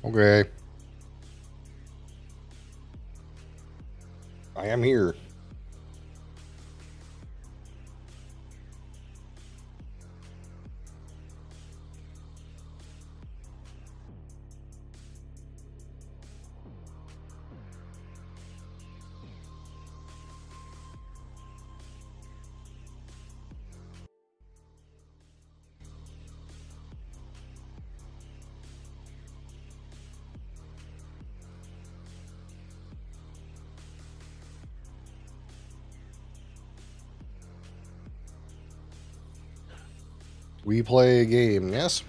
Okay. I am here. We play a game, yes?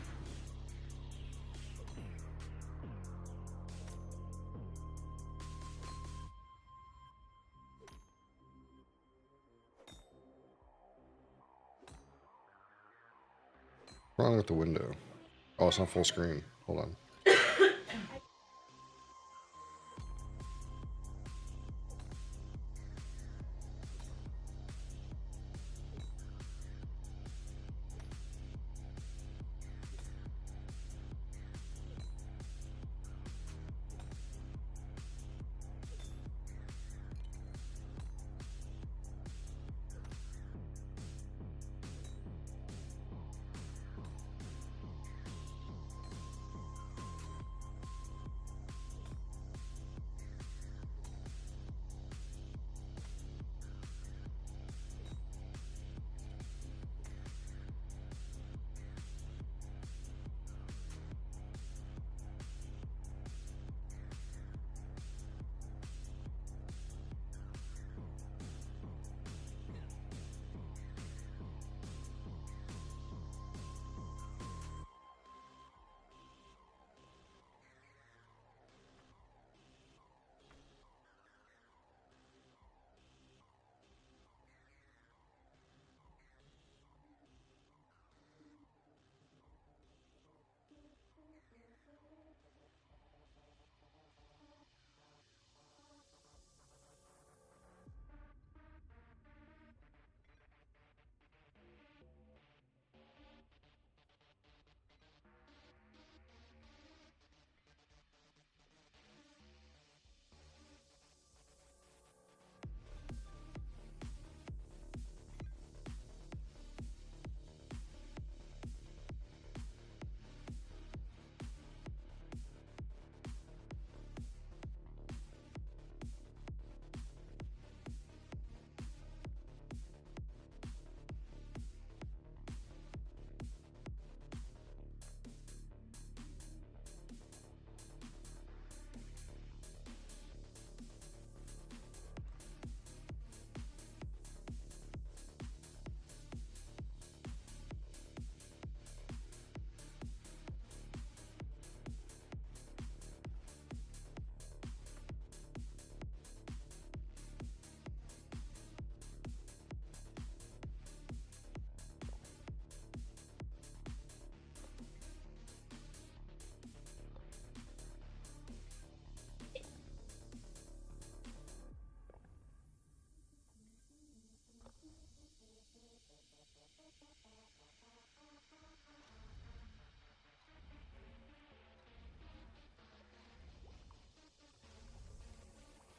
What's wrong with the window? Oh, it's not full screen. Hold on.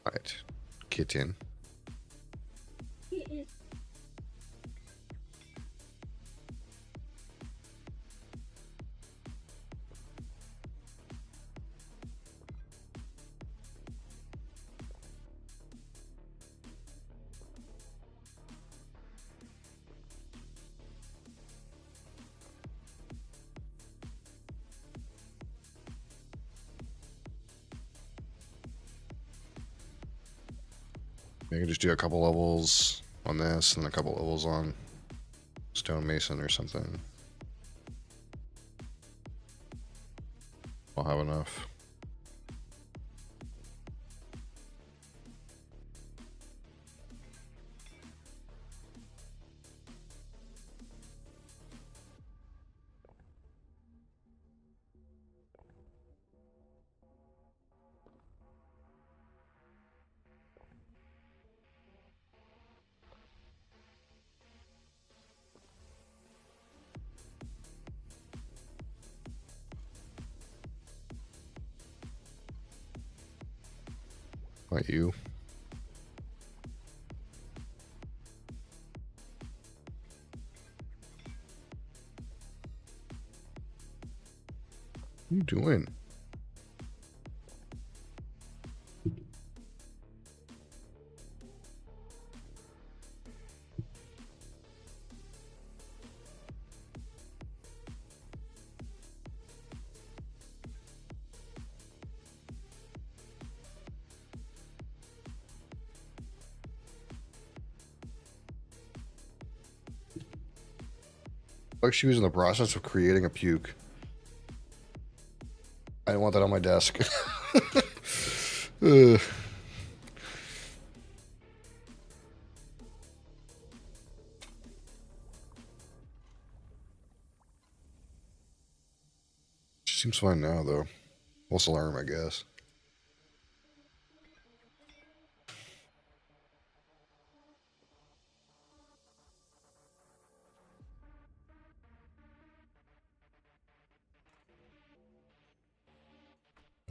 All right. Kitten. You can just do a couple levels on this and a couple levels on stonemason or something. I'll have enough. Not you. What are you doing? Like she was in the process of creating a puke. I didn't want that on my desk. She seems fine now, though. False alarm, I guess.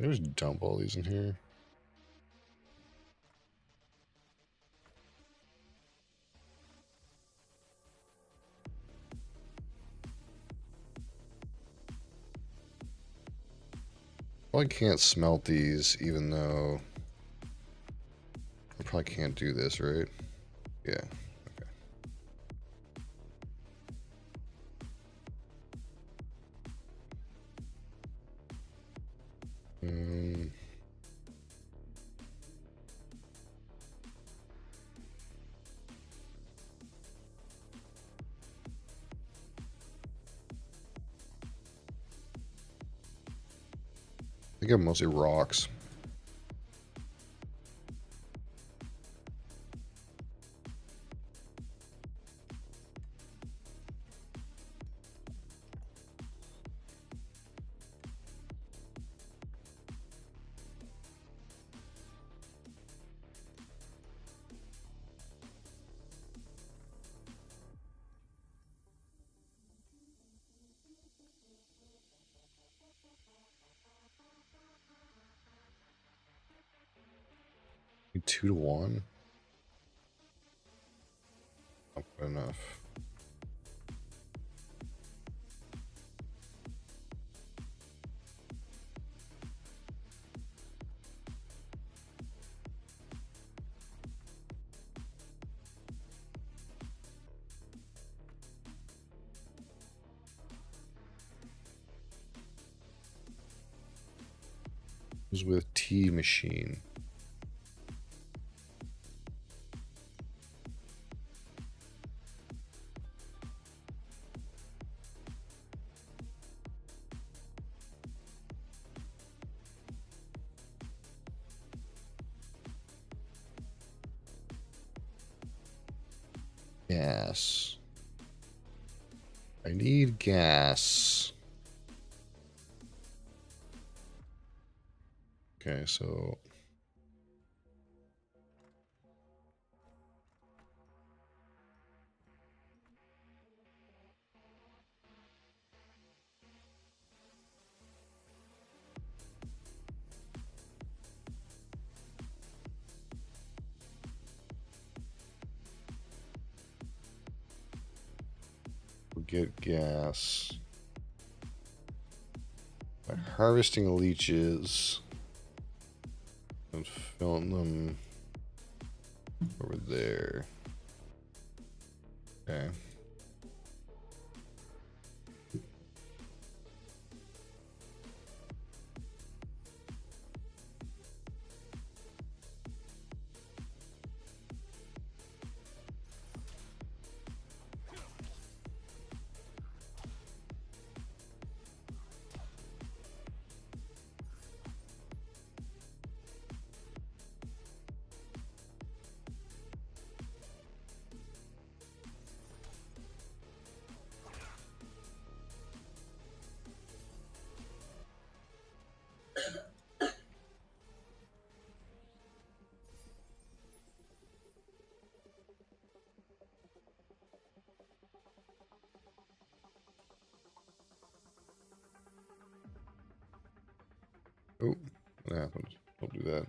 I just dump all these in here. Well, I can't smelt these, even though I probably can't do this, right? Yeah. Okay. I think I'm mostly rocks. Need 2 to 1. Not good enough. It was with tea machine. Gas. I need gas. Okay, so we'll get gas by harvesting leeches and filling them over there. Okay. Oh, what happened? Don't do that.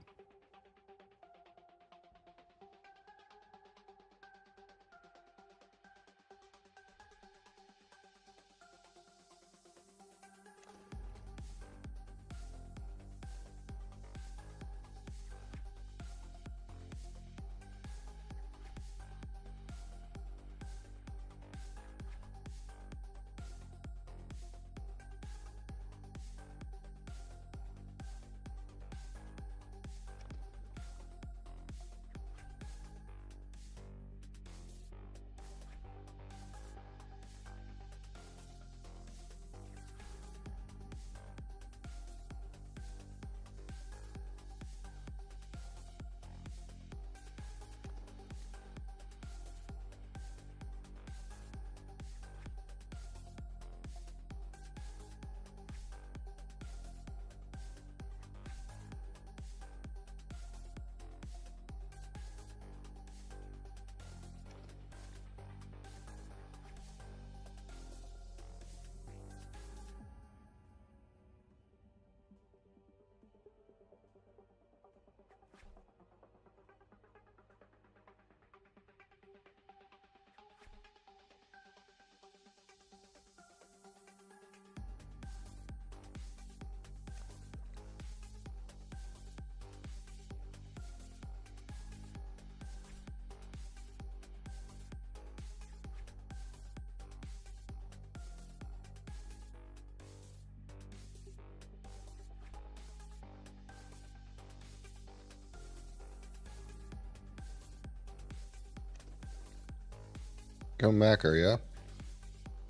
Come back, are ya?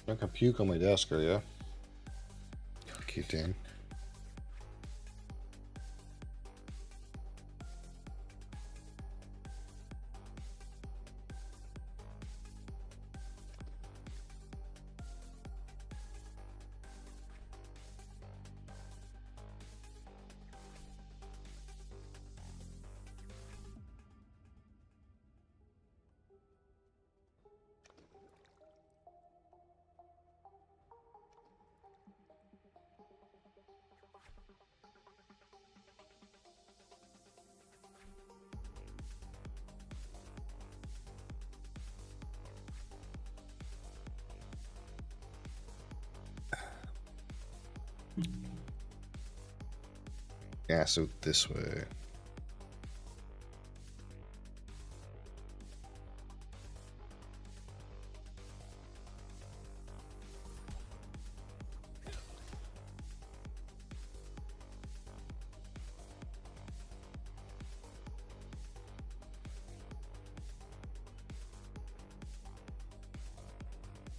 Not gonna puke on my desk, are ya? Cute Dan. Yeah, so this way.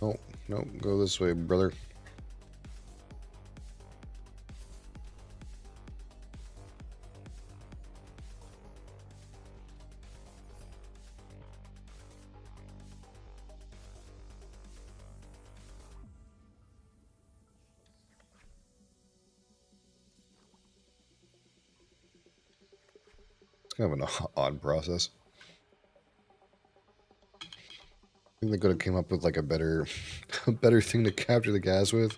Oh, no, go this way, brother. It's kind of an odd process. I think they could have came up with like a better thing to capture the gas with.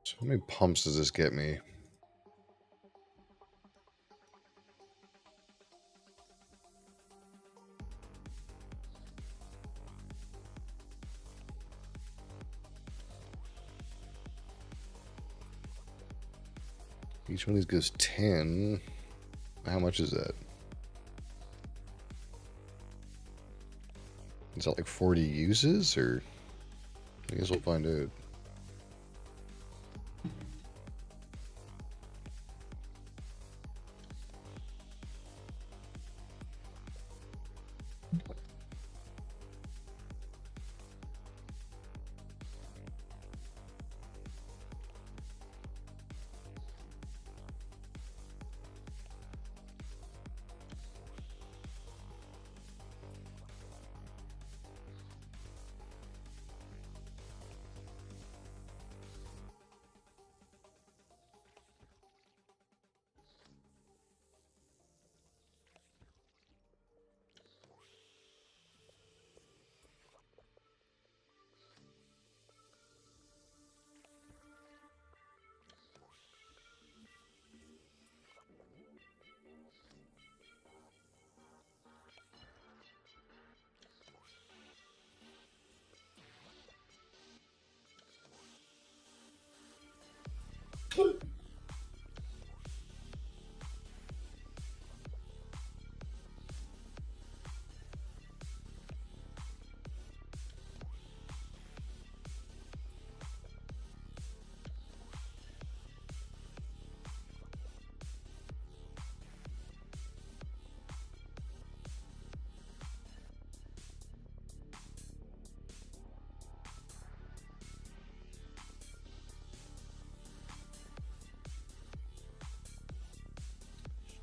So how many pumps does this get me? Each one of these goes 10. How much is that? Is that like 40 uses, or? I guess we'll find out.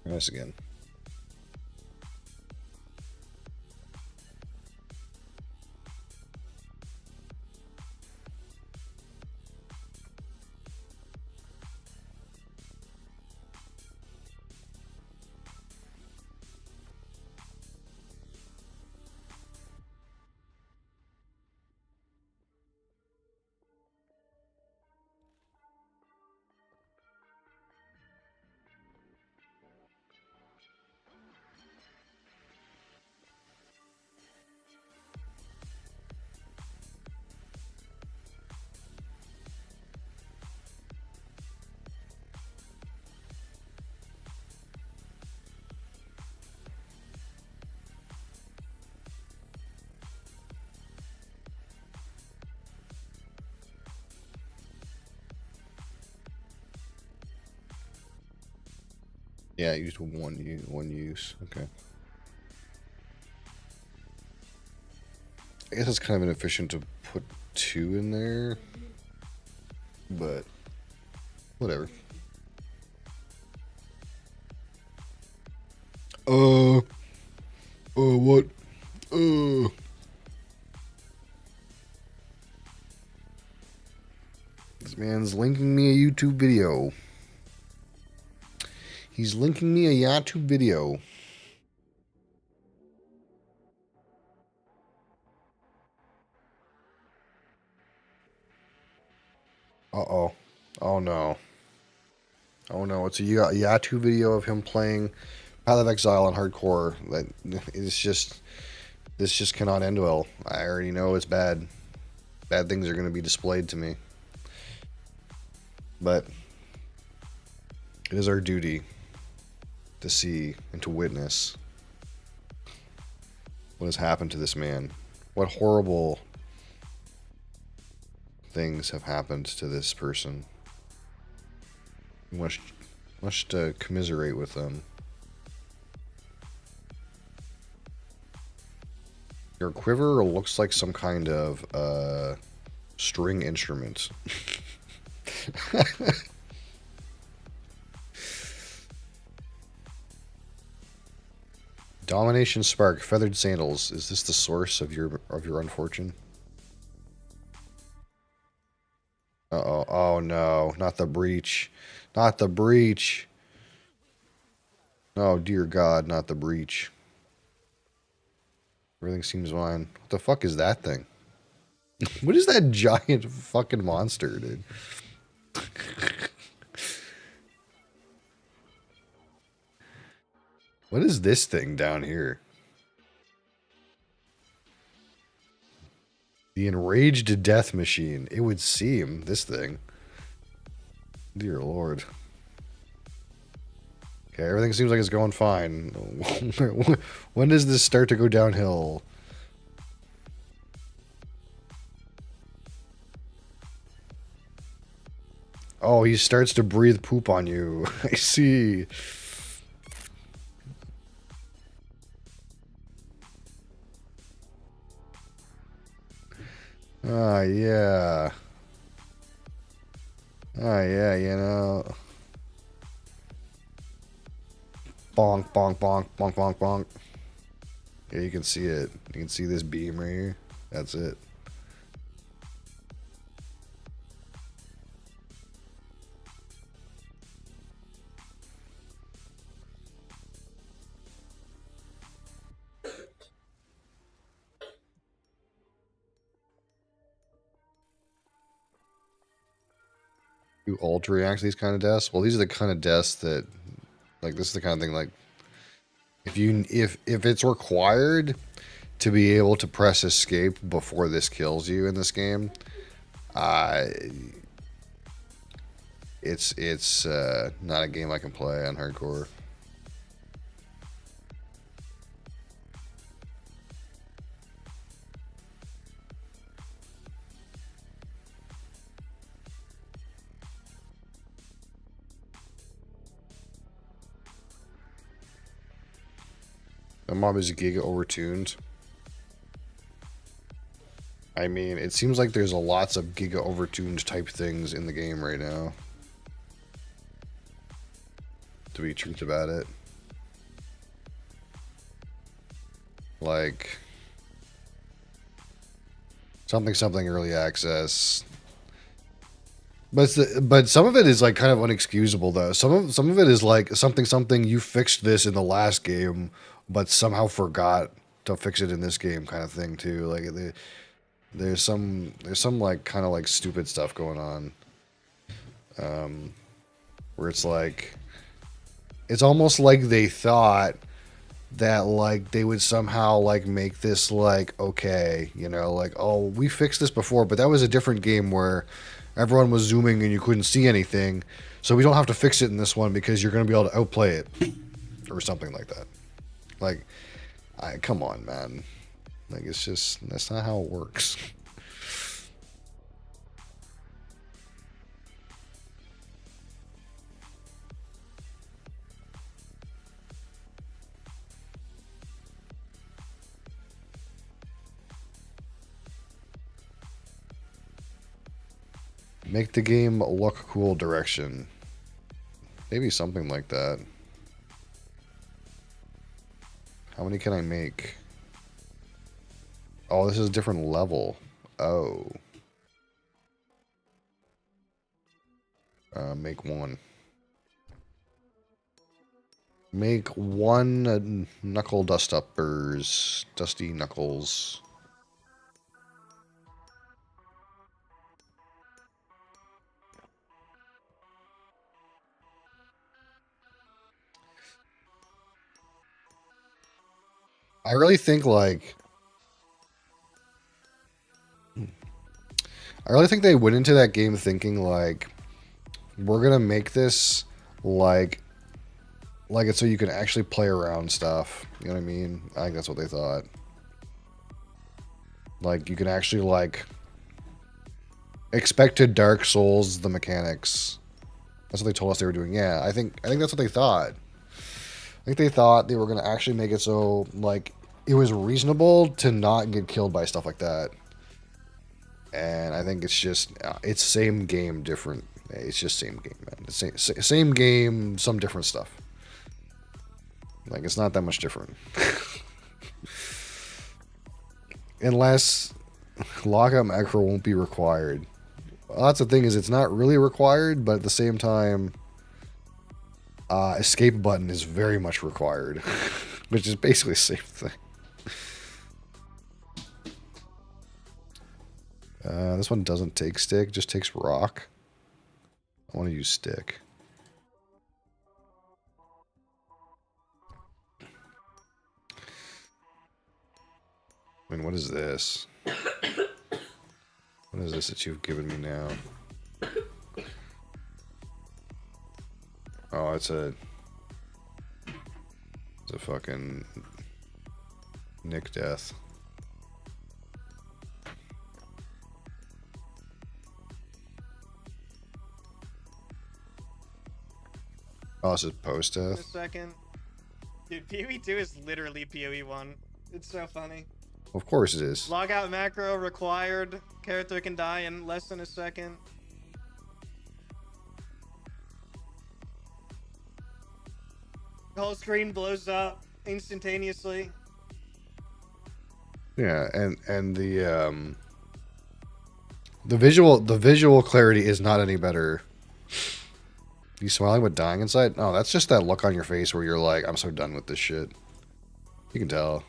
Try this again. Yeah, used one use. Okay. I guess it's kind of inefficient to put 2 in there, but whatever. What? This man's linking me a YouTube video. He's linking me a YouTube video. Uh-oh. Oh, no. Oh, no. It's a YouTube video of him playing Path of Exile on hardcore. This just cannot end well. I already know it's bad. Bad things are going to be displayed to me. But it is our duty to see and to witness what has happened to this man. What horrible things have happened to this person. We must commiserate with them. Your quiver looks like some kind of string instrument. Domination Spark, Feathered Sandals. Is this the source of your unfortune? Uh-oh. Oh no, not the breach. Not the breach. Oh dear God, not the breach. Everything seems fine. What the fuck is that thing? What is that giant fucking monster, dude? What is this thing down here? The Enraged Death Machine. It would seem, this thing. Dear Lord. Okay, everything seems like it's going fine. When does this start to go downhill? Oh, he starts to breathe poop on you. I see. Ah, yeah. Ah, yeah, you know. Bonk, bonk, bonk, bonk, bonk, bonk. Yeah, you can see it. You can see this beam right here. That's it. You alt react to these kind of deaths? Well, these are the kind of deaths that, like, this is the kind of thing, like, if it's required to be able to press escape before this kills you in this game, it's not a game I can play on hardcore. The mob is giga overtuned. I mean, it seems like there's lots of giga overtuned type things in the game right now. To be truth about it. Like something early access. But some of it is like kind of unexcusable though. Some of it is like something you fixed this in the last game, but somehow forgot to fix it in this game kind of thing too. Like there's some like kind of like stupid stuff going on, where it's like it's almost like they thought that like they would somehow like make this like okay, like, oh, we fixed this before, but that was a different game where everyone was zooming and you couldn't see anything, so we don't have to fix it in this one because you're going to be able to outplay it or something like that. Like, come on, man. Like, it's just, that's not how it works. Make the game look cool direction. Maybe something like that. How many can I make? Oh, this is a different level. Oh. Make one. Make one knuckle dust-uppers. Dusty knuckles. I really think like I really think they went into that game thinking like we're gonna make this like it so you can actually play around stuff. You know what I mean? I think that's what they thought. Like you can actually like expect to Dark Souls the mechanics. That's what they told us they were doing. Yeah, I think that's what they thought. I think they thought they were gonna actually make it so like it was reasonable to not get killed by stuff like that. And I think it's just it's same game, different. It's just same game, man. It's same game, some different stuff. Like it's not that much different, unless lockout macro won't be required. Well, that's the thing, is it's not really required, but at the same time, escape button is very much required, which is basically the same thing. This one doesn't take stick, just takes rock. I want to use stick. I mean, what is this? What is this that you've given me now? Oh, it's a fucking Nick death. Oh, this is post death. A second. Dude, PoE 2 is literally PoE 1. It's so funny. Of course it is. Logout macro required. Character can die in less than a second. Whole screen blows up instantaneously. Yeah, and the visual clarity is not any better. You smiling but dying inside? No, that's just that look on your face where you're like, I'm so done with this shit. You can tell.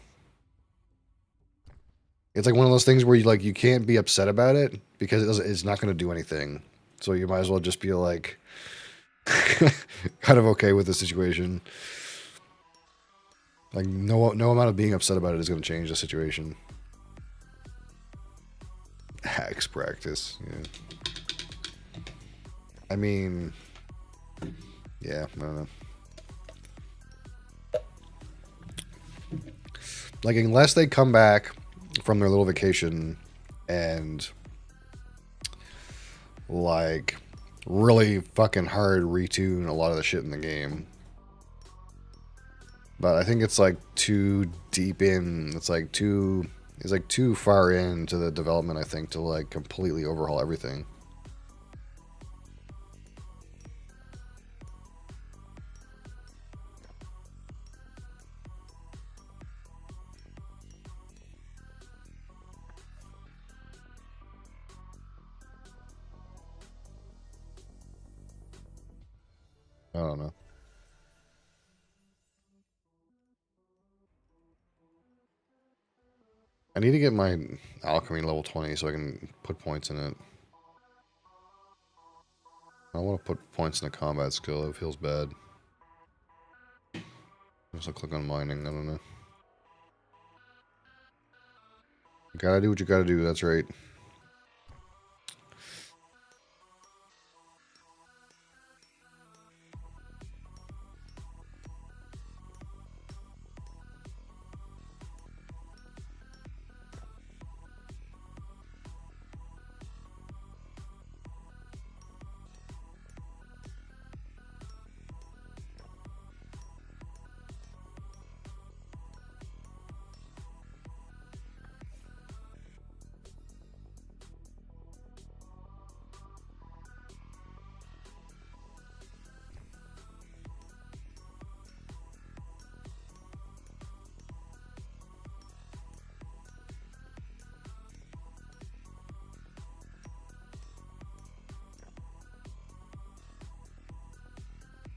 It's like one of those things where you can't be upset about it because it's not going to do anything. So you might as well just be like kind of okay with the situation. Like no amount of being upset about it is going to change the situation. Hacks practice. Yeah. I mean, yeah, I don't know. Like unless they come back from their little vacation and like really fucking hard retune a lot of the shit in the game. But I think it's like too deep in. It's like too far into the development, I think, to like completely overhaul everything. don't know. I need to get my alchemy level 20 so I can put points in it. I don't want to put points in a combat skill. It feels bad. So click on mining. I don't know. You gotta do what you gotta do. That's right.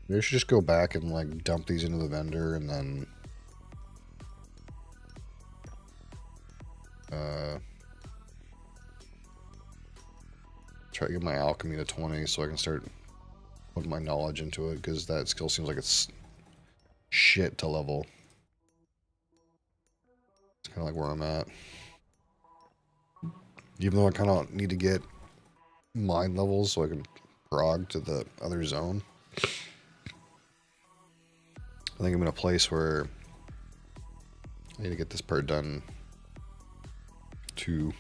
Maybe I should just go back and like dump these into the vendor and then try to get my alchemy to 20 so I can start putting my knowledge into it, because that skill seems like it's shit to level. It's kind of like where I'm at. Even though I kind of need to get mine levels so I can prog to the other zone. I think I'm in a place where I need to get this part done too.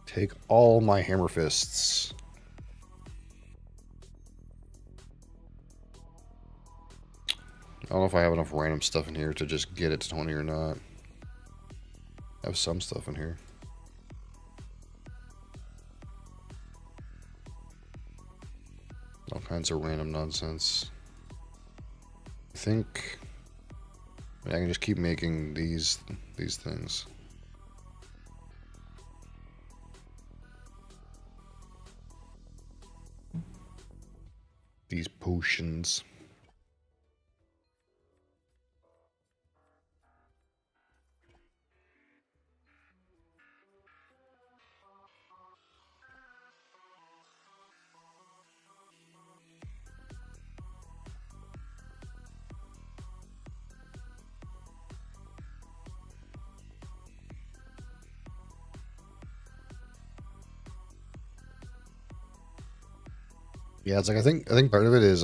Take all my hammer fists. I don't know if I have enough random stuff in here to just get it to 20 or not. I have some stuff in here. All kinds of random nonsense. I think I can just keep making these things. These potions. Yeah, it's like I think part of it is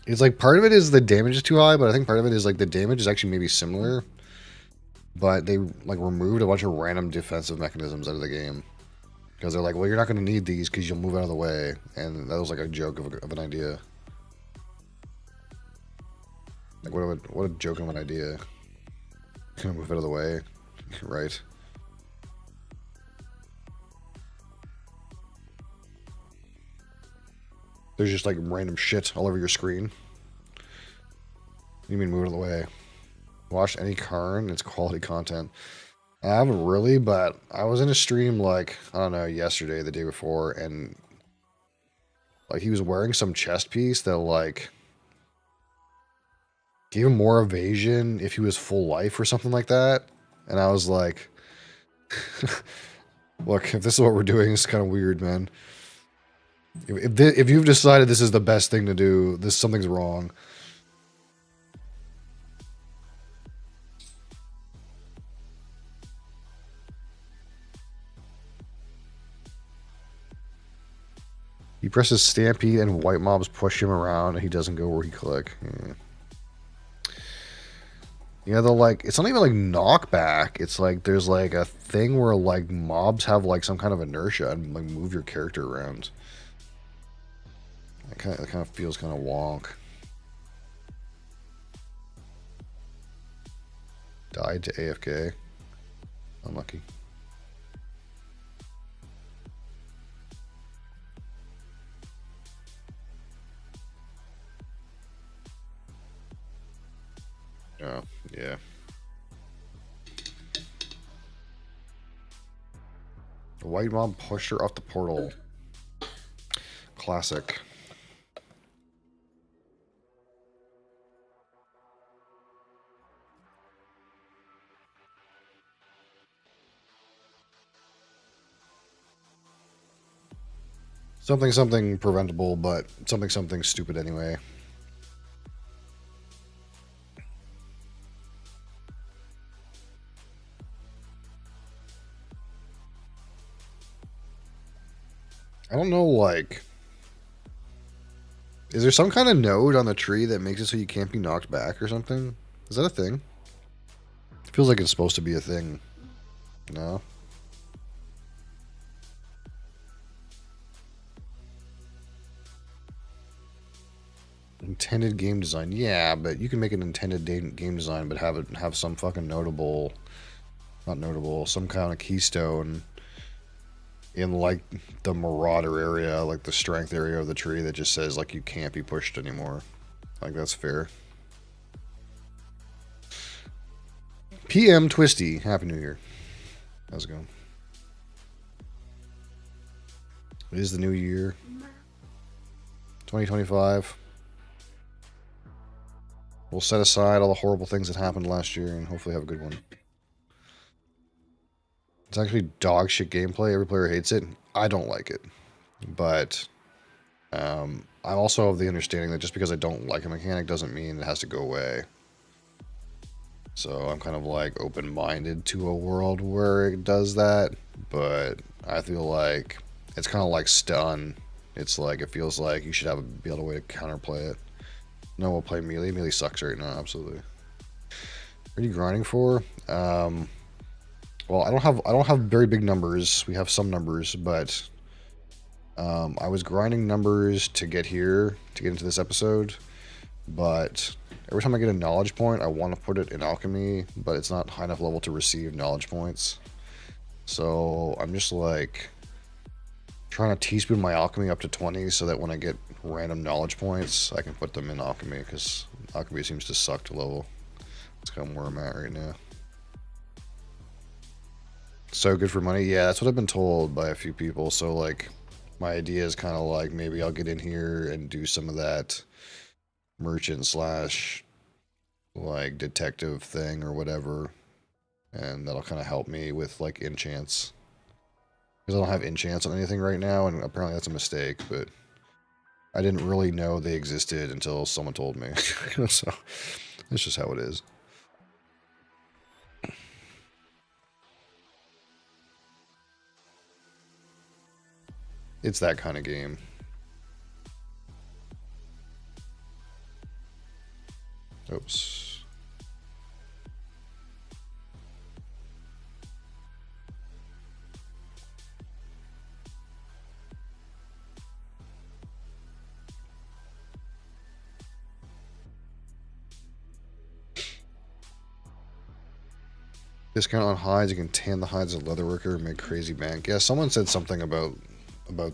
it's like part of it is the damage is too high, but I think part of it is like the damage is actually maybe similar, but they like removed a bunch of random defensive mechanisms out of the game because they're like, well, you're not going to need these because you'll move out of the way, and that was like a joke of an idea. Like what a joke of an idea. Gonna move out of the way, right? There's just like random shit all over your screen. You mean move out of the way? Watched any Karn? It's quality content. I haven't really, but I was in a stream like, I don't know, yesterday, the day before, and like he was wearing some chest piece that like gave him more evasion if he was full life or something like that. And I was like, look, if this is what we're doing, it's kind of weird, man. If you've decided this is the best thing to do, something's wrong. He presses Stampede and white mobs push him around and he doesn't go where he click. Yeah, they'll like, it's not even like knockback. It's like there's like a thing where like mobs have like some kind of inertia and like move your character around. It kind of feels kind of wonk. Died to AFK. Unlucky. Oh, yeah. The white mob pushed her off the portal. Classic. Something something preventable, but something something stupid anyway. I don't know, like... Is there some kind of node on the tree that makes it so you can't be knocked back or something? Is that a thing? It feels like it's supposed to be a thing. No? Intended game design. Yeah, but you can make an intended game design, but have some fucking notable... Not notable, some kind of keystone in, like, the marauder area, like the strength area of the tree that just says, like, you can't be pushed anymore. Like, that's fair. PM Twisty. Happy New Year. How's it going? It is the new year. 2025. We'll set aside all the horrible things that happened last year and hopefully have a good one. It's actually dog shit gameplay. Every player hates it. I don't like it. But I also have the understanding that just because I don't like a mechanic doesn't mean it has to go away. So I'm kind of like open-minded to a world where it does that. But I feel like it's kind of like stun. It's like it feels like you should be able to way to counterplay it. No, we'll play melee. Melee sucks right now, absolutely. What are you grinding for? Well, I don't have very big numbers. We have some numbers, but I was grinding numbers to get here, to get into this episode. But every time I get a knowledge point, I want to put it in alchemy, but it's not high enough level to receive knowledge points. So I'm just like trying to teaspoon my alchemy up to 20 so that when I get random knowledge points, I can put them in alchemy, because alchemy seems to suck to level. That's kind of where I'm at right now. So good for money? Yeah, that's what I've been told by a few people. So, like, my idea is kind of like maybe I'll get in here and do some of that merchant slash, like, detective thing or whatever. And that'll kind of help me with, like, enchants. Because I don't have enchants on anything right now, and apparently that's a mistake, but I didn't really know they existed until someone told me. So, it's just how it is. It's that kind of game. Oops. Discount on hides. You can tan the hides of leatherworker and make crazy bank. Yeah, someone said something about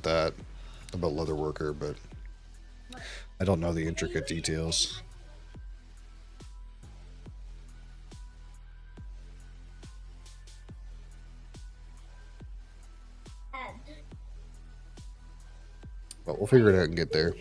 that, about leatherworker, but I don't know the intricate details. But we'll figure it out and get there.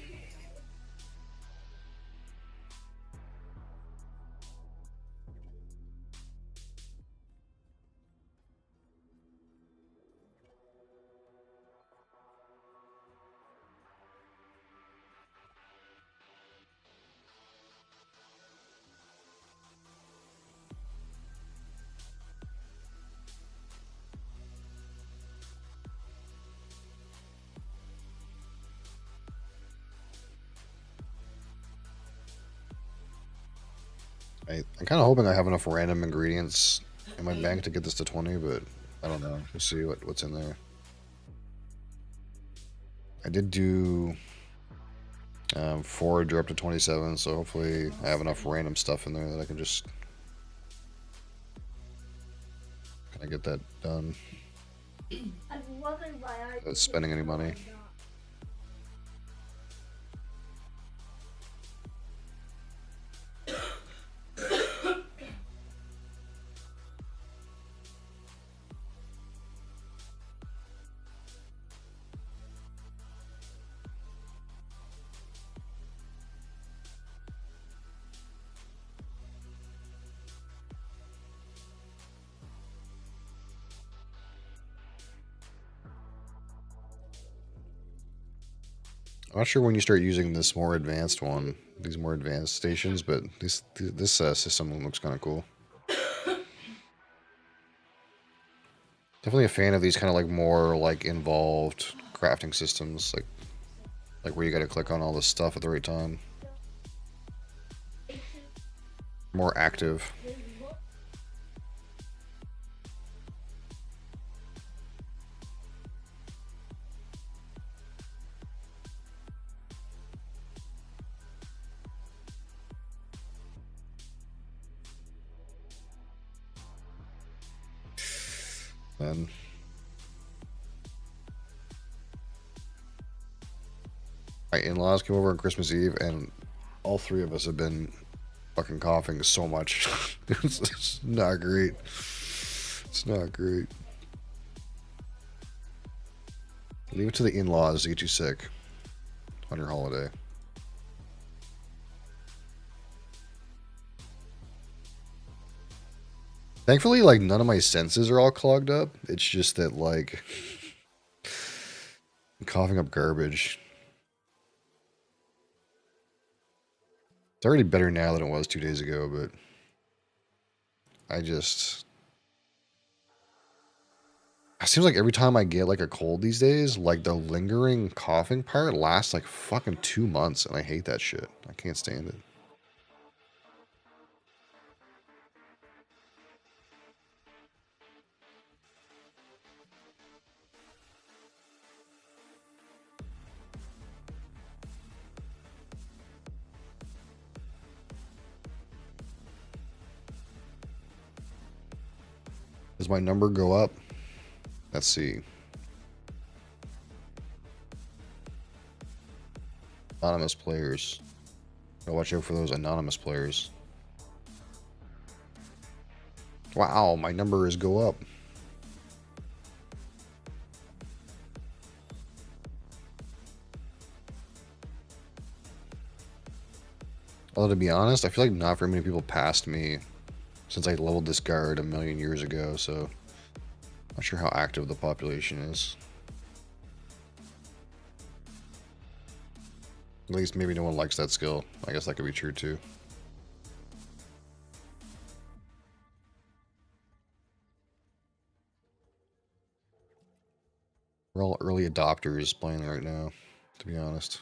I'm kind of hoping I have enough random ingredients in my bank to get this to 20, but I don't know. We'll see what's in there. I did do forager up to 27, so hopefully I have enough random stuff in there that I can just kind of get that done without spending any money. I'm not sure when you start using this more advanced one, these more advanced stations, but this system looks kind of cool. Definitely a fan of these kind of like more like involved crafting systems, like where you got to click on all this stuff at the right time. More active. And my in-laws came over on Christmas Eve, and all three of us have been fucking coughing so much. It's not great. It's not great. Leave it to the in-laws to get you sick on your holiday. Thankfully, like, none of my senses are all clogged up. It's just that, like, I'm coughing up garbage. It's already better now than it was 2 days ago, but I just... It seems like every time I get, like, a cold these days, like, the lingering coughing part lasts, like, fucking 2 months, and I hate that shit. I can't stand it. Does my number go up? Let's see. Anonymous players. Gotta watch out for those anonymous players. Wow, my number is go up. Although, to be honest, I feel like not very many people passed me since I leveled this guard a million years ago, so not sure how active the population is. At least maybe no one likes that skill. I guess that could be true too. We're all early adopters playing right now, to be honest.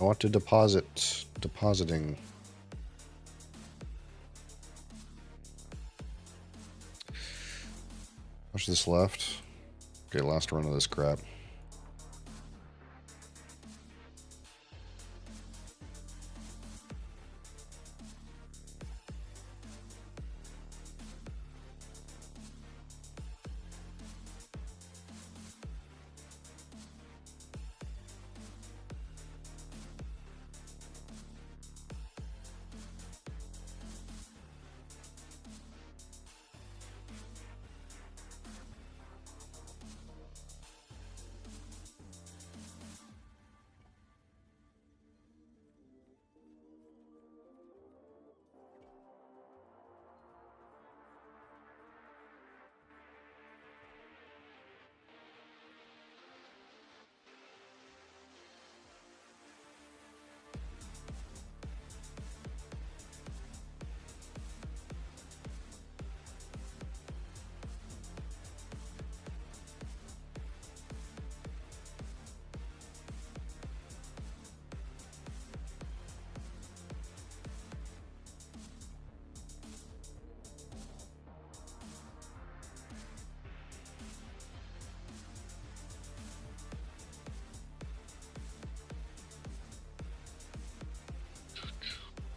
I want to deposit. Depositing. What's this left? Okay, last run of this crap.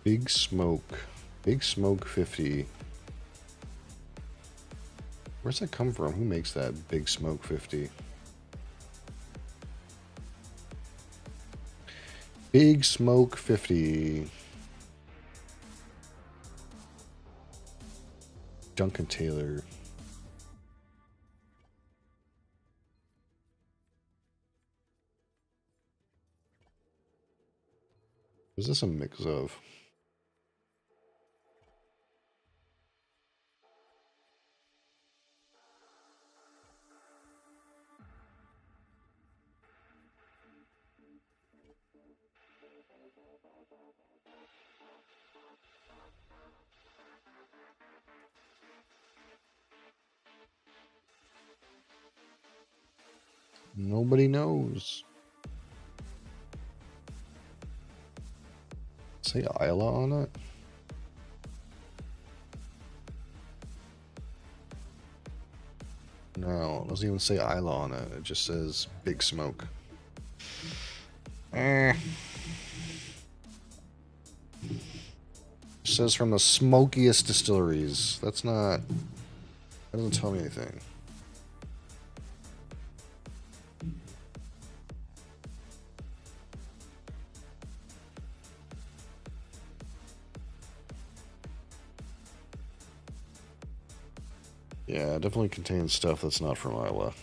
Big Smoke. Big Smoke 50. Where's that come from? Who makes that Big Smoke 50? Big Smoke 50. Duncan Taylor. Is this a mix of? Nobody knows. Say Isla on it? No, it doesn't even say Isla on it. It just says Big Smoke. It says from the smokiest distilleries. That's not... That doesn't tell me anything. Yeah, it definitely contains stuff that's not from Isla.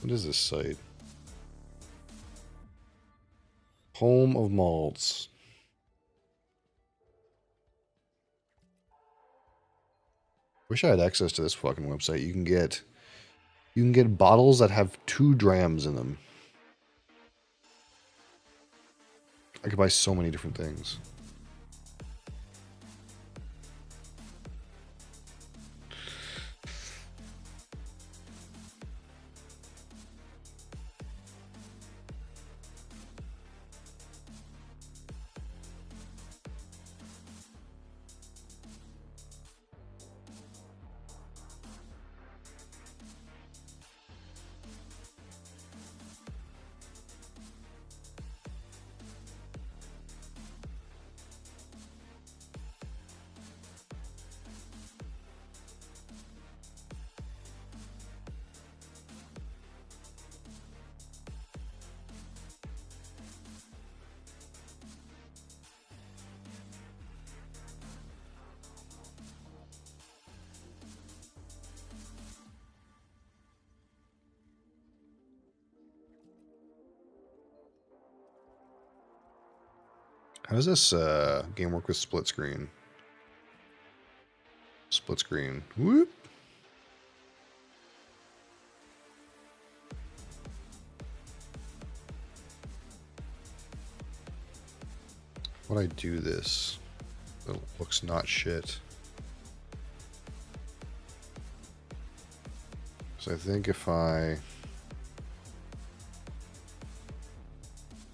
What is this site? Home of Malts. Wish I had access to this fucking website. You can get bottles that have 2 drams in them. I could buy so many different things. How does this game work with split screen? Split screen. Whoop. When I do this, it looks not shit. So I think if I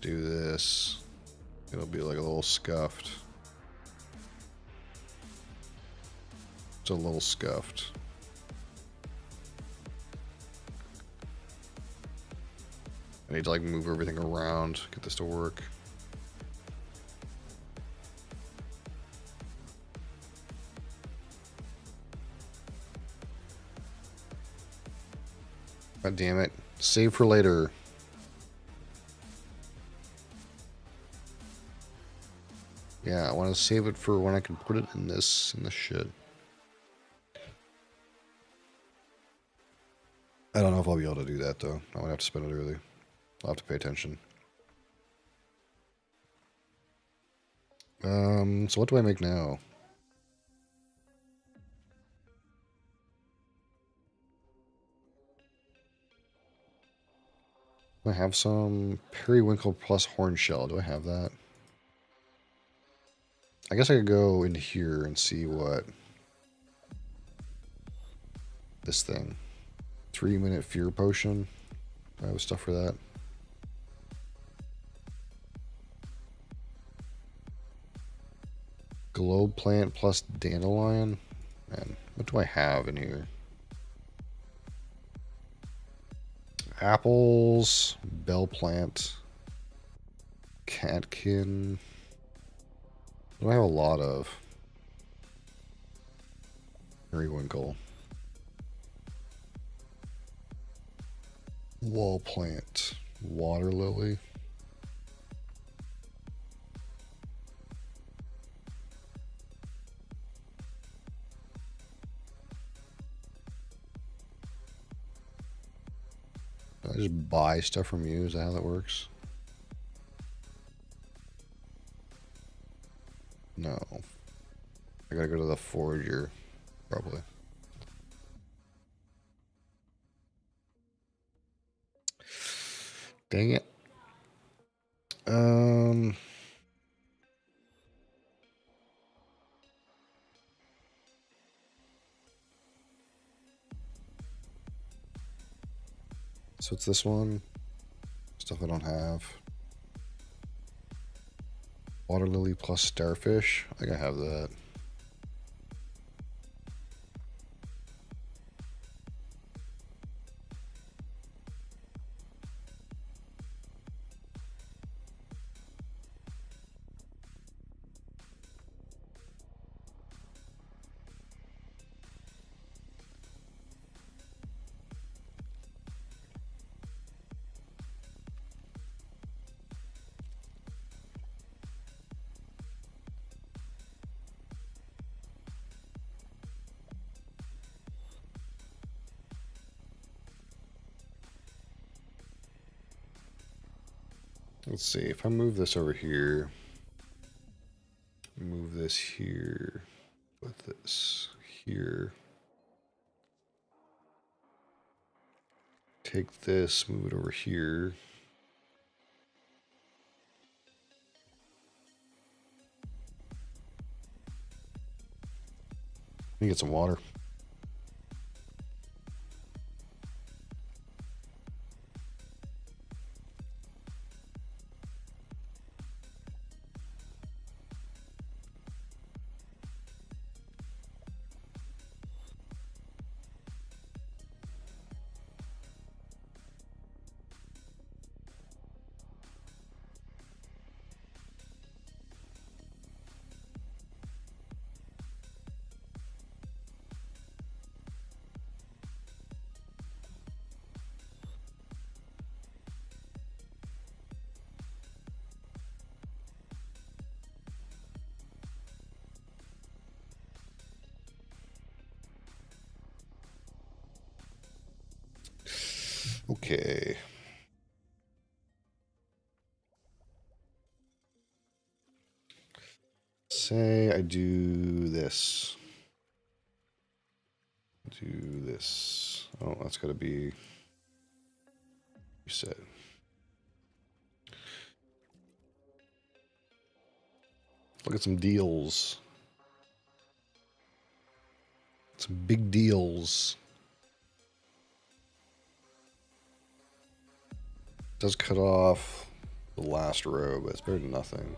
do this, it'll be like a little scuffed. It's a little scuffed. I need to like move everything around, get this to work. God damn it. Save for later. Yeah, I want to save it for when I can put it in this shit. I don't know if I'll be able to do that though. I might have to spend it early. I'll have to pay attention. So what do I make now? I have some periwinkle plus horn shell. Do I have that? I guess I could go into here and see what this thing. 3-minute fear potion. I have stuff for that. Globe plant plus dandelion. Man, what do I have in here? Apples, bell plant, catkin. What do I have a lot of? Periwinkle. Wall plant, water lily. I just buy stuff from you? Is that how that works? No. I gotta go to the forager, probably. Dang it. So it's this one. Stuff I don't have. Water lily plus starfish. I think I have that. Let's see, if I move this over here, move this here, put this here, take this, move it over here. Let me get some water. Okay. Say I do this. Do this. Oh, that's got to be reset. Look at some deals. Some big deals. Does cut off the last row, but it's better than nothing.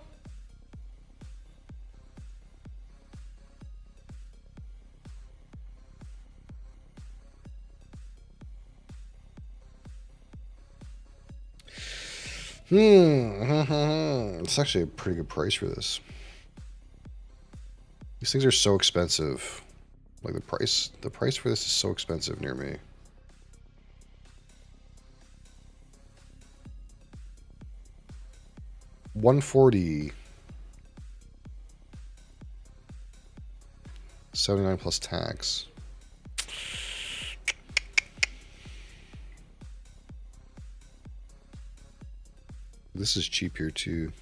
It's actually a pretty good price for this. These things are so expensive. Like the price for this is so expensive near me. $140. 79 plus tax. This is cheap here too.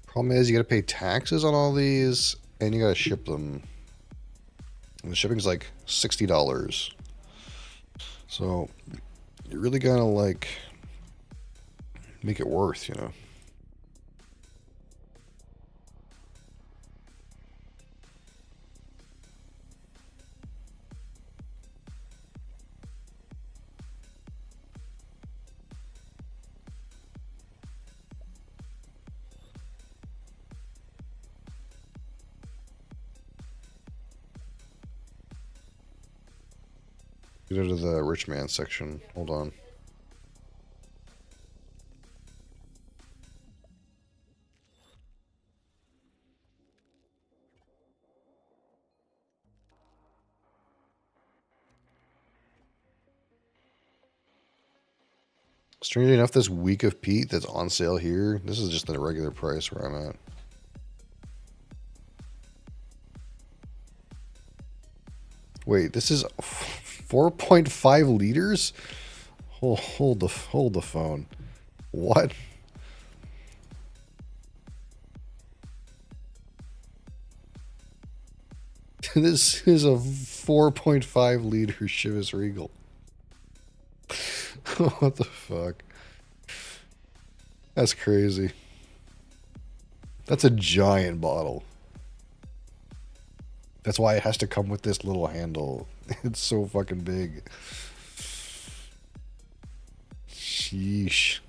Problem is, you got to pay taxes on all these, and you got to ship them. And the shipping's like $60. So you really gotta like make it worth, you know. Go to the rich man section. Hold on. Strangely enough, this week of peat that's on sale here, this is just the regular price where I'm at. Wait, this is 4.5 liters? Hold the phone. What? This is a 4.5 liter Chivas Regal. What the fuck? That's crazy. That's a giant bottle. That's why it has to come with this little handle. It's so fucking big. Sheesh.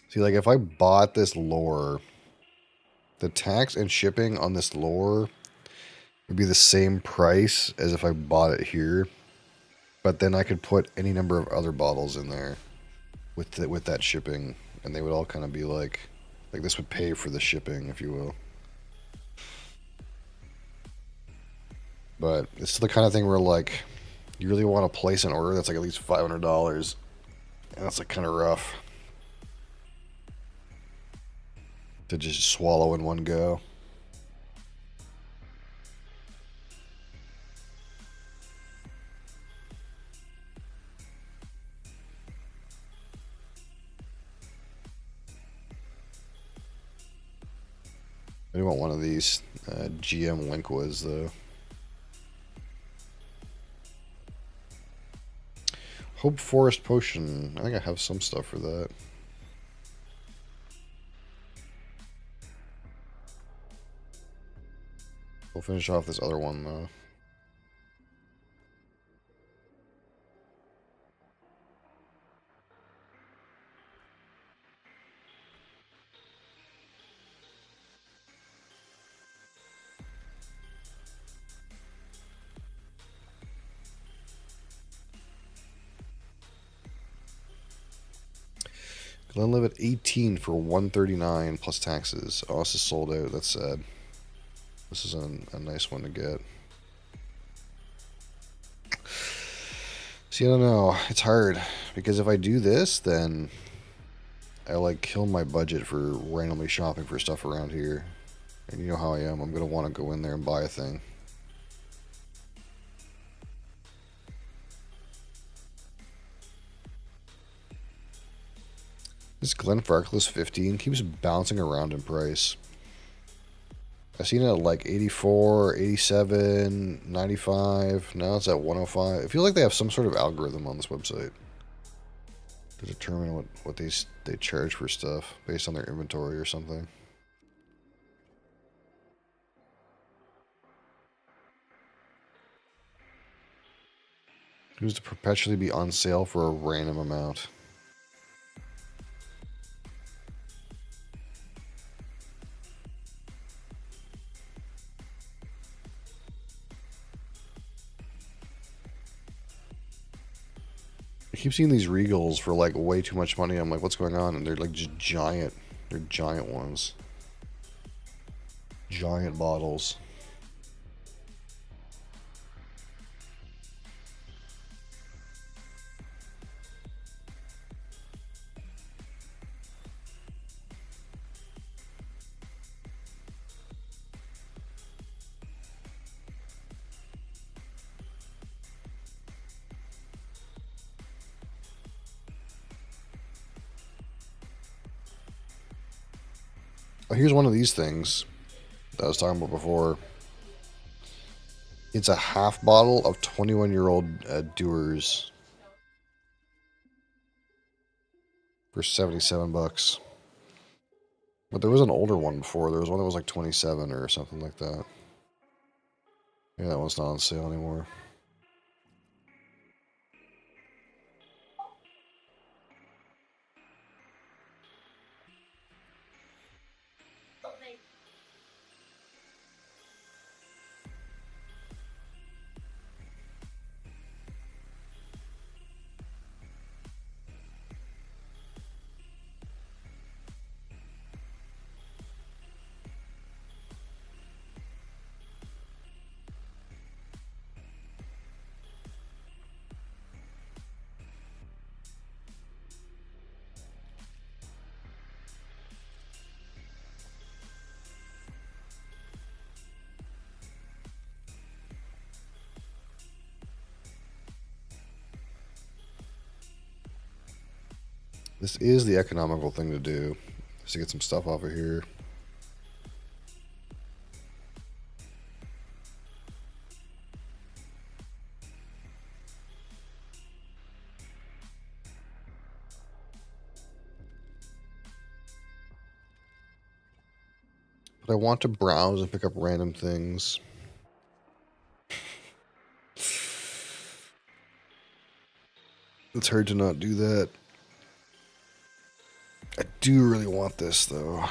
See, like if I bought this lore, the tax and shipping on this lore would be the same price as if I bought it here. But then I could put any number of other bottles in there with that shipping, and they would all kind of be like this would pay for the shipping, if you will. But it's the kind of thing where like you really want to place an order that's like at least $500, and that's like kind of rough to just swallow in one go. I do want one of these GM Linkwas though. Hope Forest Potion. I think I have some stuff for that. We'll finish off this other one though. Glenlivet 18 for 139 plus taxes. Oh, this is sold out. That's sad. This is a nice one to get. See, I don't know. It's hard because if I do this, then I like kill my budget for randomly shopping for stuff around here. And you know how I am. I'm gonna want to go in there and buy a thing. This Glenfarclas 15 keeps bouncing around in price. I've seen it at like 84, 87, 95. Now it's at 105. I feel like they have some sort of algorithm on this website to determine what they charge for stuff based on their inventory or something. Who's to perpetually be on sale for a random amount? I keep seeing these Regals for like way too much money. I'm like, what's going on? And they're like just giant. They're giant ones. Giant bottles. Oh, here's one of these things that I was talking about before. It's a half bottle of 21-year-old Dewar's for 77 bucks. But there was an older one before. There was one that was like 27 or something like that. Yeah, that one's not on sale anymore. This is the economical thing to do, is to get some stuff off of here. But I want to browse and pick up random things. It's hard to not do that. I do really want this, though.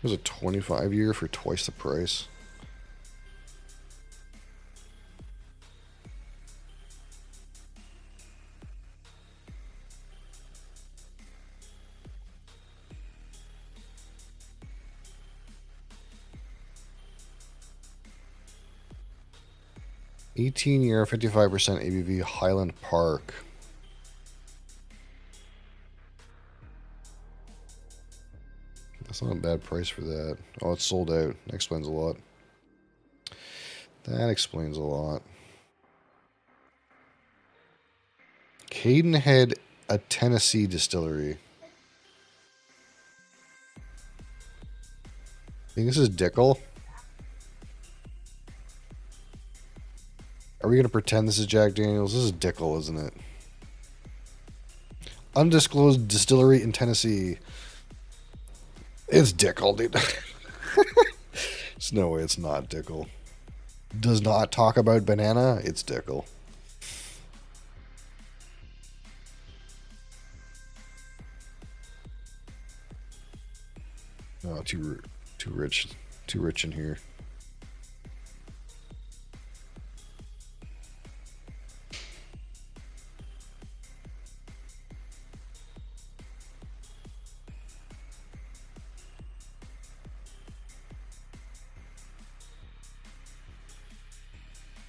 There's a 25-year for twice the price. $18-year, 55% ABV Highland Park. That's not a bad price for that. Oh, it's sold out. That explains a lot. That explains a lot. Cadenhead, a Tennessee distillery. I think this is Dickel. Are we going to pretend this is Jack Daniels? This is Dickel, isn't it? Undisclosed distillery in Tennessee. It's Dickel, dude. There's no way it's not Dickel. Does not talk about banana. It's Dickel. Oh, too rich in here.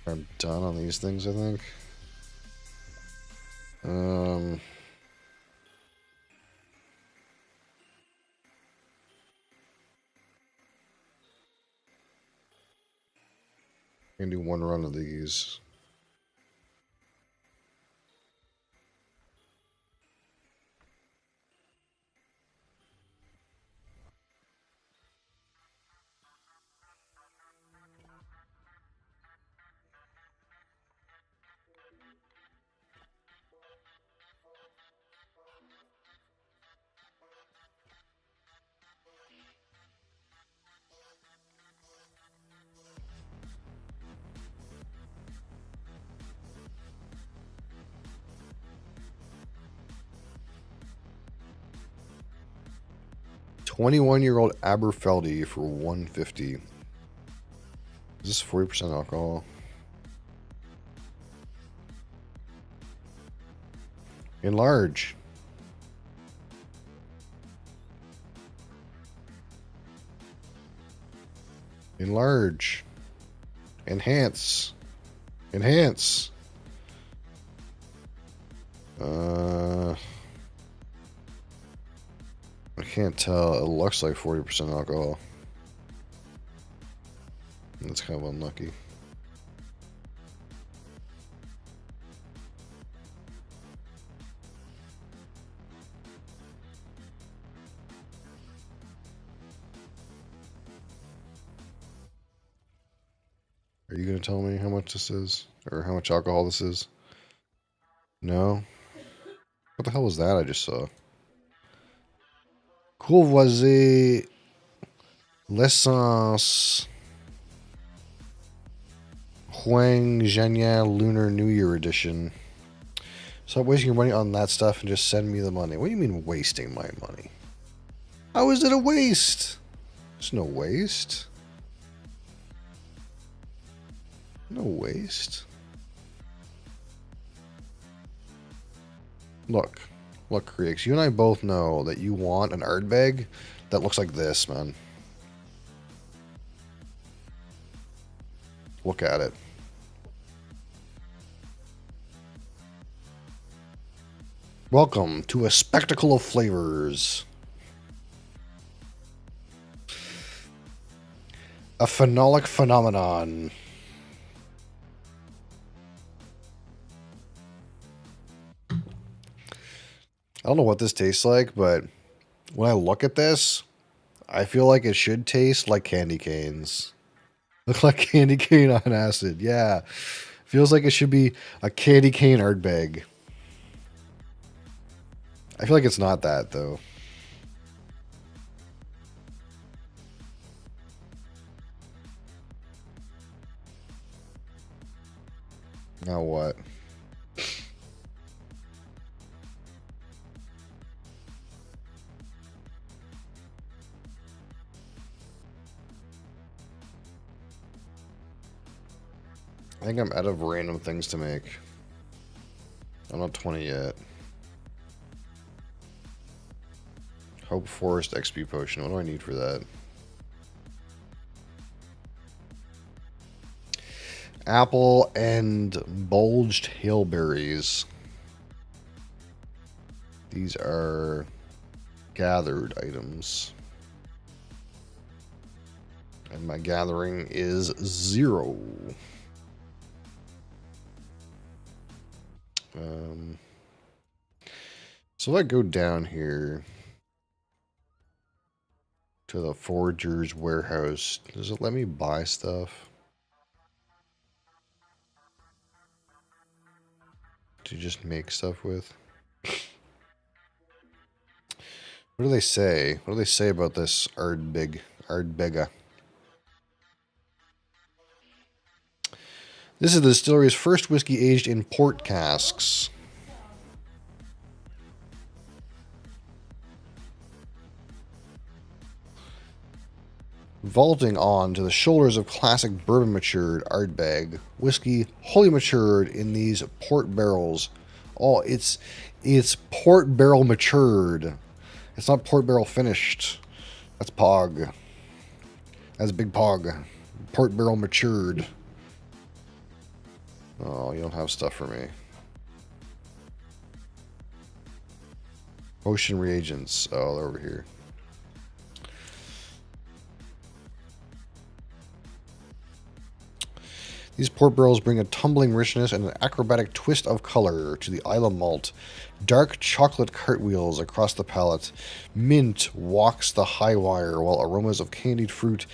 I'm done on these things, I think. I'm gonna do one run of these. "21-year-old Aberfeldy for $150. Is this 40% alcohol? Enlarge. Enlarge. Enhance. Enhance. I can't tell. It looks like 40% alcohol. That's kind of unlucky. Are you going to tell me how much this is? Or how much alcohol this is? No? What the hell was that I just saw? Courvoisier l'essence Huang Zhenyang Lunar New Year Edition. Stop wasting your money on that stuff and just send me the money. What do you mean wasting my money? How is it a waste? There's no waste. No waste. Look, Creeks, you and I both know that you want an Ardbeg that looks like this, man. Look at it. Welcome to a spectacle of flavors. A phenolic phenomenon. I don't know what this tastes like, but when I look at this, I feel like it should taste like candy canes. Look like candy cane on acid. Yeah. Feels like it should be a candy cane Ardbeg. I feel like it's not that, though. Now what? I think I'm out of random things to make. I'm not 20 yet. Hope Forest XP Potion. What do I need for that? Apple and bulged hailberries. These are gathered items. And my gathering is 0. So let's go down here to the Forger's Warehouse. Does it let me buy stuff? To just make stuff with? What do they say? What do they say about this Ardbega? This is the distillery's first whiskey aged in port casks. Vaulting on to the shoulders of classic bourbon matured Ardbeg whiskey, wholly matured in these port barrels. Oh, it's port barrel matured. It's not port barrel finished. That's Pog. That's Big Pog. Port barrel matured. Oh, you don't have stuff for me. Ocean reagents. Oh, they're over here. These port barrels bring a tumbling richness and an acrobatic twist of color to the Isla malt. Dark chocolate cartwheels across the palate. Mint walks the high wire while aromas of candied fruit,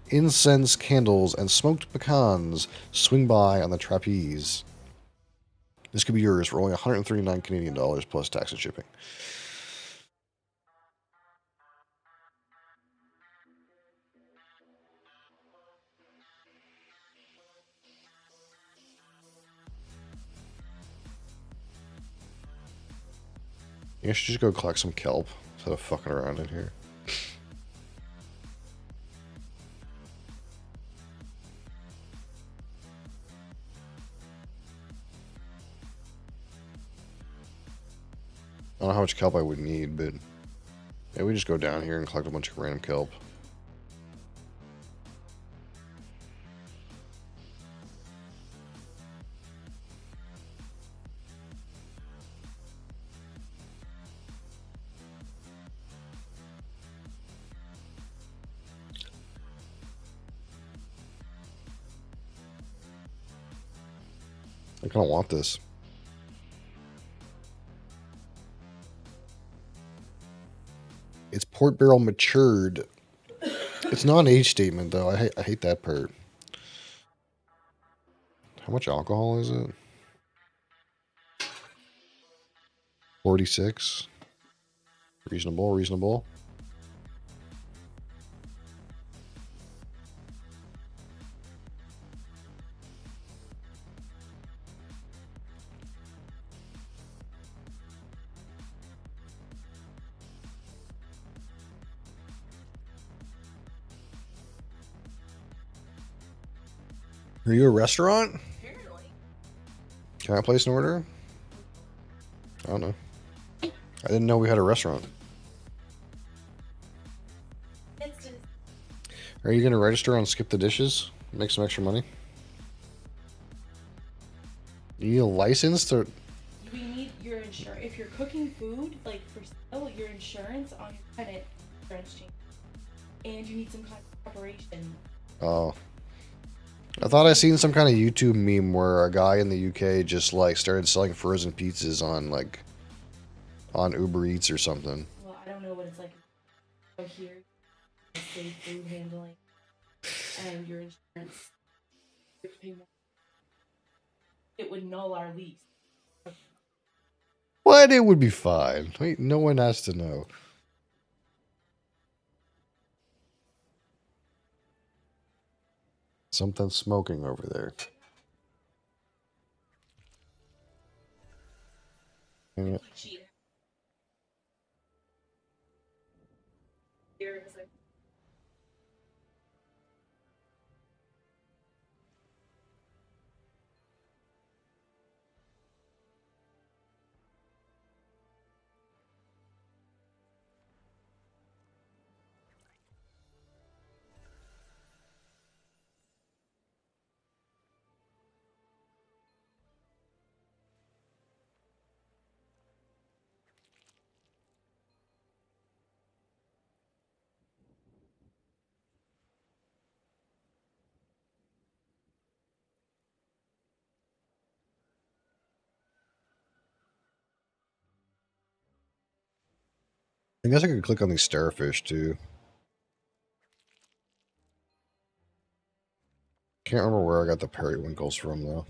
incense, candles, and smoked pecans swing by on the trapeze. This could be yours for only 139 Canadian dollars plus tax and shipping. You should just go collect some kelp instead of fucking around in here. I don't know how much kelp I would need, but maybe we just go down here and collect a bunch of random kelp. I kind of want this. It's port barrel matured. It's not an age statement, though. I hate that part. How much alcohol is it? 46. Reasonable, reasonable. Are you a restaurant? Apparently. Can I place an order? I don't know. I didn't know we had a restaurant. It's just, Are you going to register on Skip the Dishes? Make some extra money? You need a license to... we need your insurance. If you're cooking food, like for sale, your insurance on your credit insurance change. And you need some kind of preparation. Oh. I thought I seen some kind of YouTube meme where a guy in the UK just like started selling frozen pizzas on like on Uber Eats or something. Well, I don't know what it's like out here. Safe food handling and your insurance. You have to pay more. It would null our lease. What? It would be fine. Wait, no one has to know. Something smoking over there. Yeah. Cheat. Here is like I guess I could click on these starfish too. Can't remember where I got the periwinkles from though.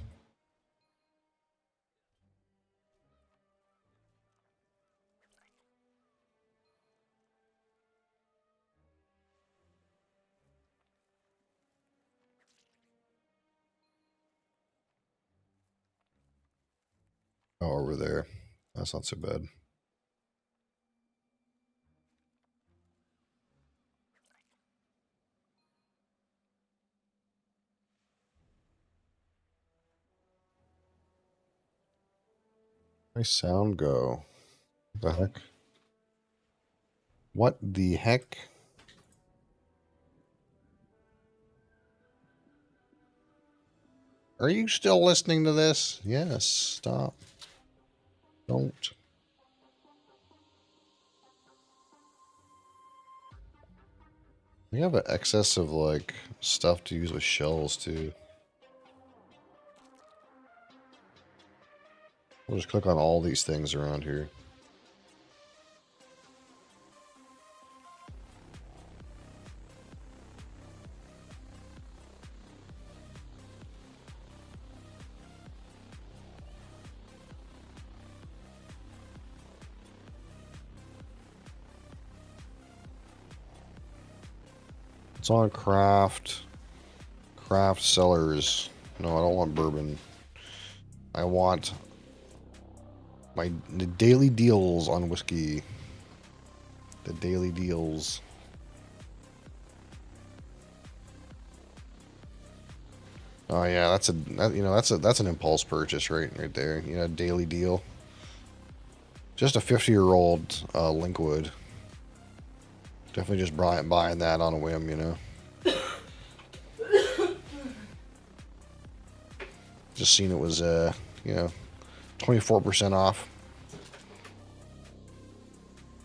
Oh, over there. That's not so bad. My sound go. What the heck? What the heck? Are you still listening to this? Yes. Stop. Don't. We have an excess of like stuff to use with shells too. We'll just click on all these things around here. It's on craft. Craft sellers. No, I don't want bourbon. I want the daily deals on whiskey. The daily deals. Oh yeah, that's an impulse purchase right there. You know, daily deal. Just a 50-year-old Linkwood. Definitely just buying that on a whim, you know. Just seen it was 24% off.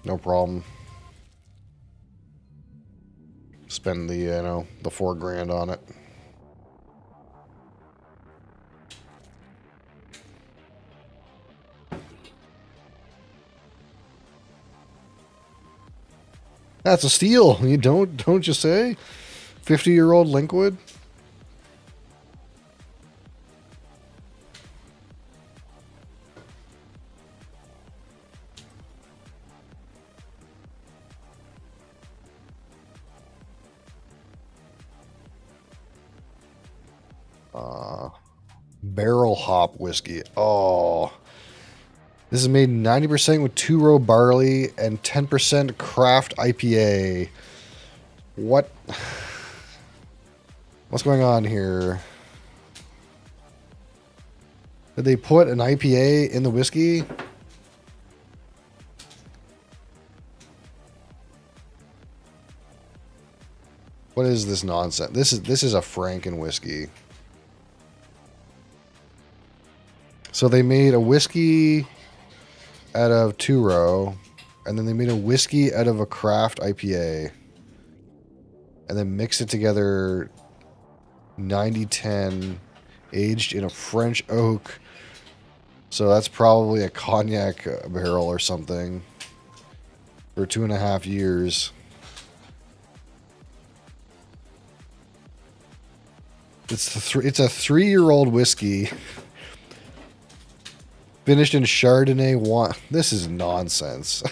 No problem. Spend the the $4,000 on it. That's a steal. You don't you say? 50-year-old Linkwood. Barrel hop whiskey. Oh. This is made 90% with 2-row barley and 10% craft IPA. What? What's going on here? Did they put an IPA in the whiskey? What is this nonsense? This is a Franken whiskey. So they made a whiskey out of 2-row, and then they made a whiskey out of a craft IPA, and then mixed it together 90-10, aged in a French oak. So that's probably a cognac barrel or something for 2.5 years. It's a 3-year-old whiskey finished in Chardonnay wine. This is nonsense.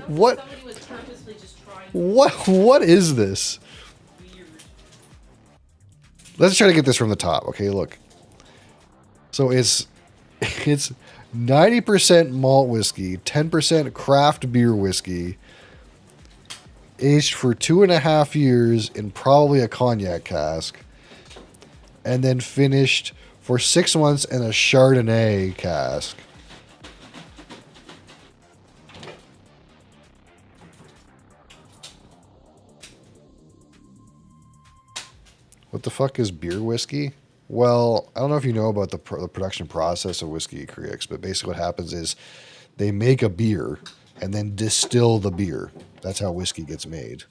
What? Somebody was purposely just trying to What is this? weird. Let's try to get this from the top. Okay, look. So it's 90% malt whiskey, 10% craft beer whiskey, aged for 2.5 years in probably a cognac cask, and then finished for 6 months in a Chardonnay cask. What the fuck is beer whiskey? Well, I don't know if you know about the production process of whiskey critics, but basically what happens is they make a beer and then distill the beer. That's how whiskey gets made.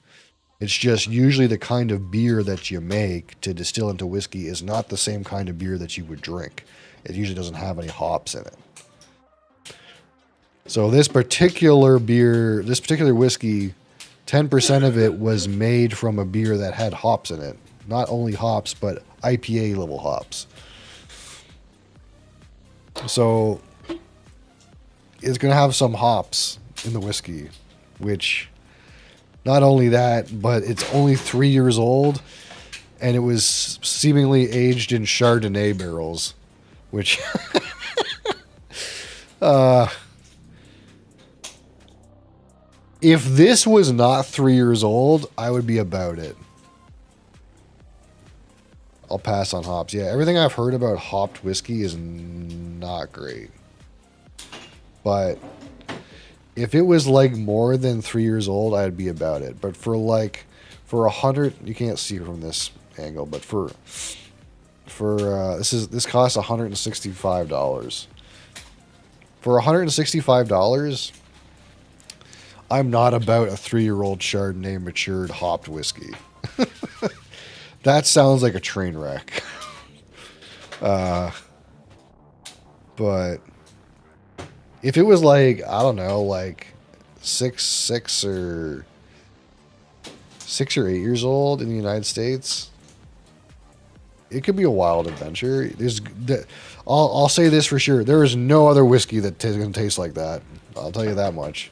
It's just usually the kind of beer that you make to distill into whiskey is not the same kind of beer that you would drink. It usually doesn't have any hops in it. So this particular beer, this particular whiskey, 10% of it was made from a beer that had hops in it. Not only hops, but IPA level hops. So it's going to have some hops in the whiskey, which not only that, but it's only 3 years old, and it was seemingly aged in Chardonnay barrels, which if this was not 3 years old, I would be about it. I'll pass on hops. Yeah, everything I've heard about hopped whiskey is not great. But if it was like more than 3 years old, I'd be about it. But for 100, you can't see from this angle, but for this costs $165. For $165, I'm not about a 3-year-old Chardonnay matured hopped whiskey. That sounds like a train wreck. But if it was like, I don't know, like 6 or 8 years old in the United States, it could be a wild adventure. I'll say this for sure. There is no other whiskey that is going to taste like that. I'll tell you that much.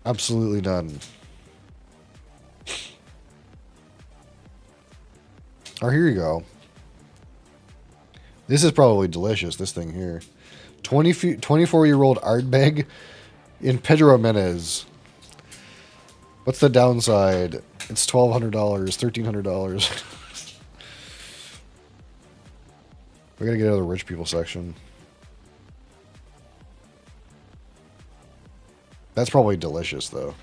Absolutely none. Oh, here you go. This is probably delicious, this thing here. 24-year-old Ardbeg in Pedro Menez. What's the downside? It's $1,200, $1,300. We gotta get out of the rich people section. That's probably delicious, though.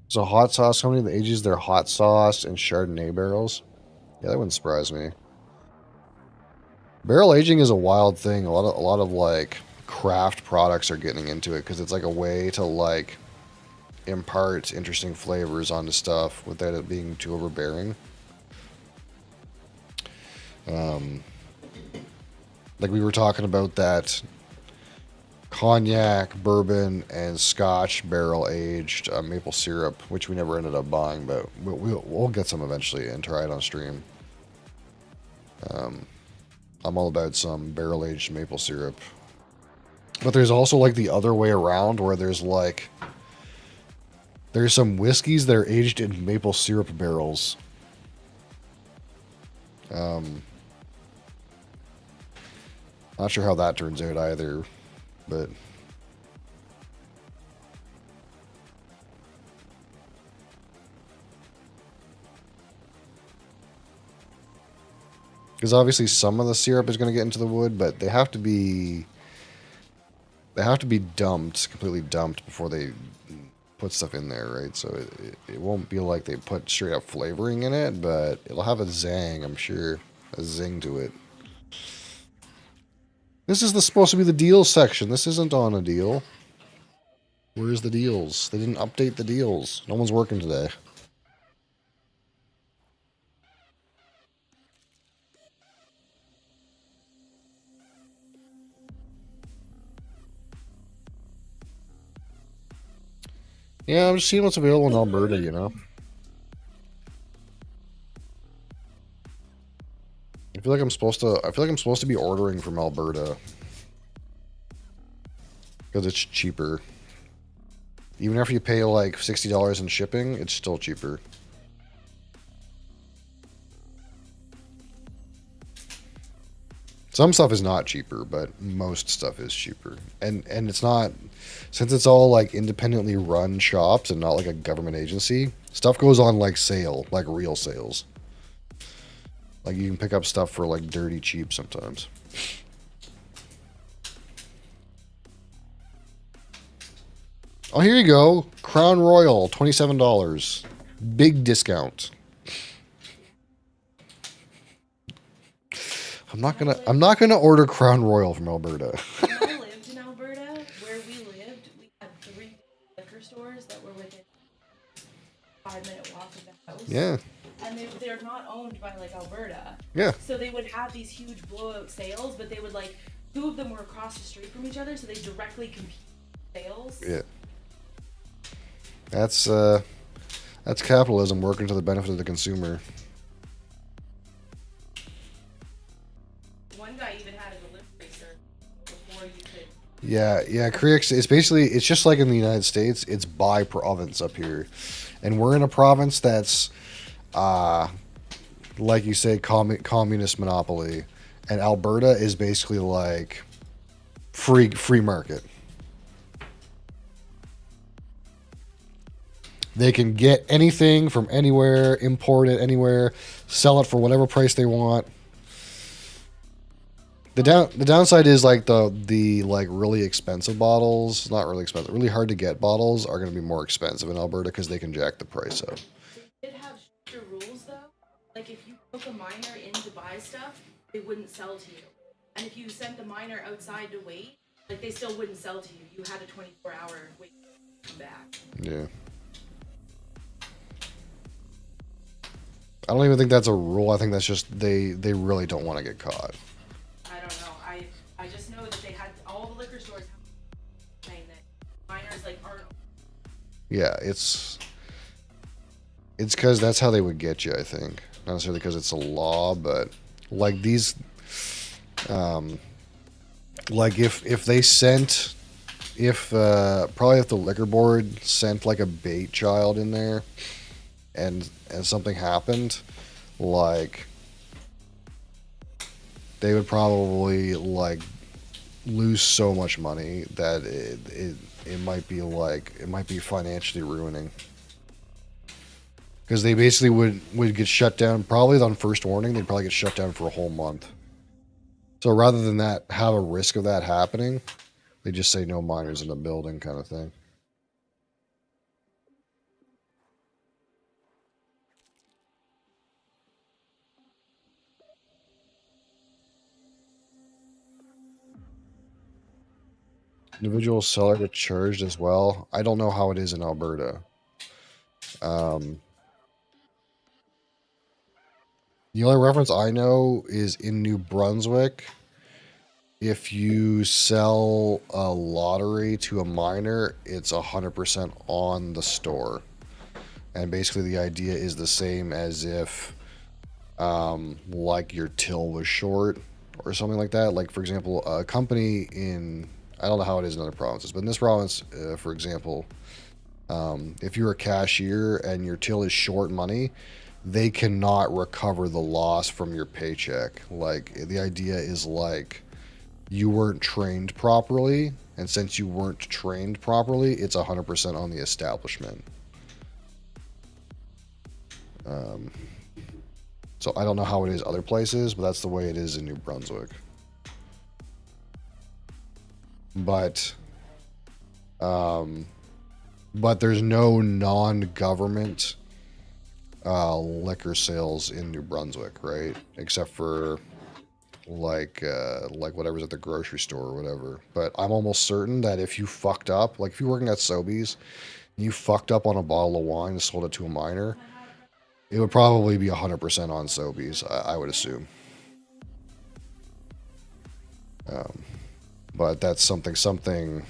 So hot sauce company that ages their hot sauce in Chardonnay barrels. Yeah, that wouldn't surprise me. Barrel aging is a wild thing. A lot of like craft products are getting into it because it's like a way to like impart interesting flavors onto stuff without it being too overbearing. Like we were talking about that cognac, bourbon, and Scotch barrel aged maple syrup, which we never ended up buying, but we'll get some eventually and try it on stream. I'm all about some barrel aged maple syrup. But there's also like the other way around where there's some whiskeys that are aged in maple syrup barrels. Not sure how that turns out either, but because obviously some of the syrup is going to get into the wood, but they have to be dumped, completely dumped before they put stuff in there, right? So it won't be like they put straight up flavoring in it, but it'll have a zang, I'm sure, a zing to it. This is supposed to be the deals section. This isn't on a deal. Where's the deals? They didn't update the deals. No one's working today. Yeah, I'm just seeing what's available in Alberta, you know. I feel like I'm supposed to be ordering from Alberta because it's cheaper. Even after you pay like $60 in shipping, it's still cheaper. Some stuff is not cheaper, but most stuff is cheaper. And it's not, since it's all like independently run shops and not like a government agency, stuff goes on like sale, like real sales. Like you can pick up stuff for like dirty cheap sometimes. Oh, here you go. Crown Royal, $27. Big discount. I'm not gonna order Crown Royal from Alberta. When I lived in Alberta, where we lived, we had 3 liquor stores that were within a 5-minute walk of the house. Yeah. And they're not owned by like Alberta. Yeah. So they would have these huge blowout sales, but they would like 2 of them were across the street from each other, so they directly compete in sales. Yeah. That's capitalism working to the benefit of the consumer. One guy even had a delivery service before you could. Yeah. Creeks. It's just like in the United States. It's by province up here, and we're in a province that's, like you say, communist monopoly, and Alberta is basically like free market. They can get anything from anywhere, import it anywhere, sell it for whatever price they want. The downside is like the like really expensive bottles, not really expensive, really hard to get bottles are going to be more expensive in Alberta because they can jack the price up. They did have stricter rules though. Like if you took a miner in to buy stuff, they wouldn't sell to you. And if you sent the miner outside to wait, like they still wouldn't sell to you. You had a 24-hour wait to come back. Yeah. I don't even think that's a rule. I think that's just they really don't want to get caught. I don't know. I just know that they had all the liquor stores saying that miners like aren't. Yeah, it's because that's how they would get you. I think not necessarily because it's a law, but like these, like if they sent, probably if the liquor board sent like a bait child in there, and something happened, like they would probably like lose so much money that it might be financially ruining, because they basically would get shut down probably on first warning. They'd probably get shut down for a whole month. So rather than that, have a risk of that happening, they just say no minors in the building kind of thing. Individual seller get charged as well. I don't know how it is in Alberta. The only reference I know is in New Brunswick. if you sell a lottery to a minor, it's 100% on the store. And basically the idea is the same as if like your till was short or something like that. Like, for example, a company in, I don't know how it is in other provinces, but in this province, for example, if you're a cashier and your till is short money, they cannot recover the loss from your paycheck. Like, the idea is like you weren't trained properly, and since you weren't trained properly, it's 100% on the establishment. So I don't know how it is other places, but that's the way it is in New Brunswick. But there's no non-government liquor sales in New Brunswick, right? Except for like whatever's at the grocery store or whatever. But I'm almost certain that if you fucked up, like if you're working at Sobeys, and you fucked up on a bottle of wine and sold it to a minor, it would probably be 100% on Sobeys, I would assume. But that's something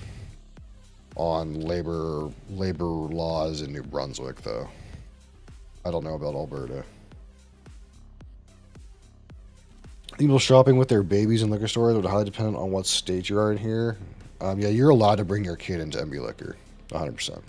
on labor laws in New Brunswick, though. I don't know about Alberta. People shopping with their babies in liquor stores would highly depend on what state you are in here. Yeah, you're allowed to bring your kid into MB Liquor, 100%.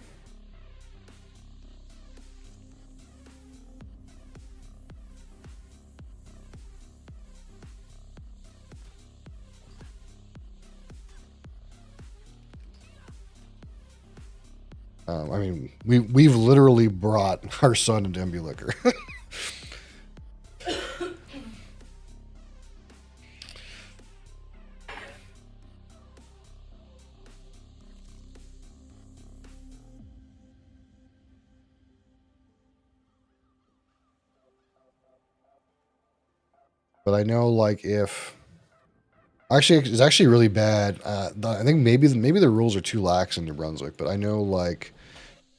I mean, we've literally brought our son into MB Liquor. But I know, like, if actually it's actually really bad. I think maybe the rules are too lax in New Brunswick. But I know, like,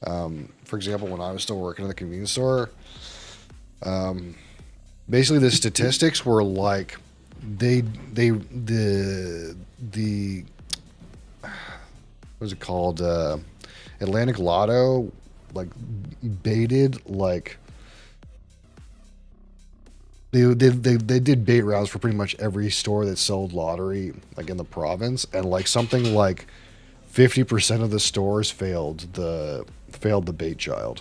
for example, when I was still working in the convenience store, basically the statistics were like the what's it called, Atlantic Lotto, like, baited, like, they did bait rounds for pretty much every store that sold lottery, like, in the province, and like something like 50% of the stores failed the bait child.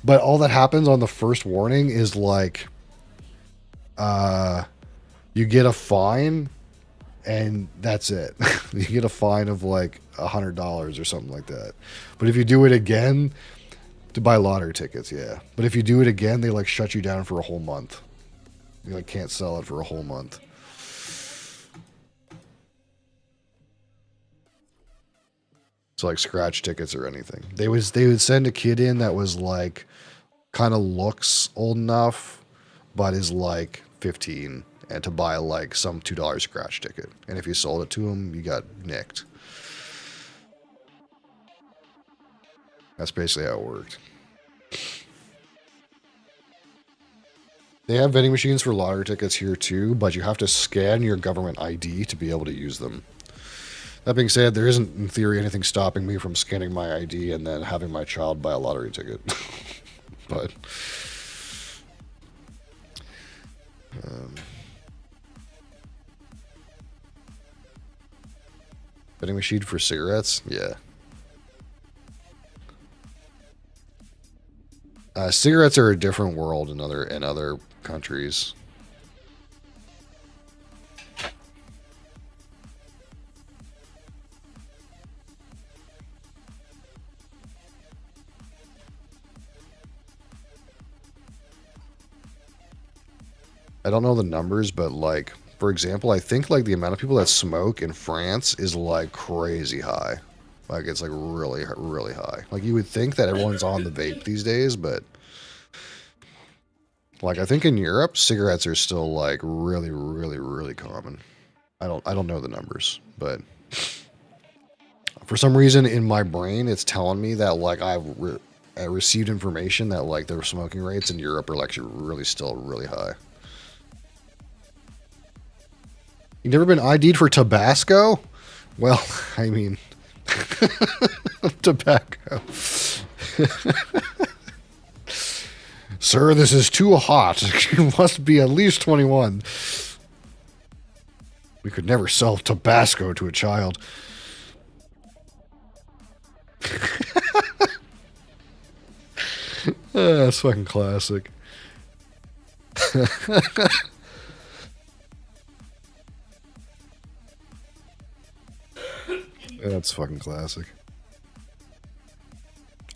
But all that happens on the first warning is like, you get a fine, and that's it. You get a fine of like $100 or something like that. But if you do it again, to buy lottery tickets, yeah. But if you do it again, they like shut you down for a whole month. You like can't sell it for a whole month. So like scratch tickets or anything. They would send a kid in that was like kind of looks old enough, but is like 15, and to buy like some $2 scratch ticket. And if you sold it to him, you got nicked. That's basically how it worked. They have vending machines for lottery tickets here too, but you have to scan your government ID to be able to use them. That being said, there isn't, in theory, anything stopping me from scanning my ID and then having my child buy a lottery ticket. But vending machine for cigarettes, yeah. Cigarettes are a different world in other countries. I don't know the numbers, but like, for example, I think like the amount of people that smoke in France is like crazy high. Like, it's like really, really high. Like, you would think that everyone's on the vape these days, but like, I think in Europe, cigarettes are still like really, really, really common. I don't know the numbers, but for some reason in my brain, it's telling me that like I received information that like the smoking rates in Europe are like really still really high. You never been ID'd for Tabasco? Well, I mean, tobacco. Sir, this is too hot. You must be at least 21. We could never sell Tabasco to a child. That's fucking classic. That's fucking classic.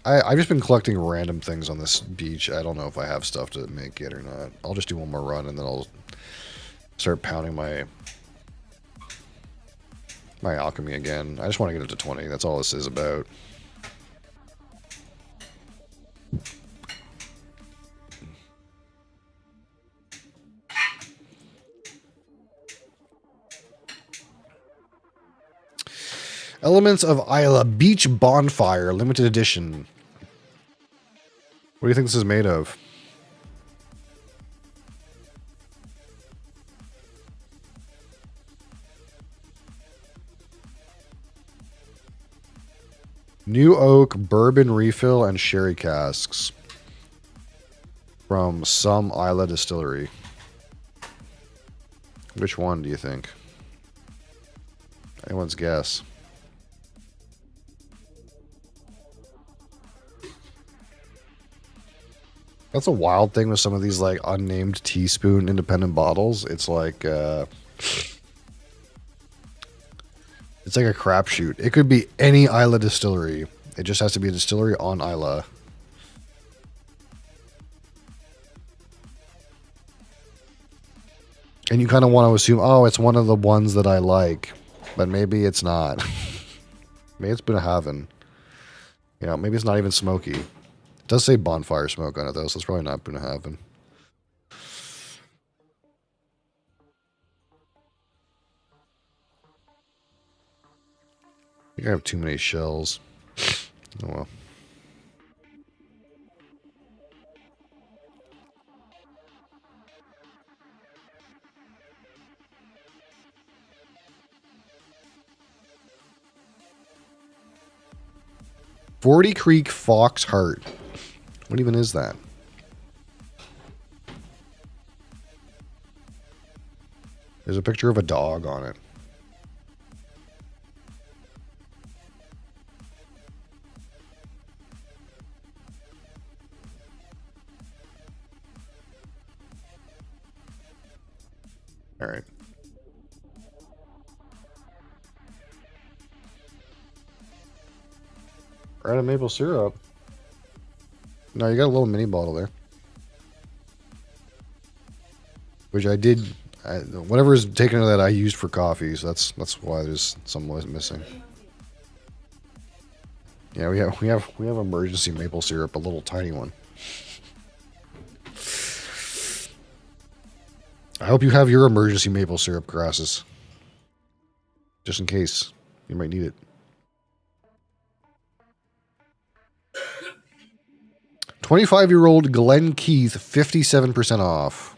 I've just been collecting random things on this beach. I don't know if I have stuff to make it or not. I'll just do one more run and then I'll start pounding my alchemy again. I just want to get it to 20. That's all this is about. Elements of Isla Beach Bonfire, limited edition. What do you think this is made of? New oak, bourbon refill, and sherry casks. From some Isla distillery. Which one do you think? Anyone's guess. That's a wild thing with some of these like unnamed teaspoon independent bottles. It's like a crapshoot. It could be any Isla distillery. It just has to be a distillery on Isla. And you kind of want to assume, oh, it's one of the ones that I like, but maybe it's not. Maybe it's Bunnahabhain. You know, maybe it's not even smoky. It does say bonfire smoke on it, though, so it's probably not Bunnahabhain. I think I have too many shells. Oh well. Forty Creek Fox Heart. What even is that? There's a picture of a dog on it. All right. We're out of maple syrup. No, you got a little mini bottle there. Which I did. Whatever is taken of that, I used for coffee, so that's why there's some missing. Yeah, we have emergency maple syrup, a little tiny one. I hope you have your emergency maple syrup, Crassus. Just in case. You might need it. 25-year-old Glen Keith, 57% off.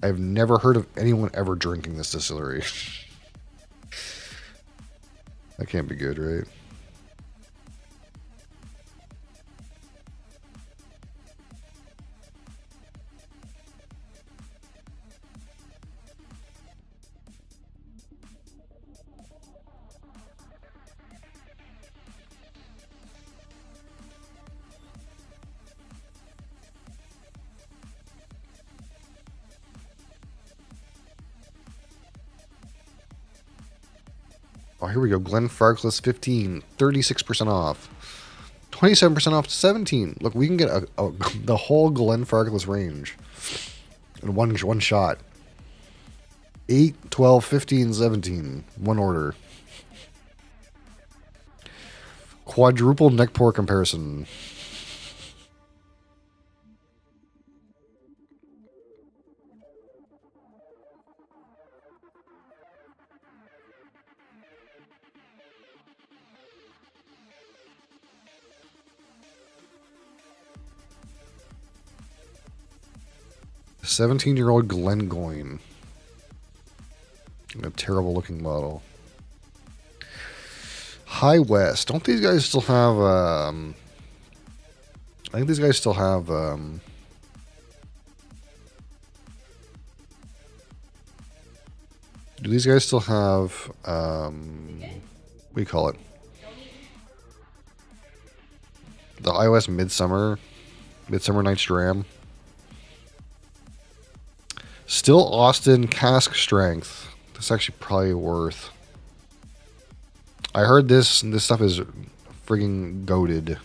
I've never heard of anyone ever drinking this distillery. That can't be good, right? Oh, here we go. Glenfarclas 15, 36% off. 27% off to 17. Look, we can get the whole Glenfarclas range in one shot. 8, 12, 15, 17. One order. Quadruple neck pour comparison. 17-year-old Glengoyne. A terrible looking model. High West. Don't these guys still have I think these guys still have do these guys still have what do you call it? The High West Midsummer Night's Dram. Still Austin cask strength. That's actually probably worth. I heard this stuff is friggin' goated.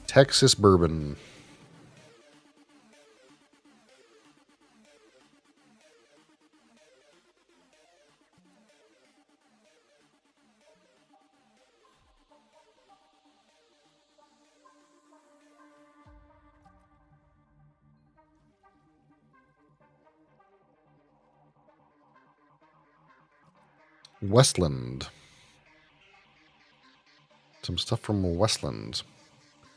Texas bourbon. Westland. Some stuff from Westland.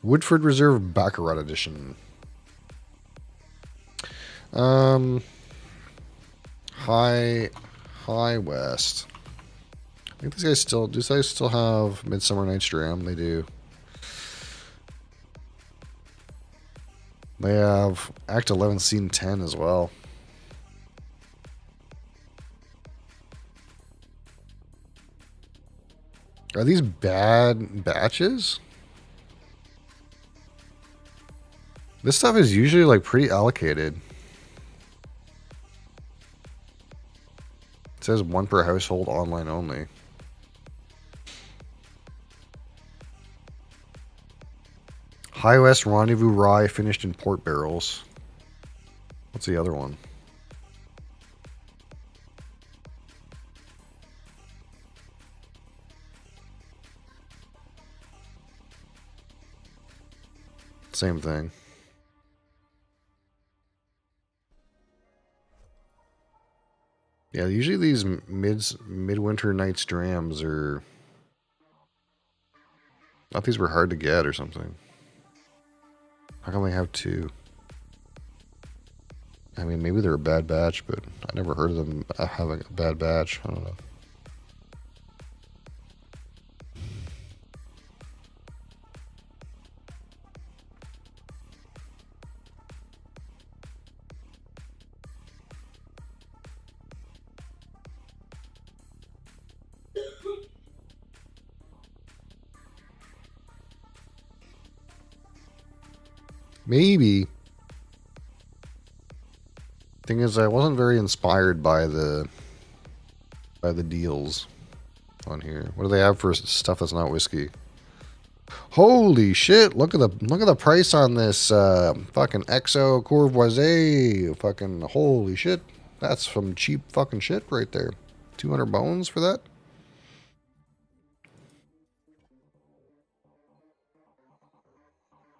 Woodford Reserve Baccarat Edition. High West. I think these guys still have Midsummer Night's Dram? They do. They have Act 11 Scene 10 as well. Are these bad batches? This stuff is usually like pretty allocated. It says 1 per household, online only. High West Rendezvous Rye finished in port barrels. What's the other one? Same thing. Yeah, usually these midwinter night's drams are. I thought these were hard to get or something. How come they have 2? I mean, maybe they're a bad batch, but I never heard of them having a bad batch. I don't know. Maybe. Thing is, I wasn't very inspired by the deals on here. What do they have for stuff that's not whiskey? Holy shit! Look at the price on this fucking XO Courvoisier. Fucking holy shit! That's some cheap fucking shit right there. 200 bones for that.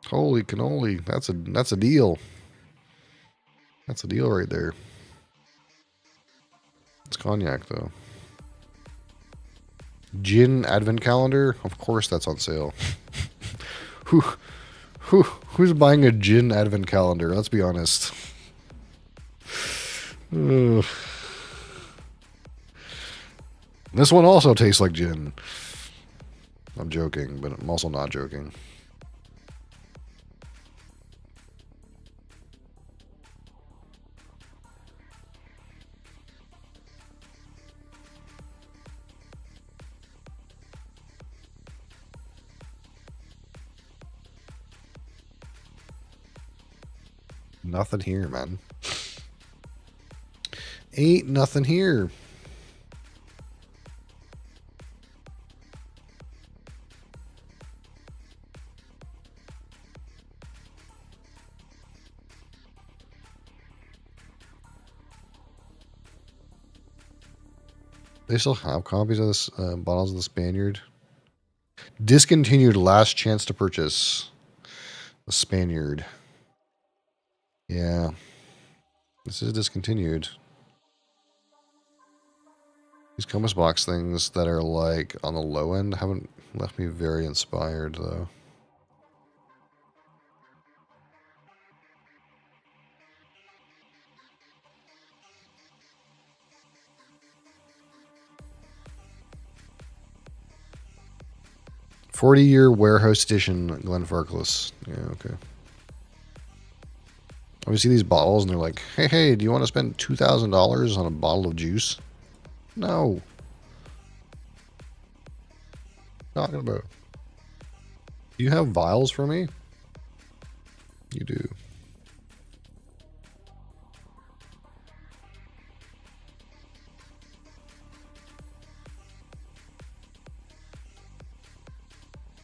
Holy cannoli! That's a deal. That's a deal right there. It's cognac though. Gin Advent Calendar. Of course, that's on sale. Who's buying a gin Advent Calendar? Let's be honest. Ugh. This one also tastes like gin. I'm joking, but I'm also not joking. Nothing here, man. Ain't nothing here. They still have copies of this bottles of the Spaniard. Discontinued, last chance to purchase the Spaniard. Yeah, this is discontinued. These compass box things that are like on the low end haven't left me very inspired though. $40-year warehouse edition Glenfarclas. Yeah, okay. I see these bottles and they're like, hey, do you want to spend $2,000 on a bottle of juice? No. Talking about. Do you have vials for me? You do.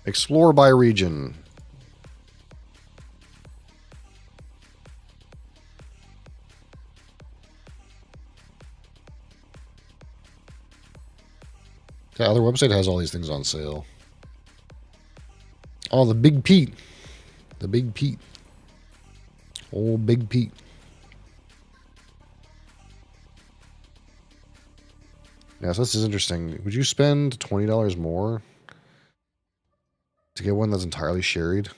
Explore by region. The other website has all these things on sale. Oh, the Big Pete. The Big Pete. Old Big Pete. Yeah, so this is interesting. Would you spend $20 more to get one that's entirely sherried?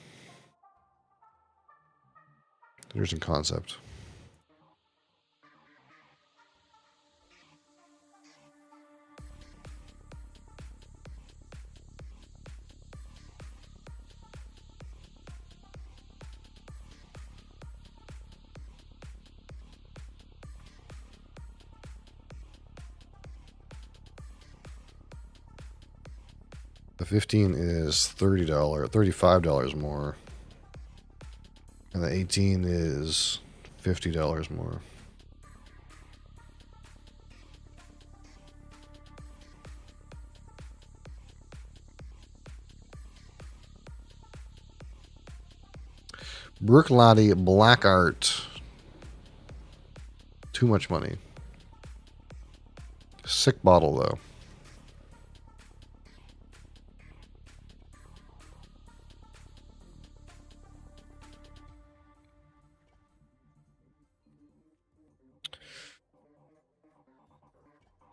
Interesting concept. The 15 is $35 more. And the 18 is $50 more. Brooklotti Black Art. Too much money. Sick bottle though.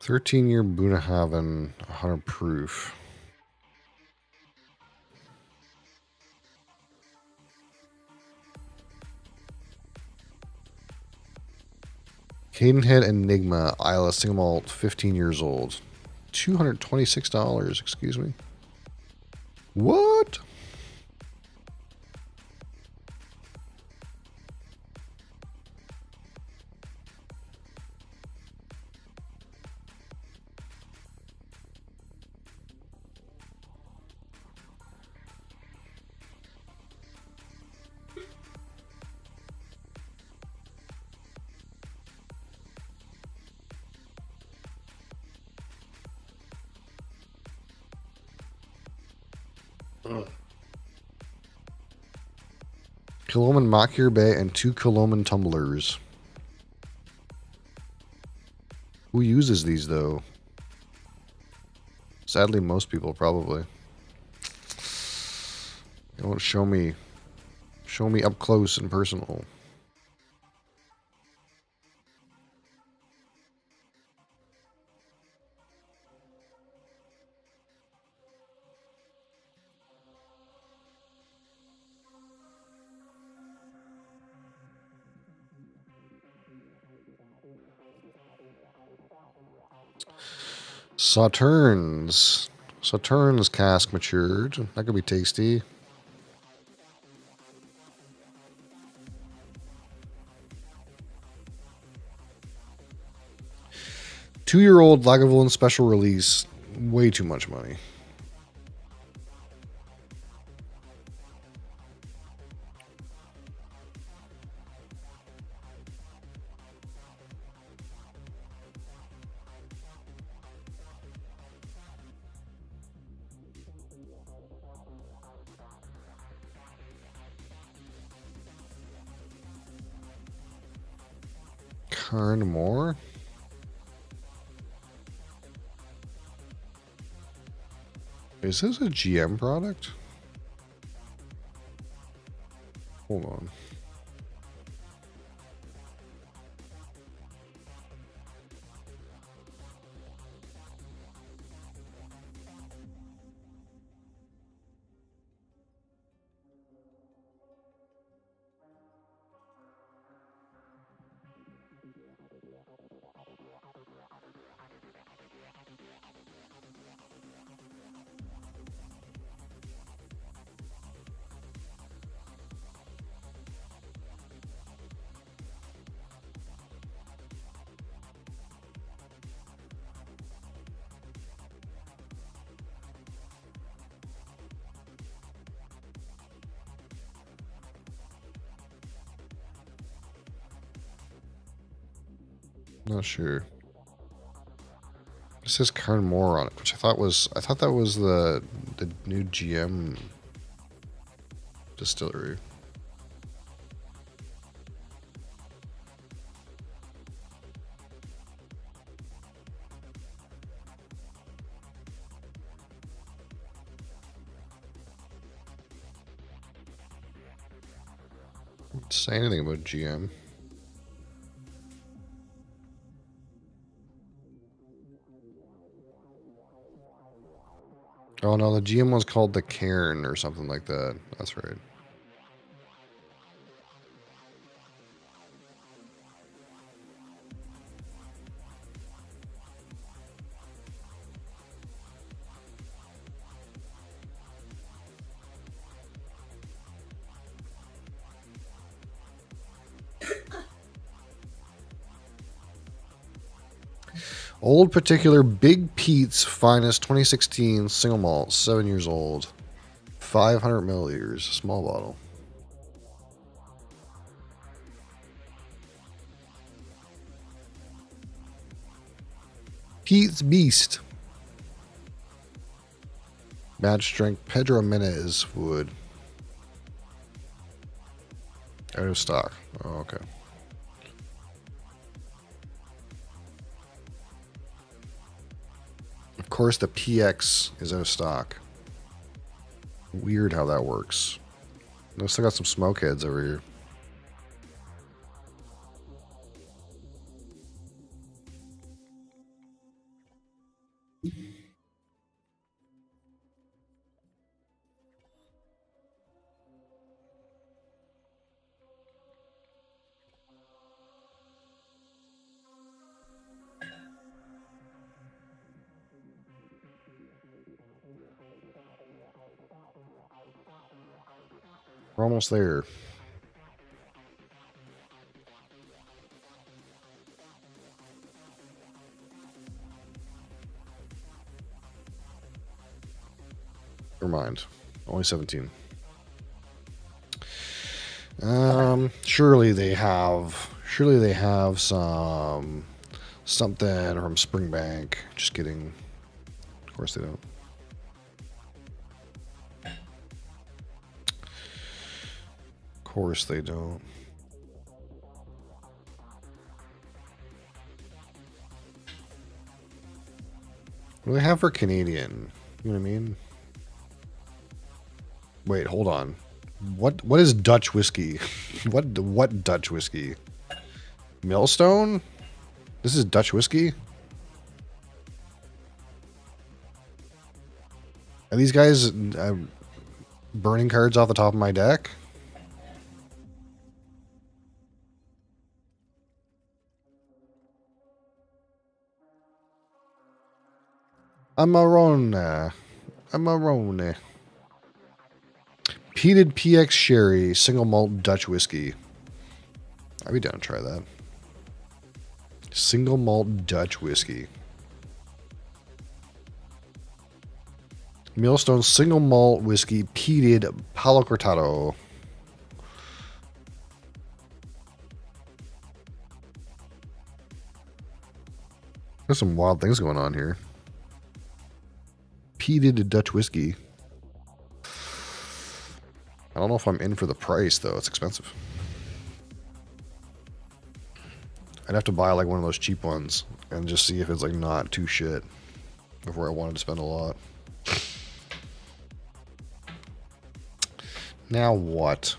$13-year Bunnahabhain 100 proof. Cadenhead Enigma Isla single malt, 15 years old. $226, excuse me. What? Kiloman Makir Bay and 2 Kiloman tumblers. Who uses these though? Sadly, most people probably. They won't show me up close and personal. Sautern's cask matured. That could be tasty. Two-year-old Lagavulin special release. Way too much money. Carnmore. Is this a GM product? Hold on. Not sure. It says Carnmore on it, which I thought that was the new GM distillery. Didn't say anything about GM. Oh no, the GM one's called the Cairn or something like that. That's right. Old Particular Big Pete's Finest 2016 single malt, 7 years old. 500 milliliters, small bottle. Pete's Beast. Match strength Pedro Menez wood. Out of stock. Oh, okay. Of course, the PX is out of stock. Weird how that works. I still got some smoke heads over here. We're almost there. Never mind. Only 17. Surely they have some something from Springbank. Just kidding. Of course they don't. Of course they don't. What do they have for Canadian? You know what I mean? Wait, hold on. What is Dutch whiskey? What Dutch whiskey? Millstone? This is Dutch whiskey? Are these guys burning cards off the top of my deck? Amarone. Peated PX Sherry, single malt Dutch whiskey. I'd be down to try that. Single malt Dutch whiskey. Millstone single malt whiskey, peated Palo Cortado. There's some wild things going on here. Peated Dutch whiskey. I don't know if I'm in for the price, though. It's expensive. I'd have to buy like one of those cheap ones and just see if it's like not too shit before I wanted to spend a lot. Now what?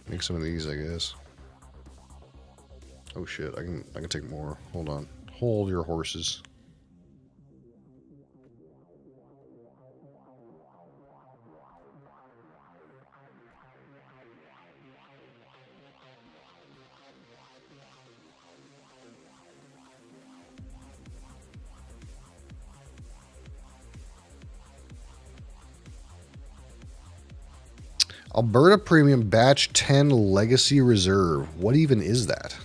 Make some of these, I guess. Oh shit, I can take more. Hold on. Hold your horses. Alberta Premium Batch 10 Legacy Reserve. What even is that?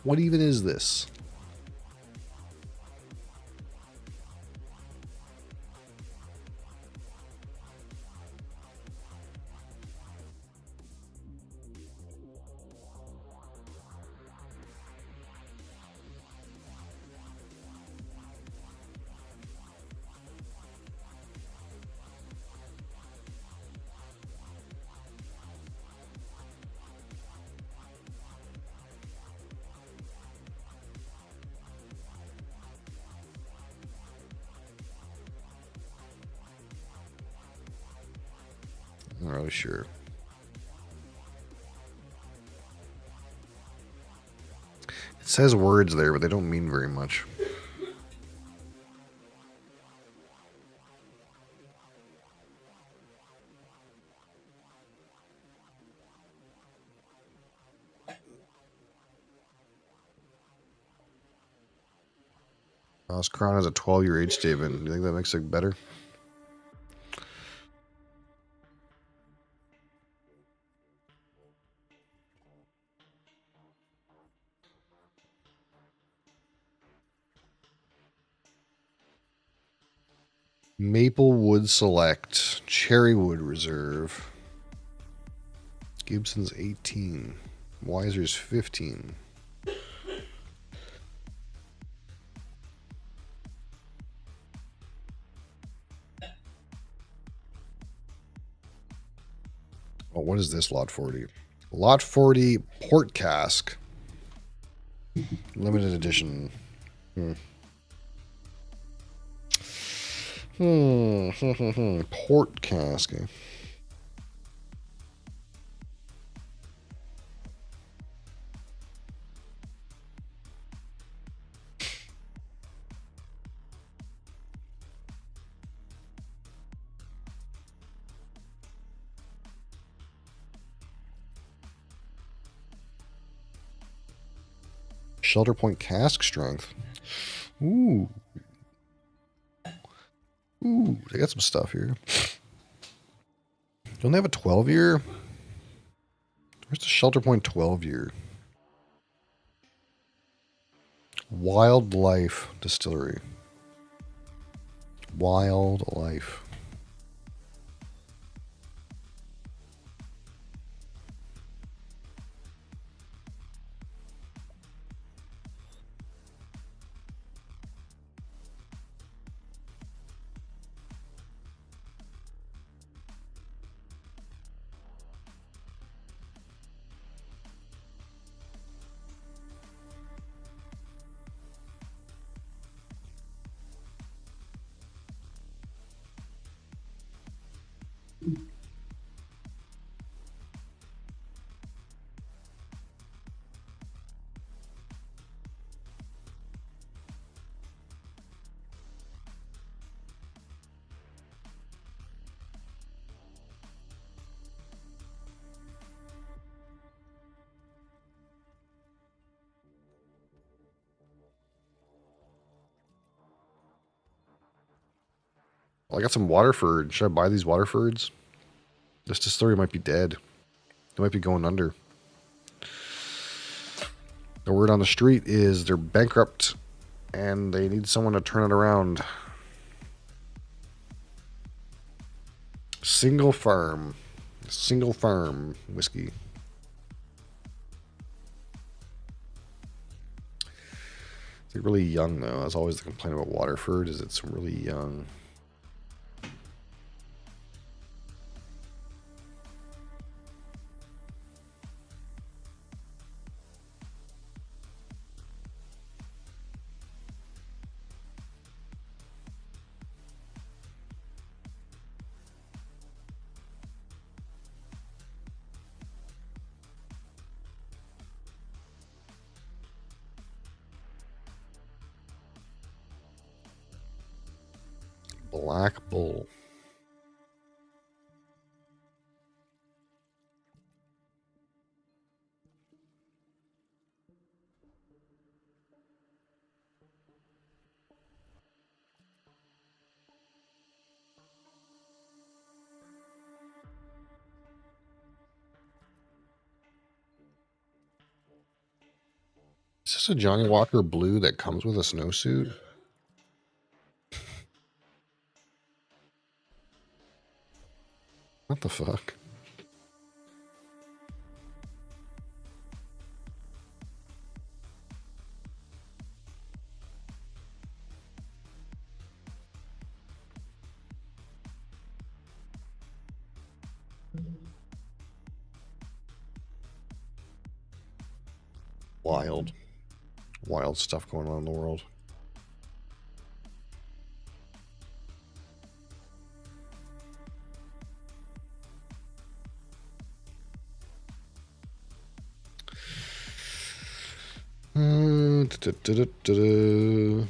What even is this? Not really sure. It says words there, but they don't mean very much. This Crown has a 12-year age statement. Do you think that makes it better? Maplewood Select, Cherrywood Reserve. Gibson's 18. Weiser's 15. Oh, what is this lot 40? Lot 40 Port Cask. Limited edition. Port Cask. Eh? Shelter Point cask strength. Ooh. Ooh, they got some stuff here. Don't they have a 12-year? Where's the Shelter Point 12-year? Wildlife Distillery. Wildlife. Well, I got some Waterford. Should I buy these Waterfords? This distillery might be dead. They might be going under. The word on the street is they're bankrupt and they need someone to turn it around. Single farm whiskey. It's really young though. That's always the complaint about Waterford is it's really young. Black Bull. Is this a Johnny Walker Blue that comes with a snowsuit? What the fuck? Wild stuff going on in the world. Du-du-du-du-du-du.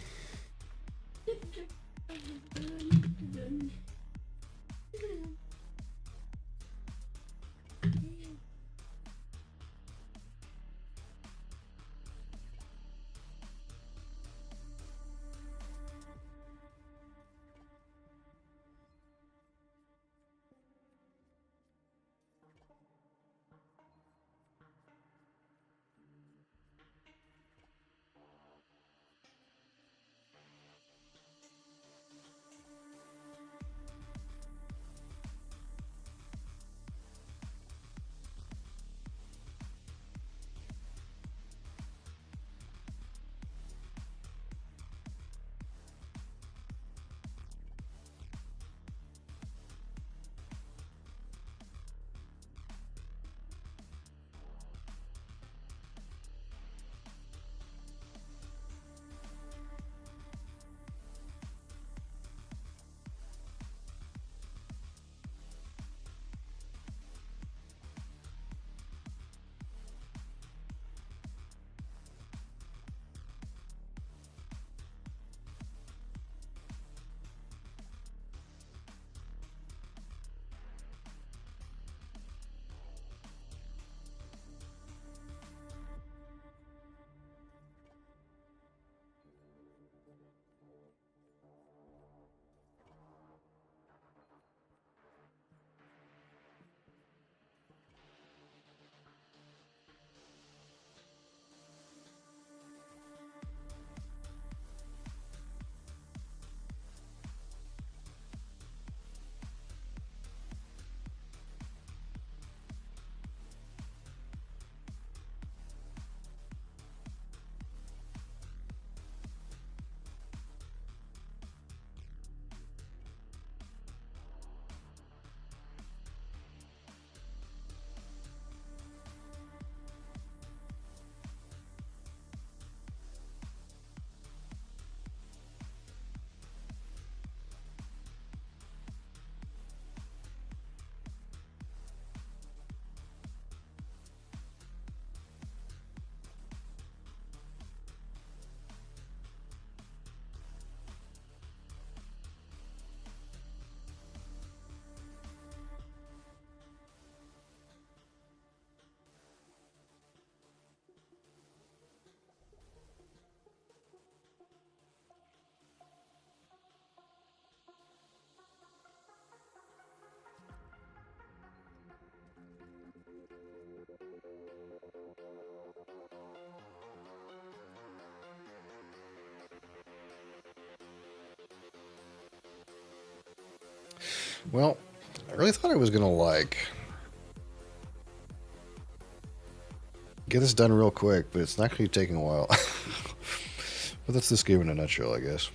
Well, I really thought I was gonna like get this done real quick, but it's not gonna be taking a while. But that's this game in a nutshell, I guess.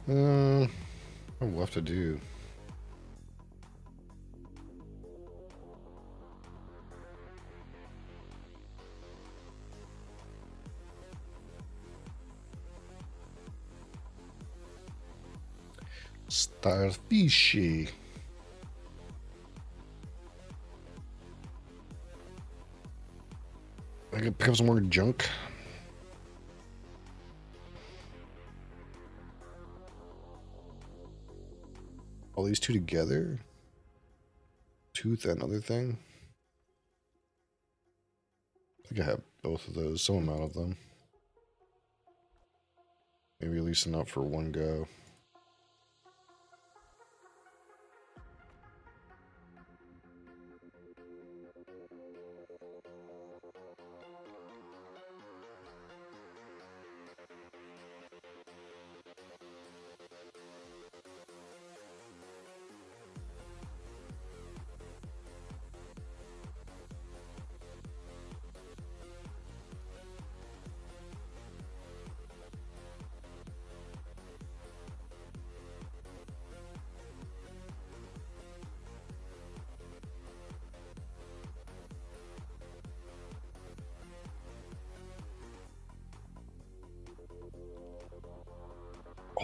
What have left to do? Starfishy. I could pick up some more junk. All these two together? Tooth and other thing? I think I have both of those, some amount of them. Maybe at least enough for one go.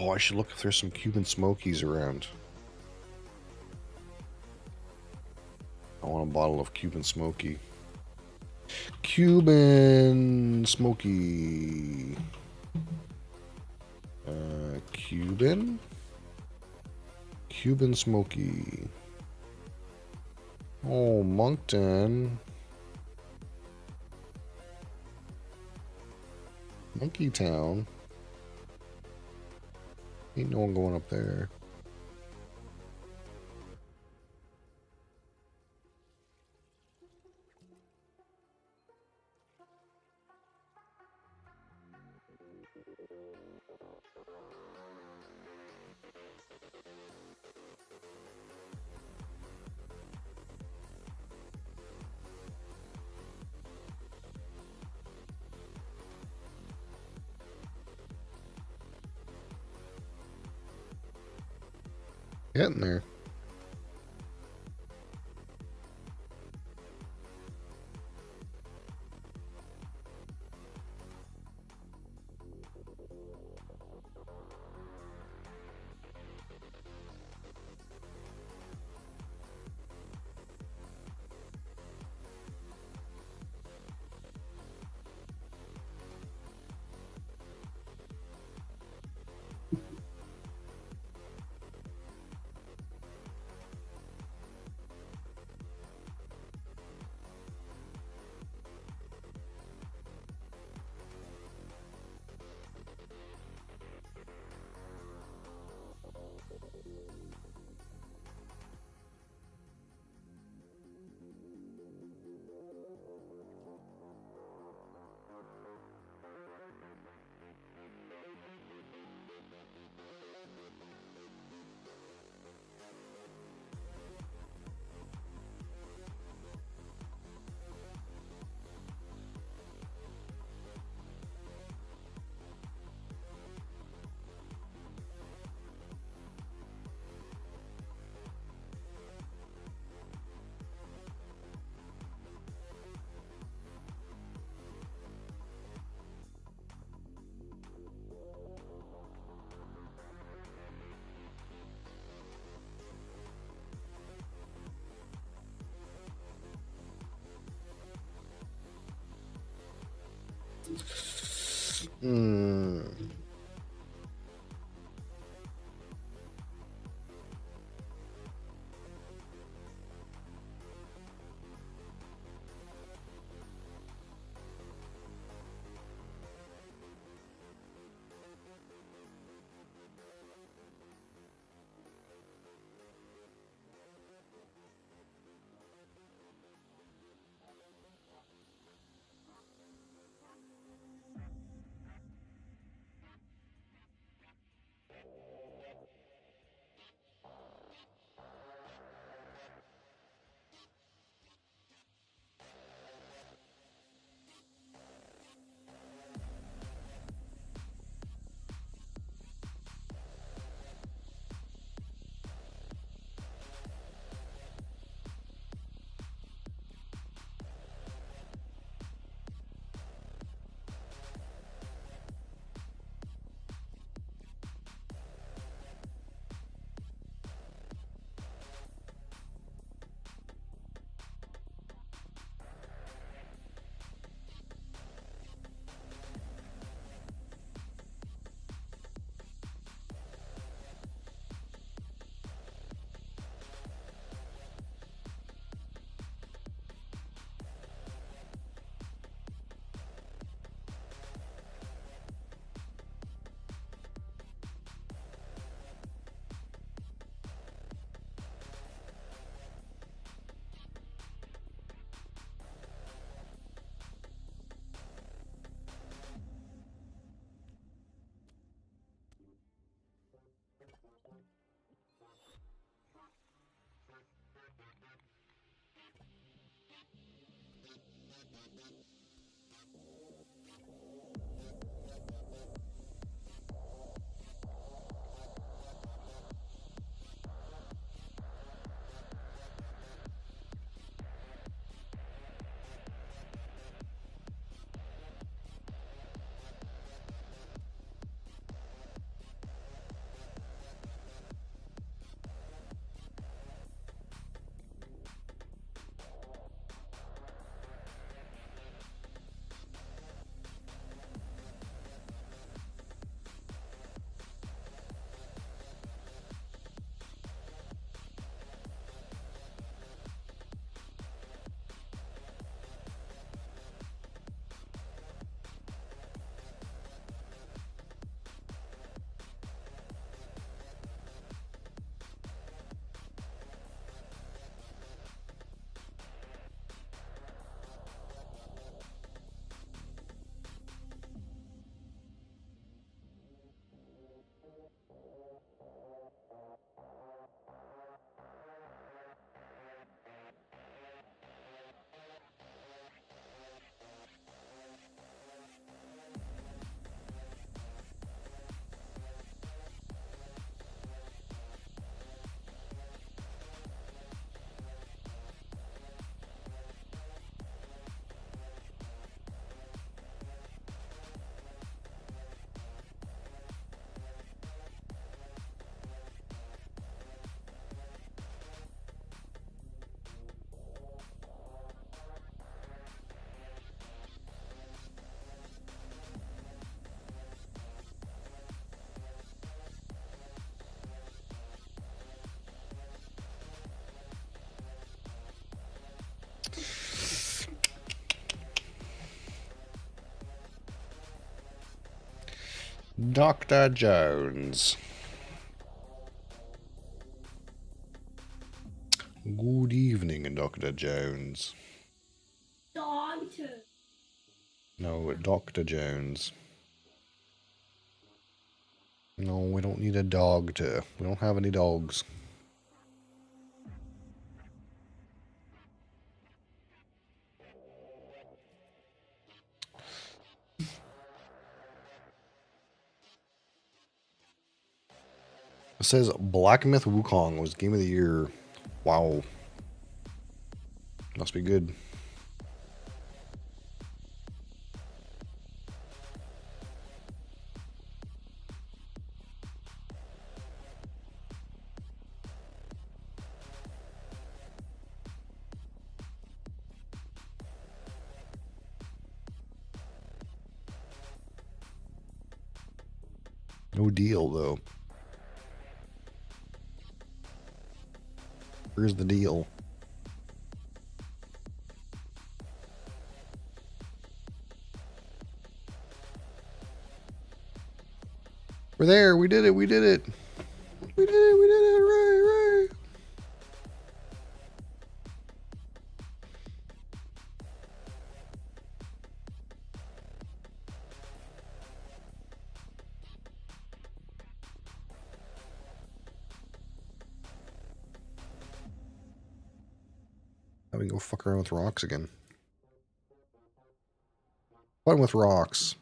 Oh, I should look if there's some Cuban Smokies around. I want a bottle of Cuban Smoky. Cuban Smoky. Cuban Smoky. Oh, Moncton. Monkey Town. Ain't no one going up there. Getting there. Hmm. Dr. Jones. Good evening, Dr. Jones. Doctor. No, Dr. Jones. No, we don't need a dog to. We don't have any dogs. It says Black Myth Wukong was Game of the Year. Wow. Must be good. No deal, though. Where's the deal? We're there. We did it. We did it. We did it. We did it. Right, right. Now we can go fuck around with rocks again. Fun with rocks.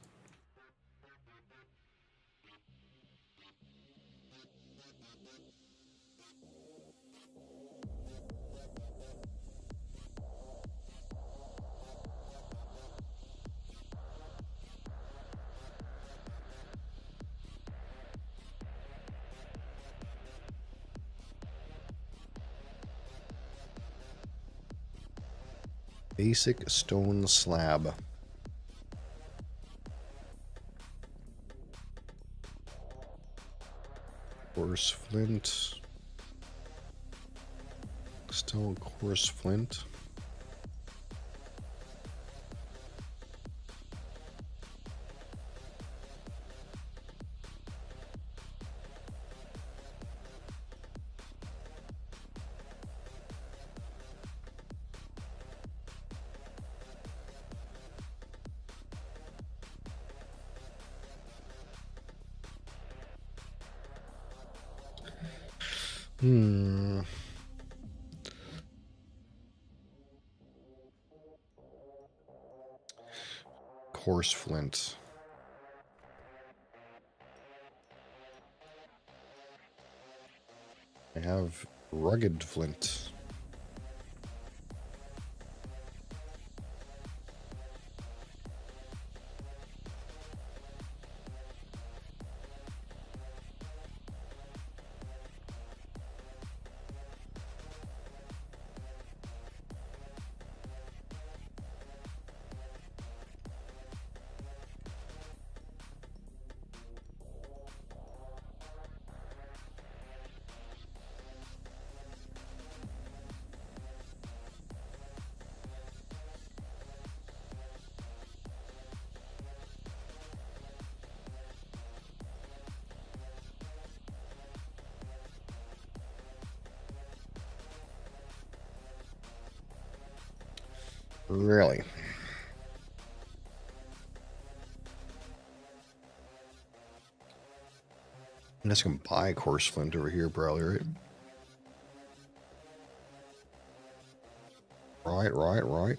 Basic stone slab. Coarse flint. Still coarse flint. Coarse flint. I have rugged flint. Really? I'm just gonna buy coarse flint over here, probably, right? Right.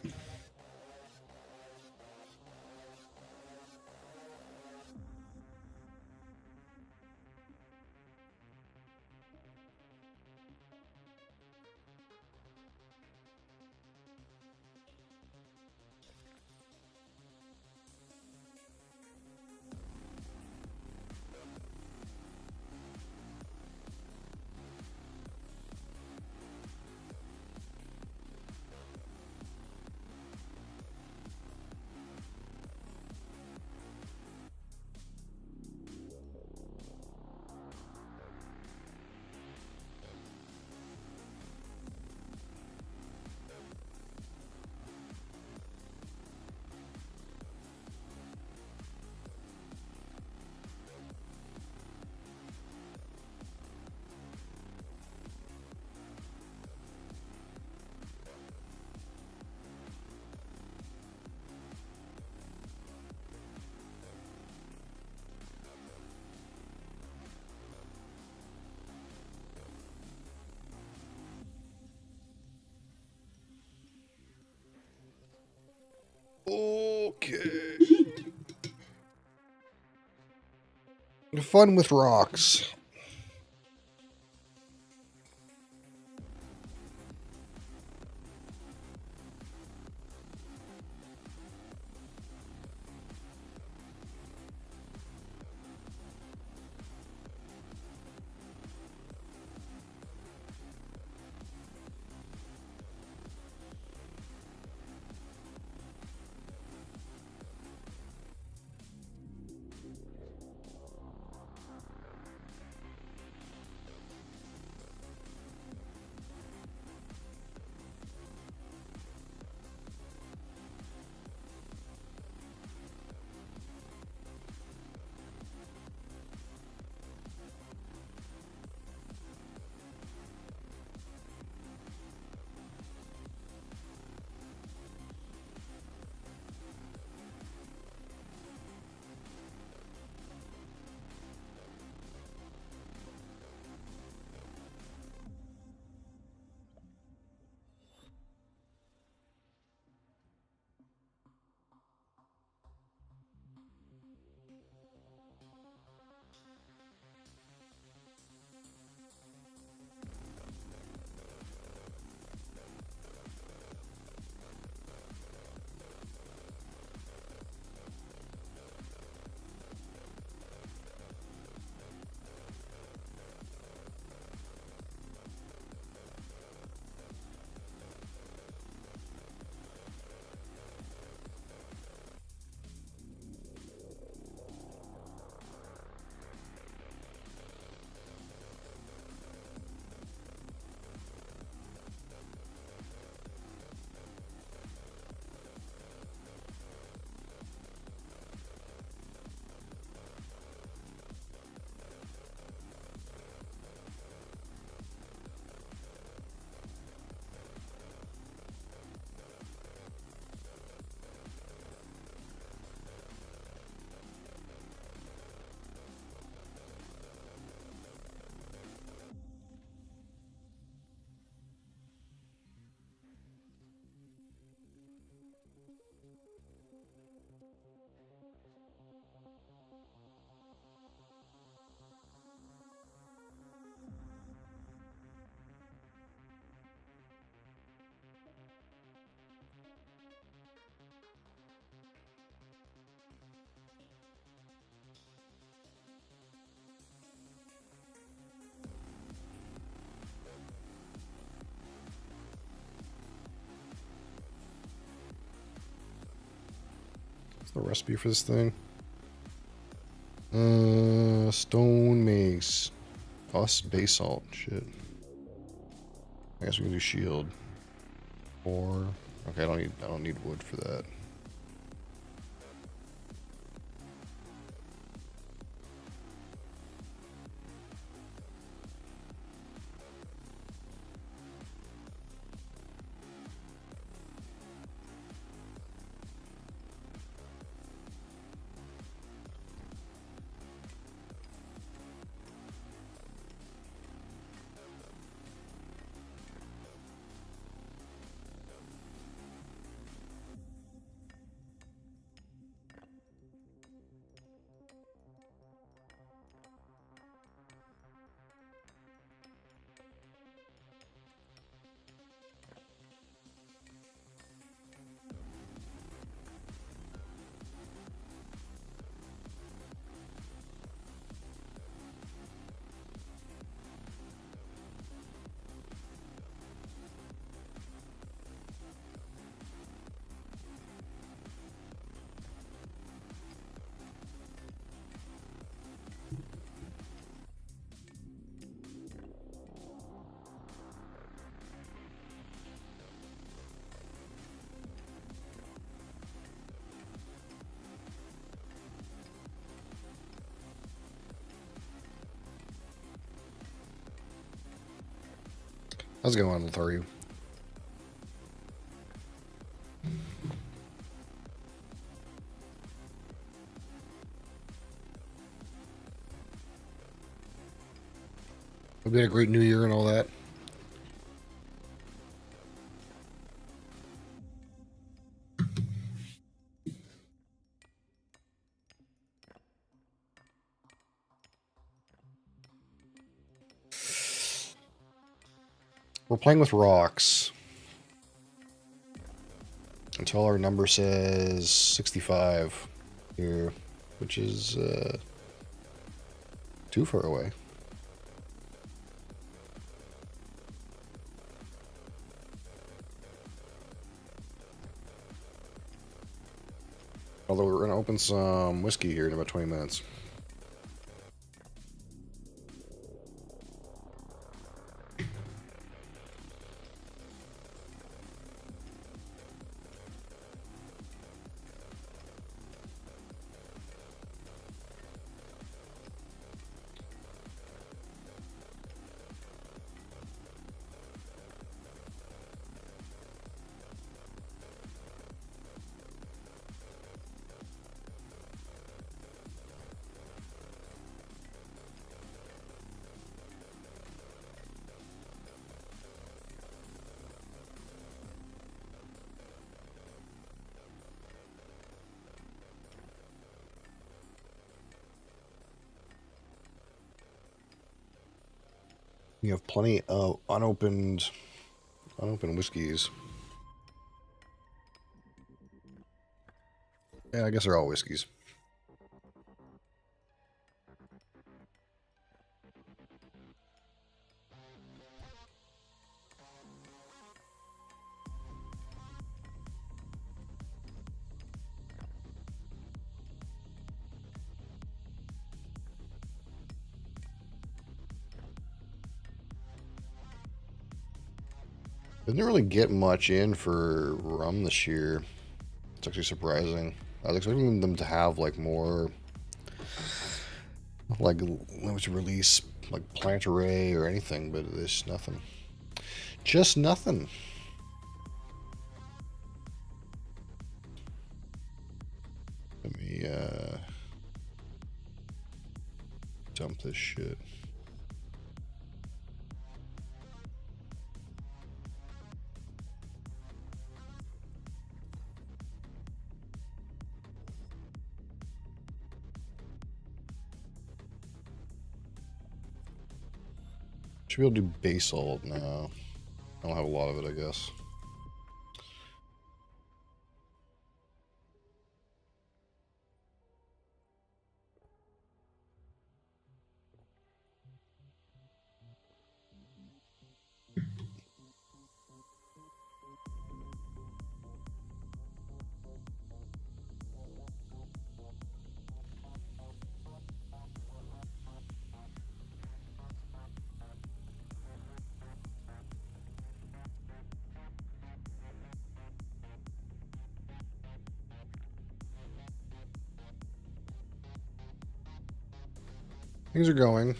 Okay. Fun with rocks. What's the recipe for this thing? Stone mace. Plus basalt. Shit. I guess we can do shield. Or okay, I don't need wood for that. How's it going, Lothario? Hope you had a great New Year and all that. We're playing with rocks until our number says 65 here, which is too far away. Although we're going to open some whiskey here in about 20 minutes. You have plenty of unopened whiskeys. Yeah, I guess they're all whiskeys. Didn't really get much in for rum this year. It's actually surprising. I was expecting them to have like more, like limited release, like plant array or anything, but there's nothing. Just nothing. Let me dump this shit. Should be able to do base salt now. I don't have a lot of it, I guess. Things are going.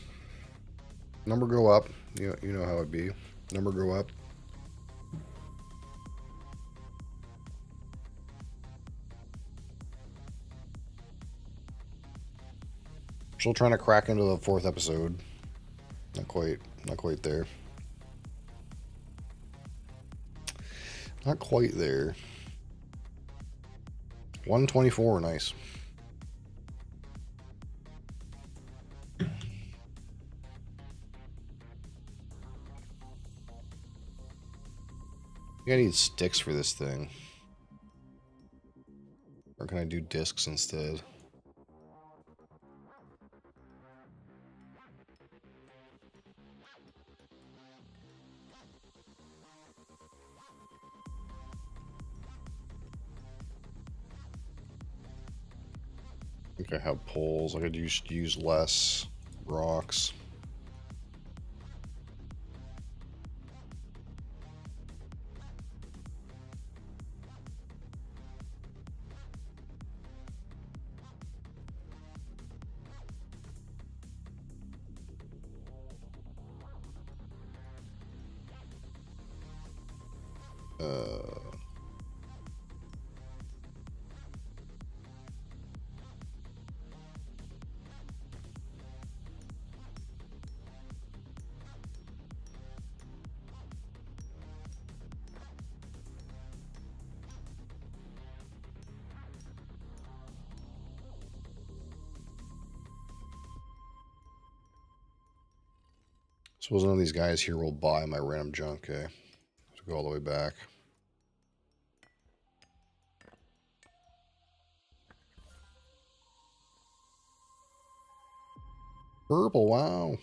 Number go up. You know how it be. Number go up. Still trying to crack into the 4th episode. Not quite there. Not quite there. 124, nice. I need sticks for this thing. Or can I do discs instead? I think I have poles. I could use less rocks. Suppose none of these guys here will buy my random junk, eh? To go all the way back. Purple, wow.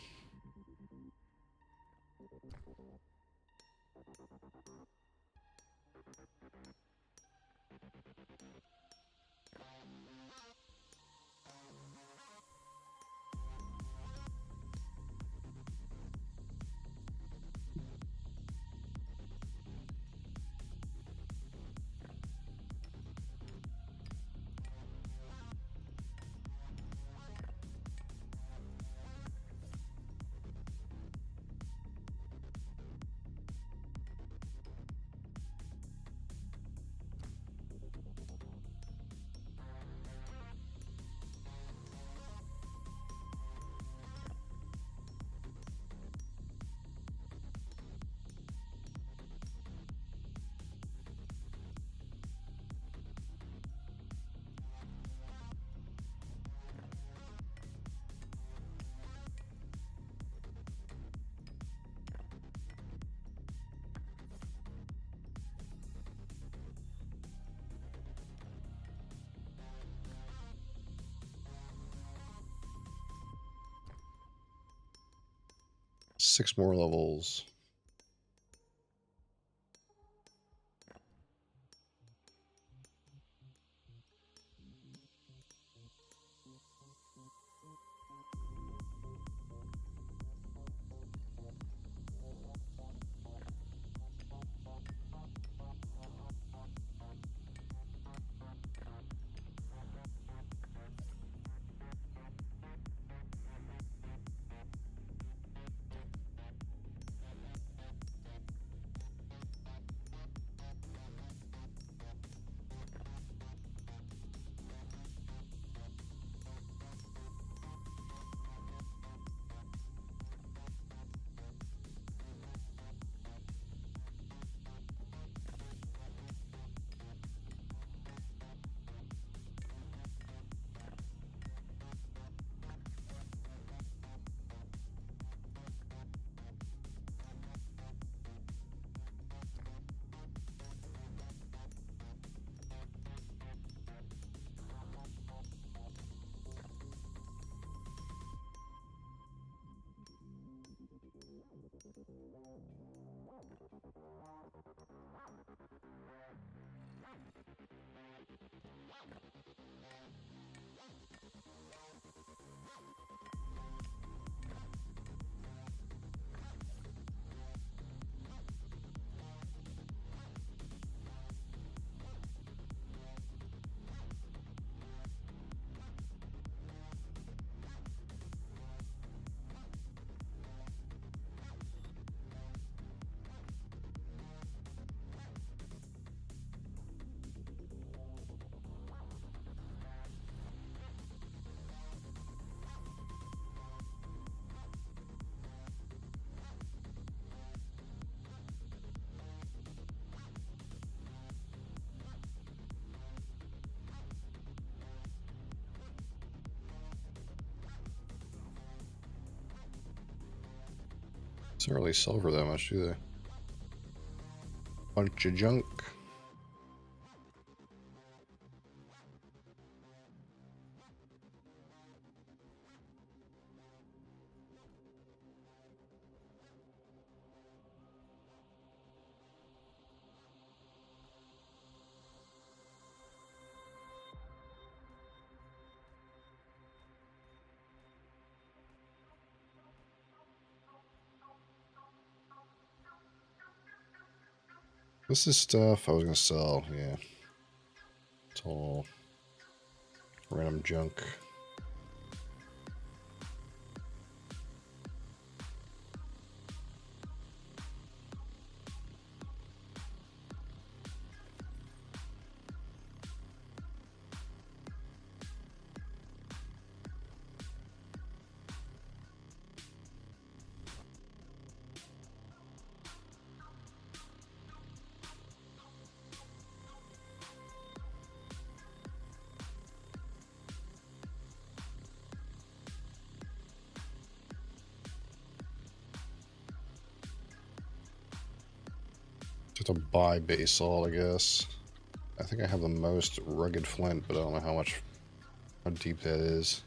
Six more levels. Doesn't really sell for that much, do they? Bunch of junk. This is stuff I was gonna sell, yeah. It's all random junk. to buy basalt, I guess. I think I have the most rugged flint, but I don't know how deep that is.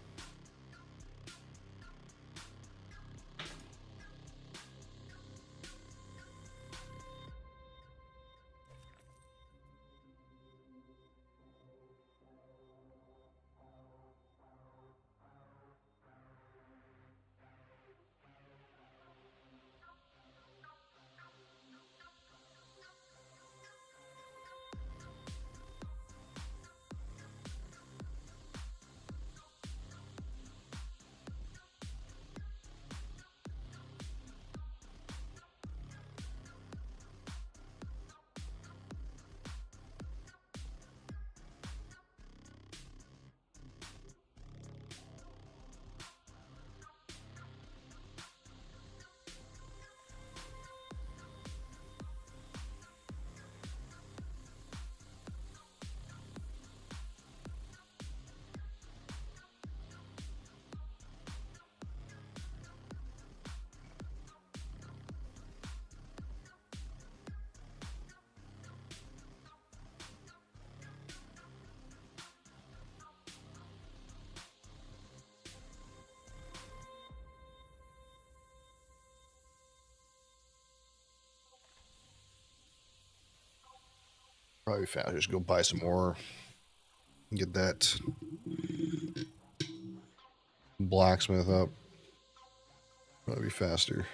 Probably faster. Just go buy some more. Get that blacksmith up. Probably be faster.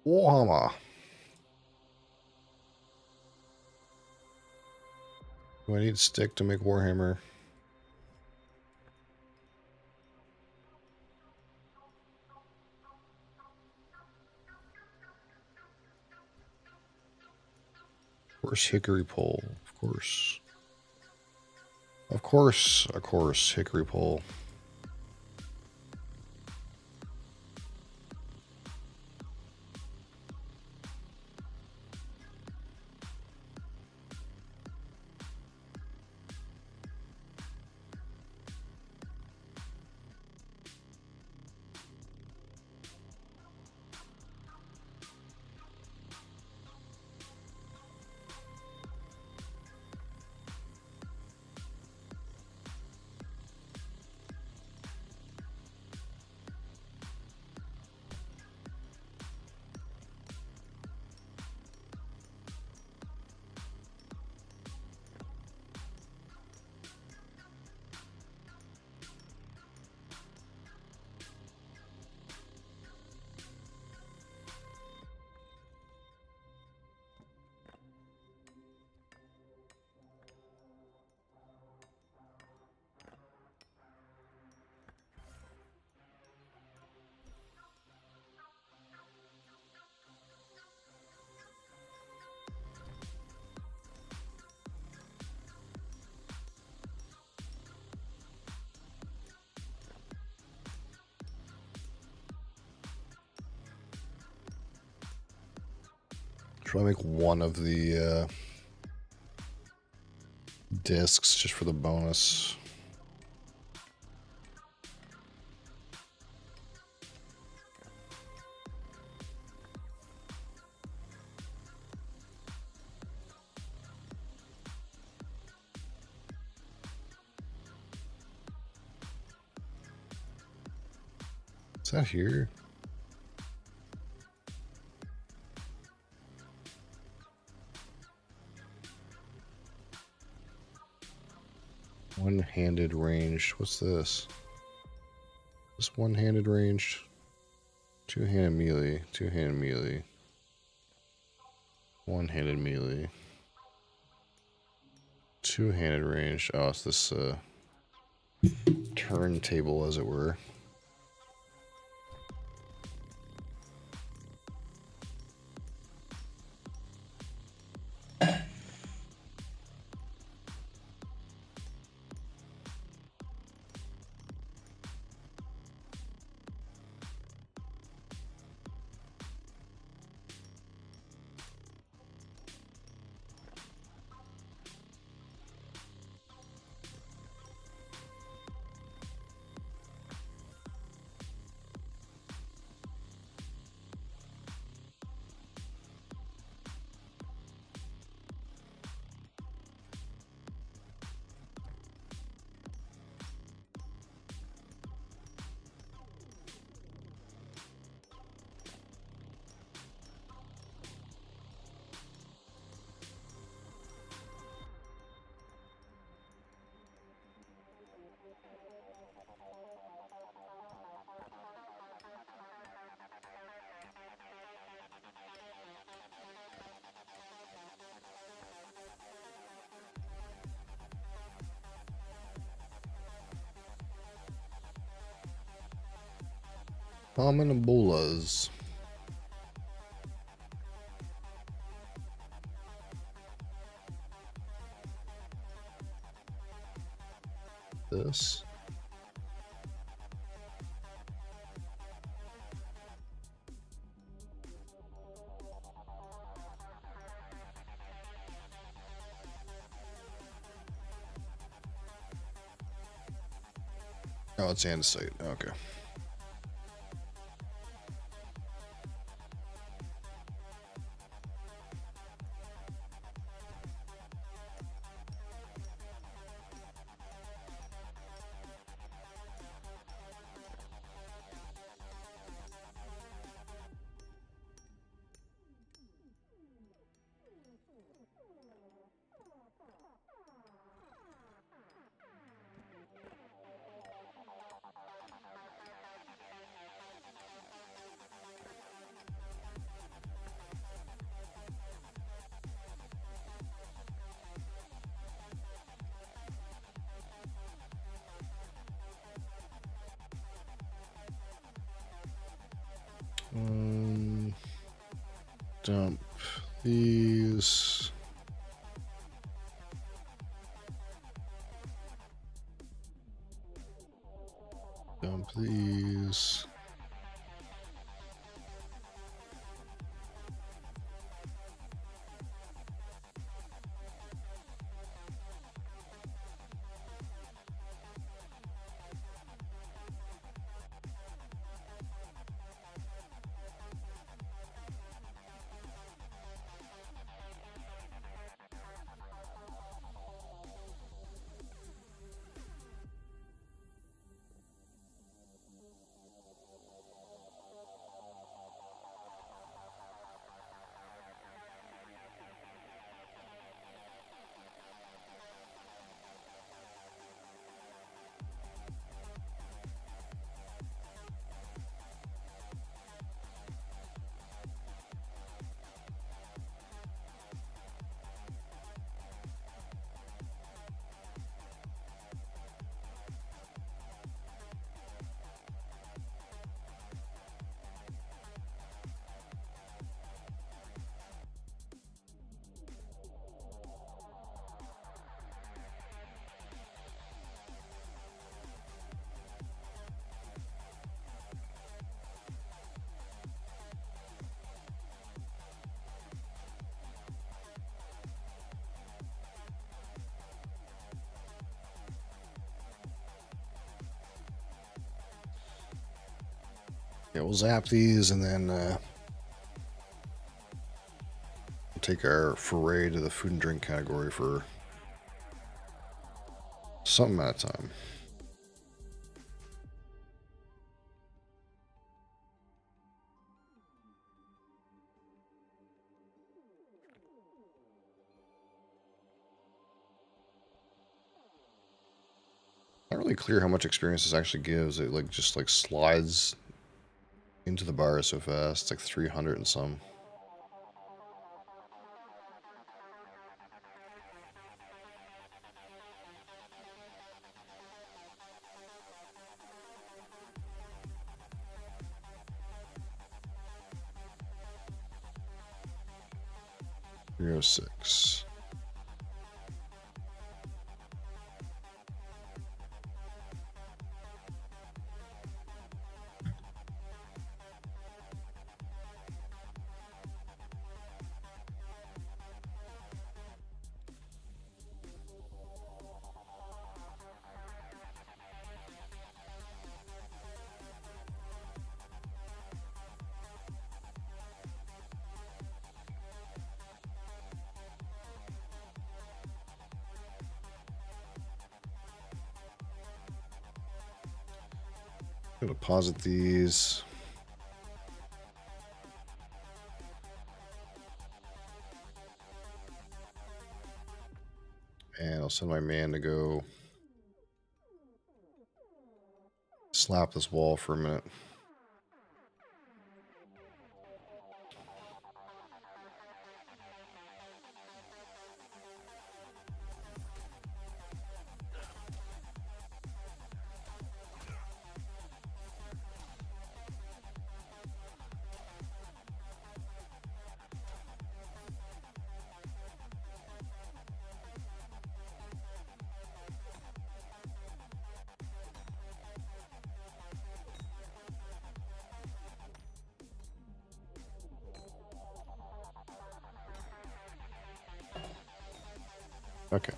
Warhammer. Do I need stick to make Warhammer? Of course, hickory pole. Of course. Of course, hickory pole. Should I make one of the discs just for the bonus? Is that here? One-handed ranged. What's this? This one-handed ranged. Two-handed melee. Two-handed melee. One-handed melee. Two-handed ranged. Oh, it's this turntable, as it were. Ebolas. This. Oh, it's andesite. Okay. Dump these. Dump these. Yeah, we'll zap these and then take our foray to the food and drink category for some amount of time. really clear how much experience this actually gives. It like just like slides into the bar so fast. It's like 300 and some. Zero six. I'm gonna deposit these. And I'll send my man to go slap this wall for a minute. Okay.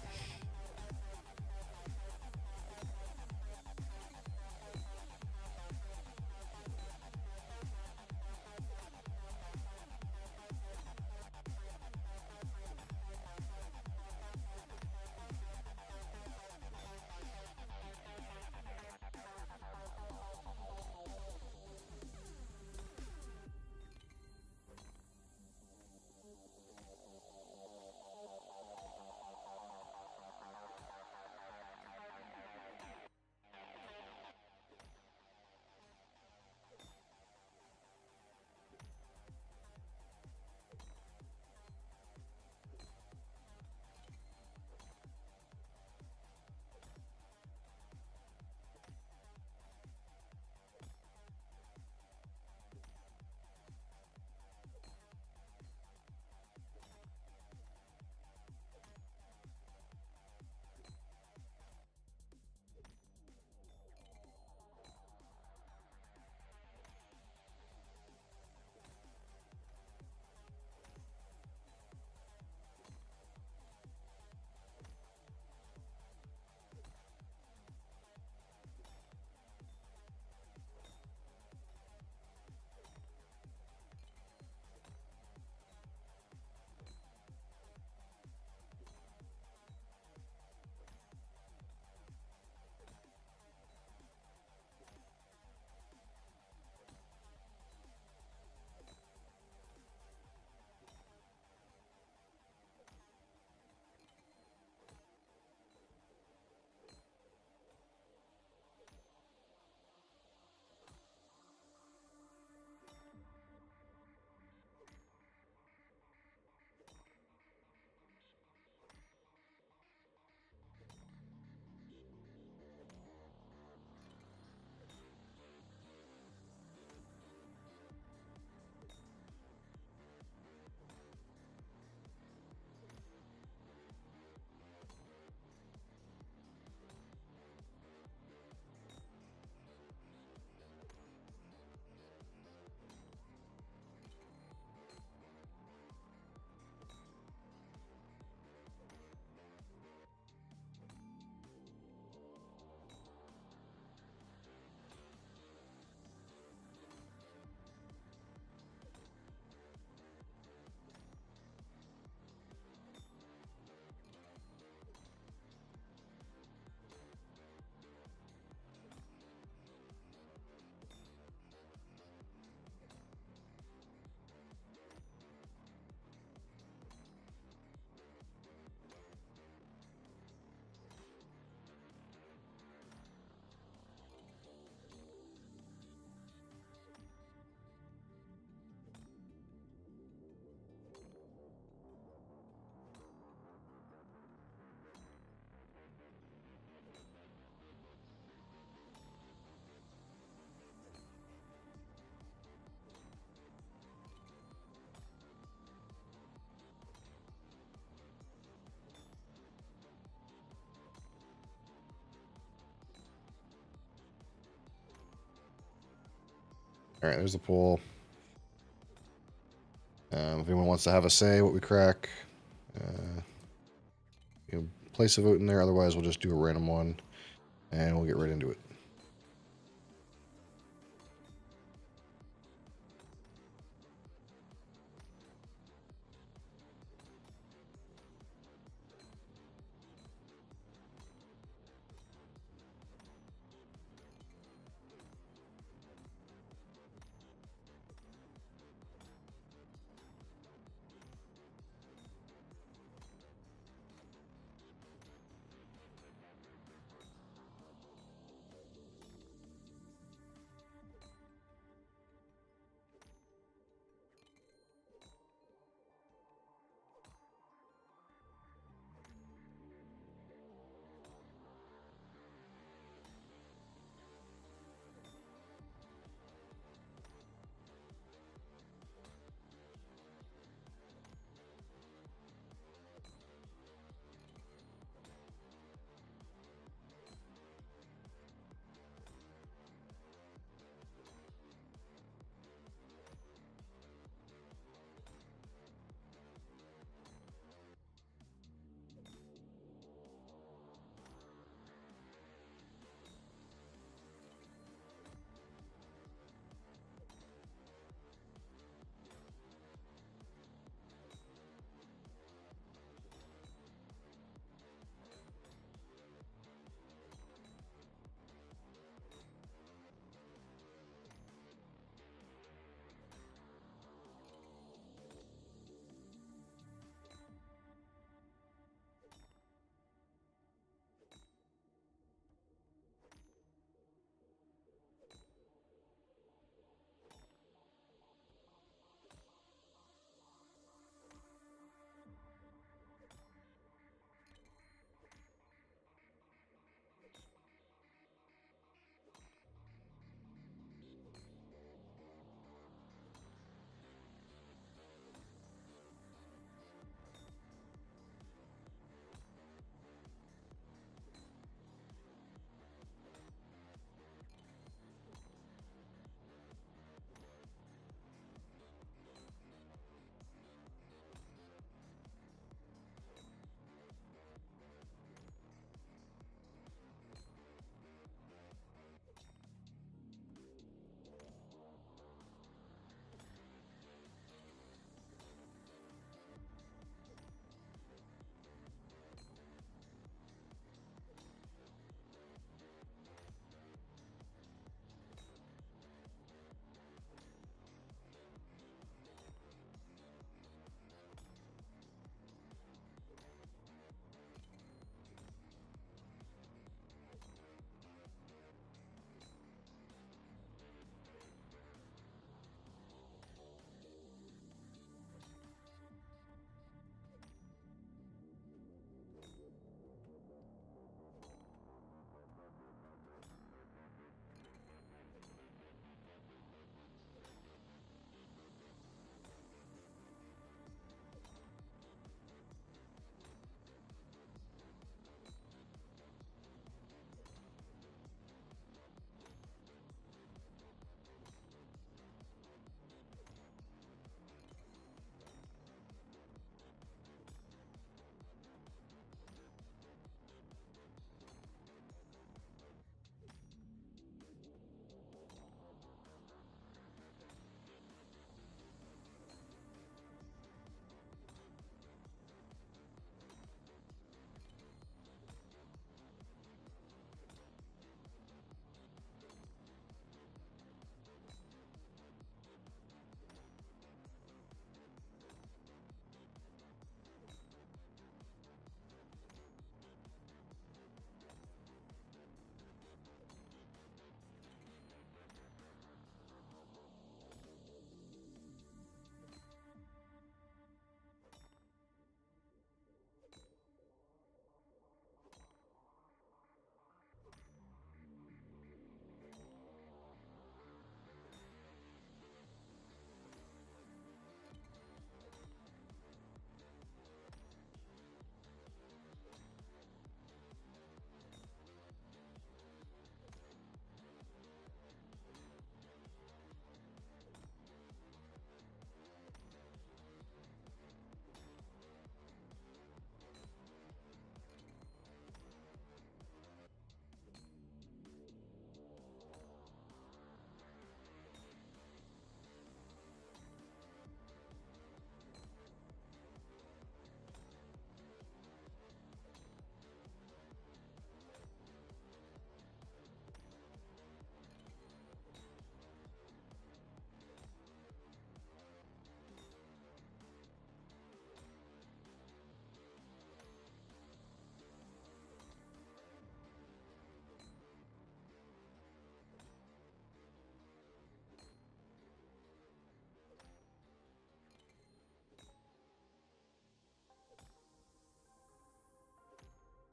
All right, there's the poll. If anyone wants to have a say what we crack, you know, place a vote in there. Otherwise, we'll just do a random one, and we'll get right into it.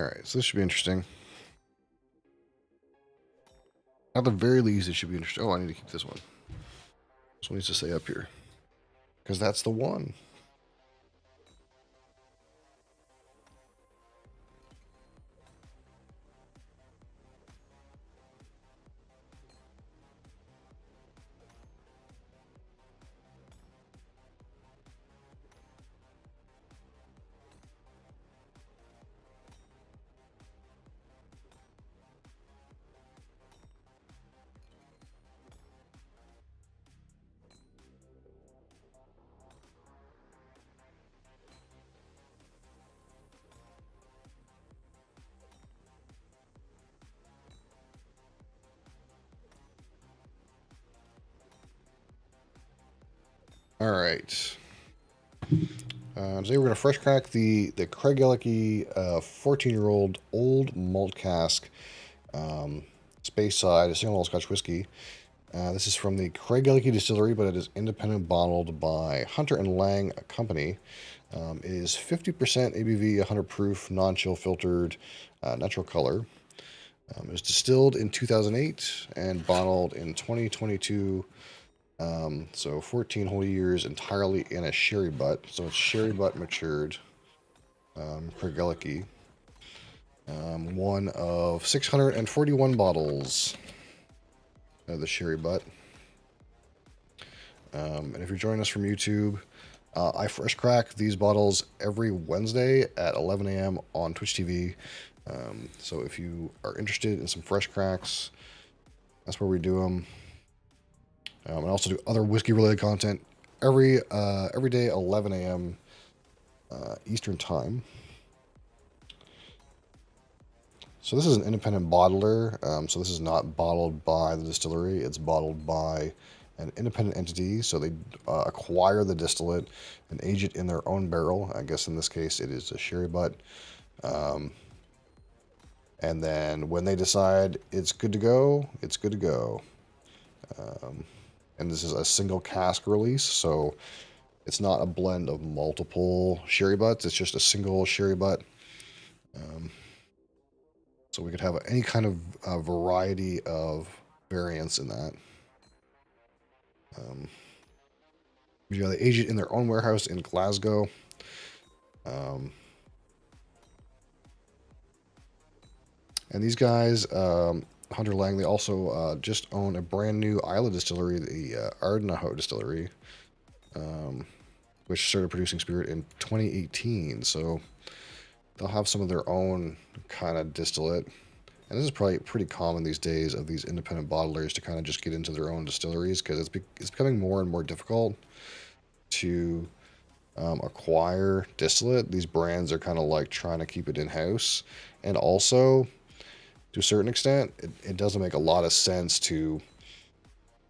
All right, so this should be interesting. At the very least, it should be interesting. Oh, I need to keep this one. This one needs to stay up here. Because that's the one. All right. Today we're going to fresh crack the Craig Ellicky 14-year-old old malt cask Speyside, a single malt Scotch whiskey. This is from the Craig Ellicky Distillery, but it is independent bottled by Hunter and Lang Company. It is 50% ABV, 100 proof, non-chill filtered, natural color. It was distilled in 2008 and bottled in 2022. So 14 whole years entirely in a sherry butt. So it's sherry butt matured. Craig Ellicky. One of 641 bottles of the sherry butt. And if you're joining us from YouTube, I fresh crack these bottles every Wednesday at 11 a.m. on Twitch TV. So if you are interested in some fresh cracks, that's where we do them. I also do other whiskey-related content every day, 11 a.m. Eastern Time. So this is an independent bottler. So this is not bottled by the distillery. It's bottled by an independent entity. So they acquire the distillate and age it in their own barrel. I guess in this case it is a sherry butt. And then when they decide it's good to go, it's good to go. And this is a single cask release, so it's not a blend of multiple sherry butts. It's just a single sherry butt. So we could have any kind of variety of variants in that. They age it in their own warehouse in Glasgow. And these guys, Hunter Lang, they also just own a brand new Isla distillery, the Ardnahoe distillery, which started producing spirit in 2018. So they'll have some of their own kind of distillate. And this is probably pretty common these days of these independent bottlers to kind of just get into their own distilleries, because it's becoming more and more difficult to acquire distillate. These brands are kind of like trying to keep it in-house. And also, to a certain extent, it doesn't make a lot of sense to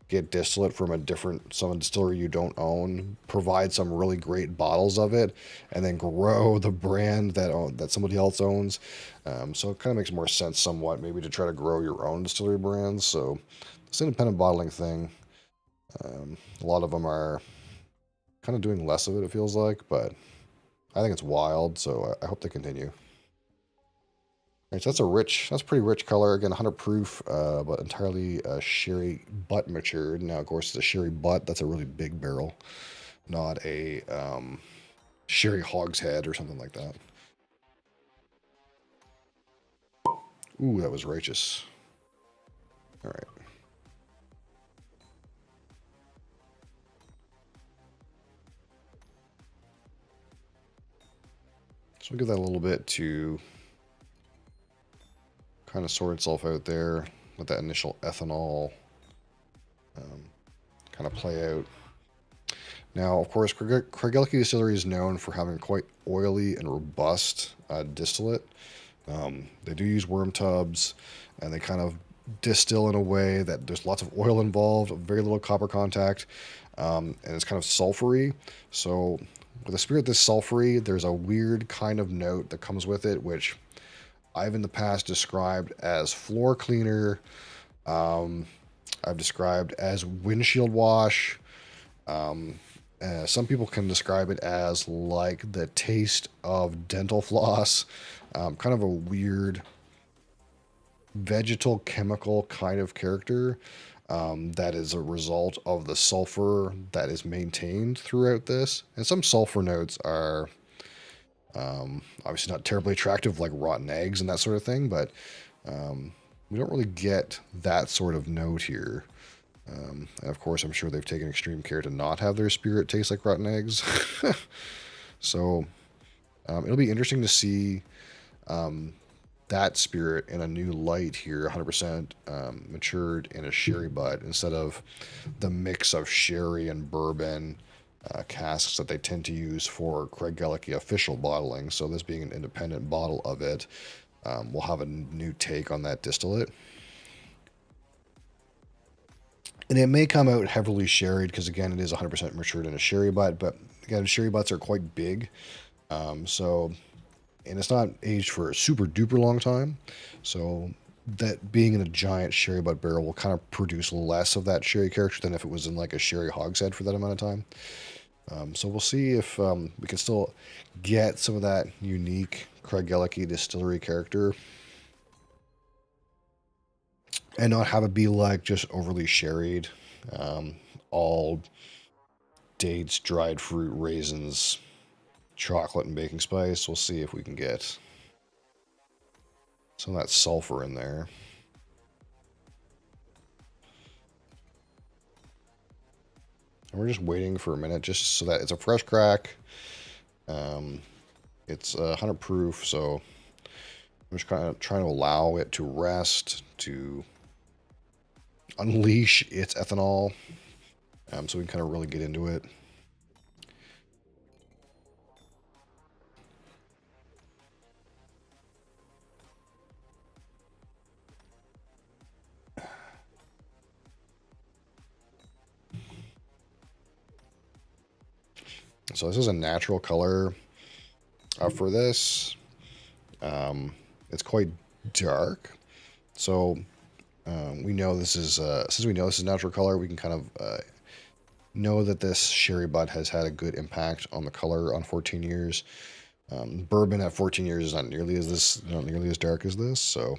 get distillate from some distillery you don't own, provide some really great bottles of it, and then grow the brand that somebody else owns. So it kind of makes more sense somewhat maybe to try to grow your own distillery brands. So this independent bottling thing, a lot of them are kind of doing less of it, it feels like, but I think it's wild, so I hope they continue. Right, so that's a pretty rich color. Again, 100 proof, but entirely sherry butt matured. Now, of course, it's a sherry butt. That's a really big barrel, not a sherry hogshead or something like that. Ooh, that was righteous. All right. So we'll give that a little bit to kind of sort itself out there. Let that initial ethanol kind of play out. Now, of course, Craig Ellicky Distillery is known for having quite oily and robust distillate. They do use worm tubs, and they kind of distill in a way that there's lots of oil involved, very little copper contact, and it's kind of sulfury. So with a spirit this sulfury, there's a weird kind of note that comes with it, which I've in the past described as floor cleaner. I've described as windshield wash. Some people can describe it as like the taste of dental floss, kind of a weird vegetal chemical kind of character that is a result of the sulfur that is maintained throughout this. And some sulfur notes are obviously not terribly attractive, like rotten eggs and that sort of thing, but we don't really get that sort of note here. And of course, I'm sure they've taken extreme care to not have their spirit taste like rotten eggs. So it'll be interesting to see that spirit in a new light here, 100% matured in a sherry butt instead of the mix of sherry and bourbon casks that they tend to use for Craig Gallagher official bottling. So this being an independent bottle of it, we'll have a new take on that distillate. And it may come out heavily sherried because, again, it is 100% matured in a sherry butt. But, again, sherry butts are quite big. And it's not aged for a super duper long time. So that being in a giant sherry butt barrel will kind of produce less of that sherry character than if it was in like a sherry hogshead for that amount of time. So we'll see if we can still get some of that unique Craig Gallagher distillery character and not have it be like just overly sherried, all dates, dried fruit, raisins, chocolate, and baking spice. We'll see if we can get some of that sulfur in there. And we're just waiting for a minute just so that it's a fresh crack. It's 100 proof, so I'm just kind of trying to allow it to rest, to unleash its ethanol, so we can kind of really get into it. So this is a natural color for this. It's quite dark, so we know this is since we know this is natural color, we can kind of know that this sherry butt has had a good impact on the color on 14 years. Bourbon at 14 years is not nearly as dark as this, so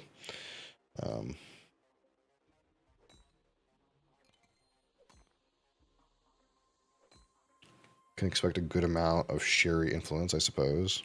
can expect a good amount of sherry influence, I suppose.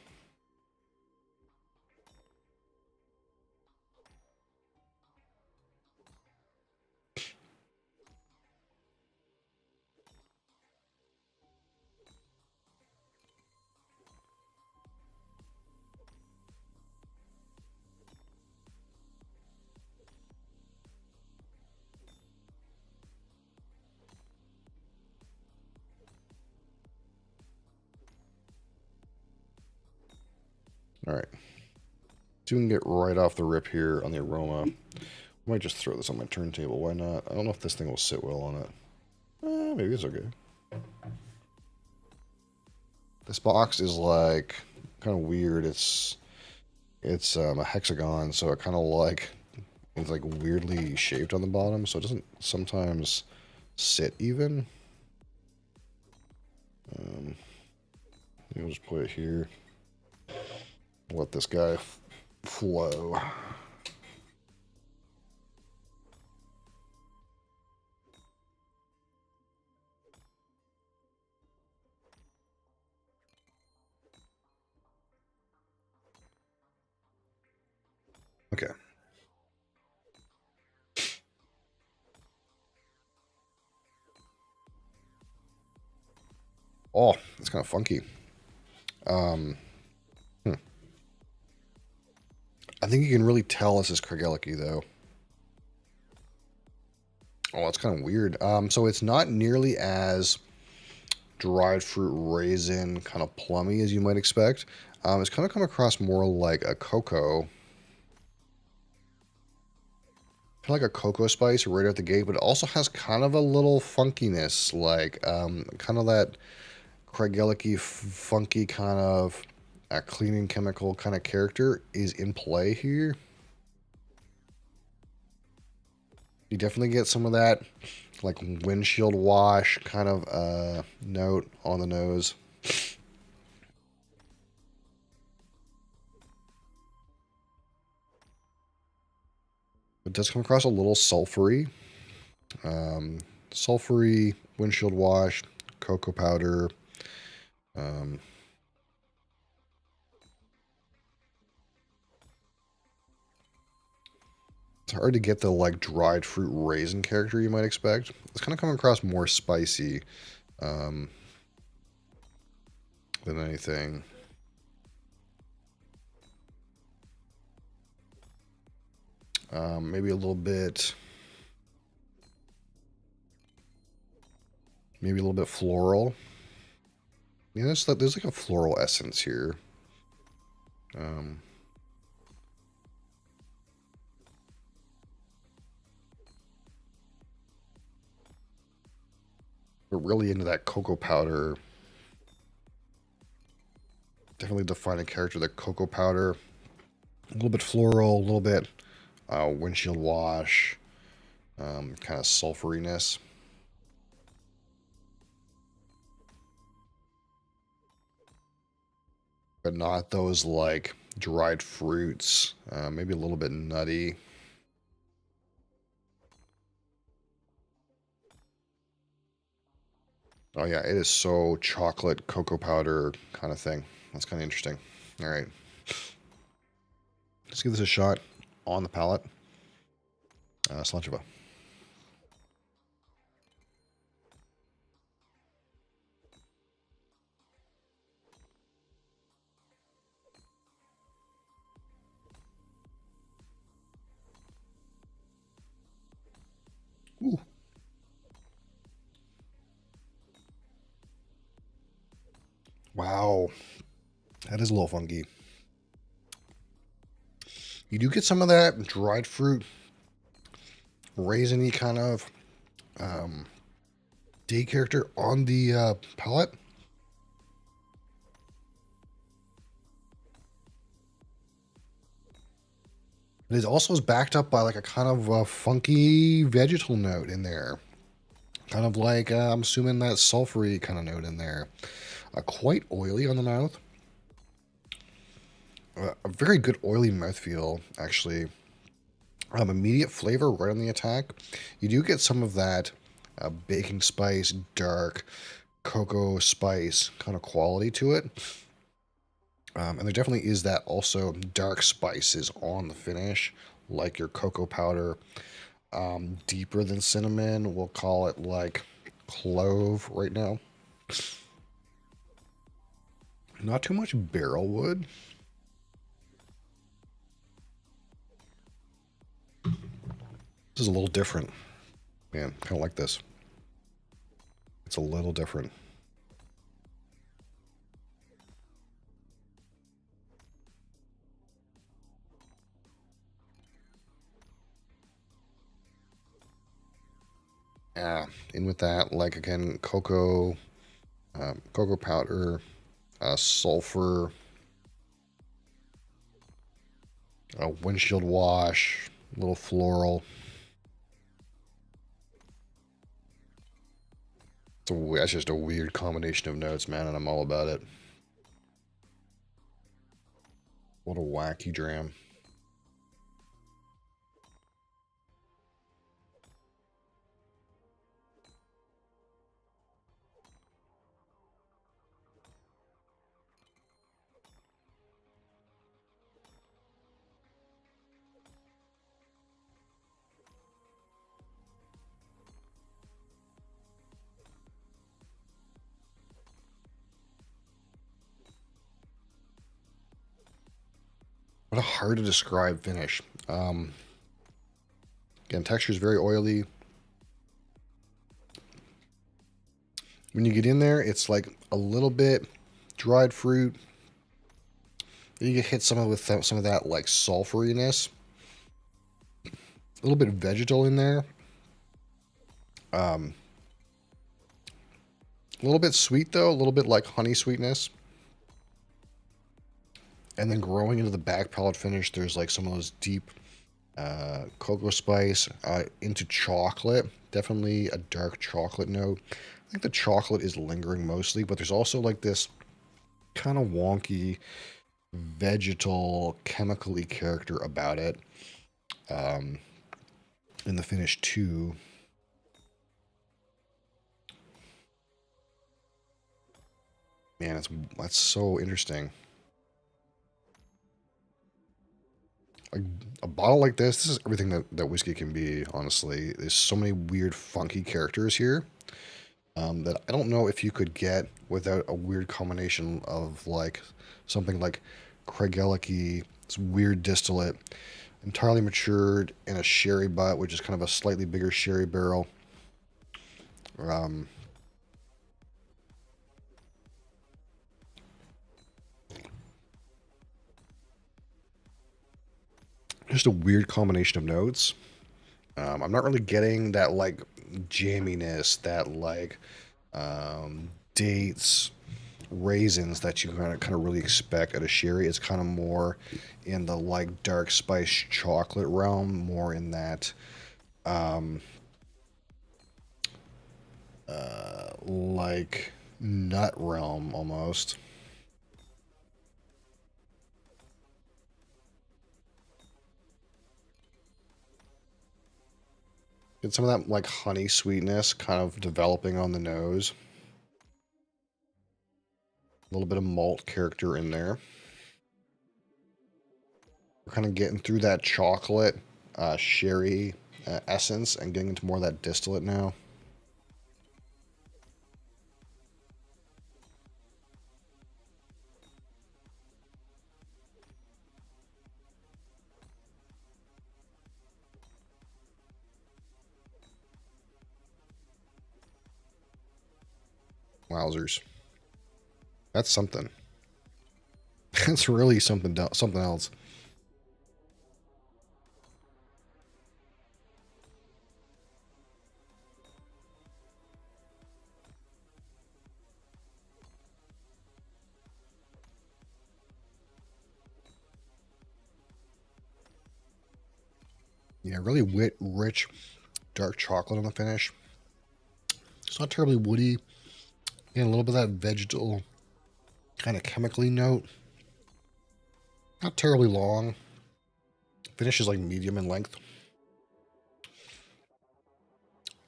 All right. So we can get right off the rip here on the aroma. I might just throw this on my turntable. Why not? I don't know if this thing will sit well on it. Maybe it's okay. This box is like kind of weird. It's a hexagon, so it kind of like it's like weirdly shaped on the bottom, so it doesn't sometimes sit even. We'll just put it here. Let this guy flow. Okay. Oh, it's kind of funky. I think you can really tell this is Craig Gallagher, though. Oh, that's kind of weird. So it's not nearly as dried fruit raisin kind of plummy as you might expect. It's kind of come across more like a cocoa. Kind of like a cocoa spice right out the gate, but it also has kind of a little funkiness, like kind of that Craig Gallagher funky kind of cleaning chemical kind of character is in play here. You definitely get some of that like windshield wash kind of note on the nose. It does come across a little sulfury. Sulfury, windshield wash, cocoa powder. It's hard to get the like dried fruit raisin character you might expect. It's kind of coming across more spicy than anything. Maybe a little bit. Maybe a little bit floral. Yeah, there's like a floral essence here. We're really into that cocoa powder. Definitely define a character, the cocoa powder. A little bit floral, a little bit windshield wash, kind of sulfuriness. But not those like dried fruits. Maybe a little bit nutty. Oh yeah, it is so chocolate cocoa powder kind of thing. That's kind of interesting. All right. Let's give this a shot on the palate. Slancheva. Ooh. Wow. That is a little funky. You do get some of that dried fruit, raisiny kind of day character on the palate. It is also backed up by like a kind of funky vegetal note in there. Kind of like, I'm assuming that sulfury kind of note in there. Quite oily on the mouth. A very good oily mouthfeel, actually. Immediate flavor right on the attack. You do get some of that baking spice, dark cocoa spice kind of quality to it. And there definitely is that also dark spices on the finish, like your cocoa powder. Deeper than cinnamon, we'll call it like clove right now. Not too much barrel wood. This is a little different. Man, kind of like this. It's a little different. Yeah, in with that, like again, cocoa powder, sulfur, windshield wash, a little floral. That's just a weird combination of notes, man, and I'm all about it. What a wacky dram. What a hard to describe finish. Again, texture is very oily. When you get in there, it's like a little bit dried fruit. Then you get hit some of that like sulfuriness. A little bit of vegetal in there. A little bit sweet though, a little bit like honey sweetness. And then growing into the back palate finish, there's like some of those deep Cocoa spice, into chocolate. Definitely a dark chocolate note. I think the chocolate is lingering mostly, but there's also like this kind of wonky vegetal chemically character about it in the finish too. Man, that's so interesting. A bottle like this is everything that whiskey can be, honestly. There's so many weird, funky characters here that I don't know if you could get without a weird combination of like something like Craigellachie, this weird distillate, entirely matured in a sherry butt, which is kind of a slightly bigger sherry barrel. Just a weird combination of notes. I'm not really getting that like jamminess, that like dates, raisins that you kind of really expect at a sherry. It's kind of more in the like dark spice chocolate realm, more in that like nut realm almost. Get some of that like honey sweetness kind of developing on the nose. A little bit of malt character in there. We're kind of getting through that chocolate sherry essence and getting into more of that distillate now. Wowzers. That's something. That's really something else. Yeah, really rich, dark chocolate on the finish. It's not terribly woody. And a little bit of that vegetal kind of chemically note. Not terribly long. Finish is like medium in length.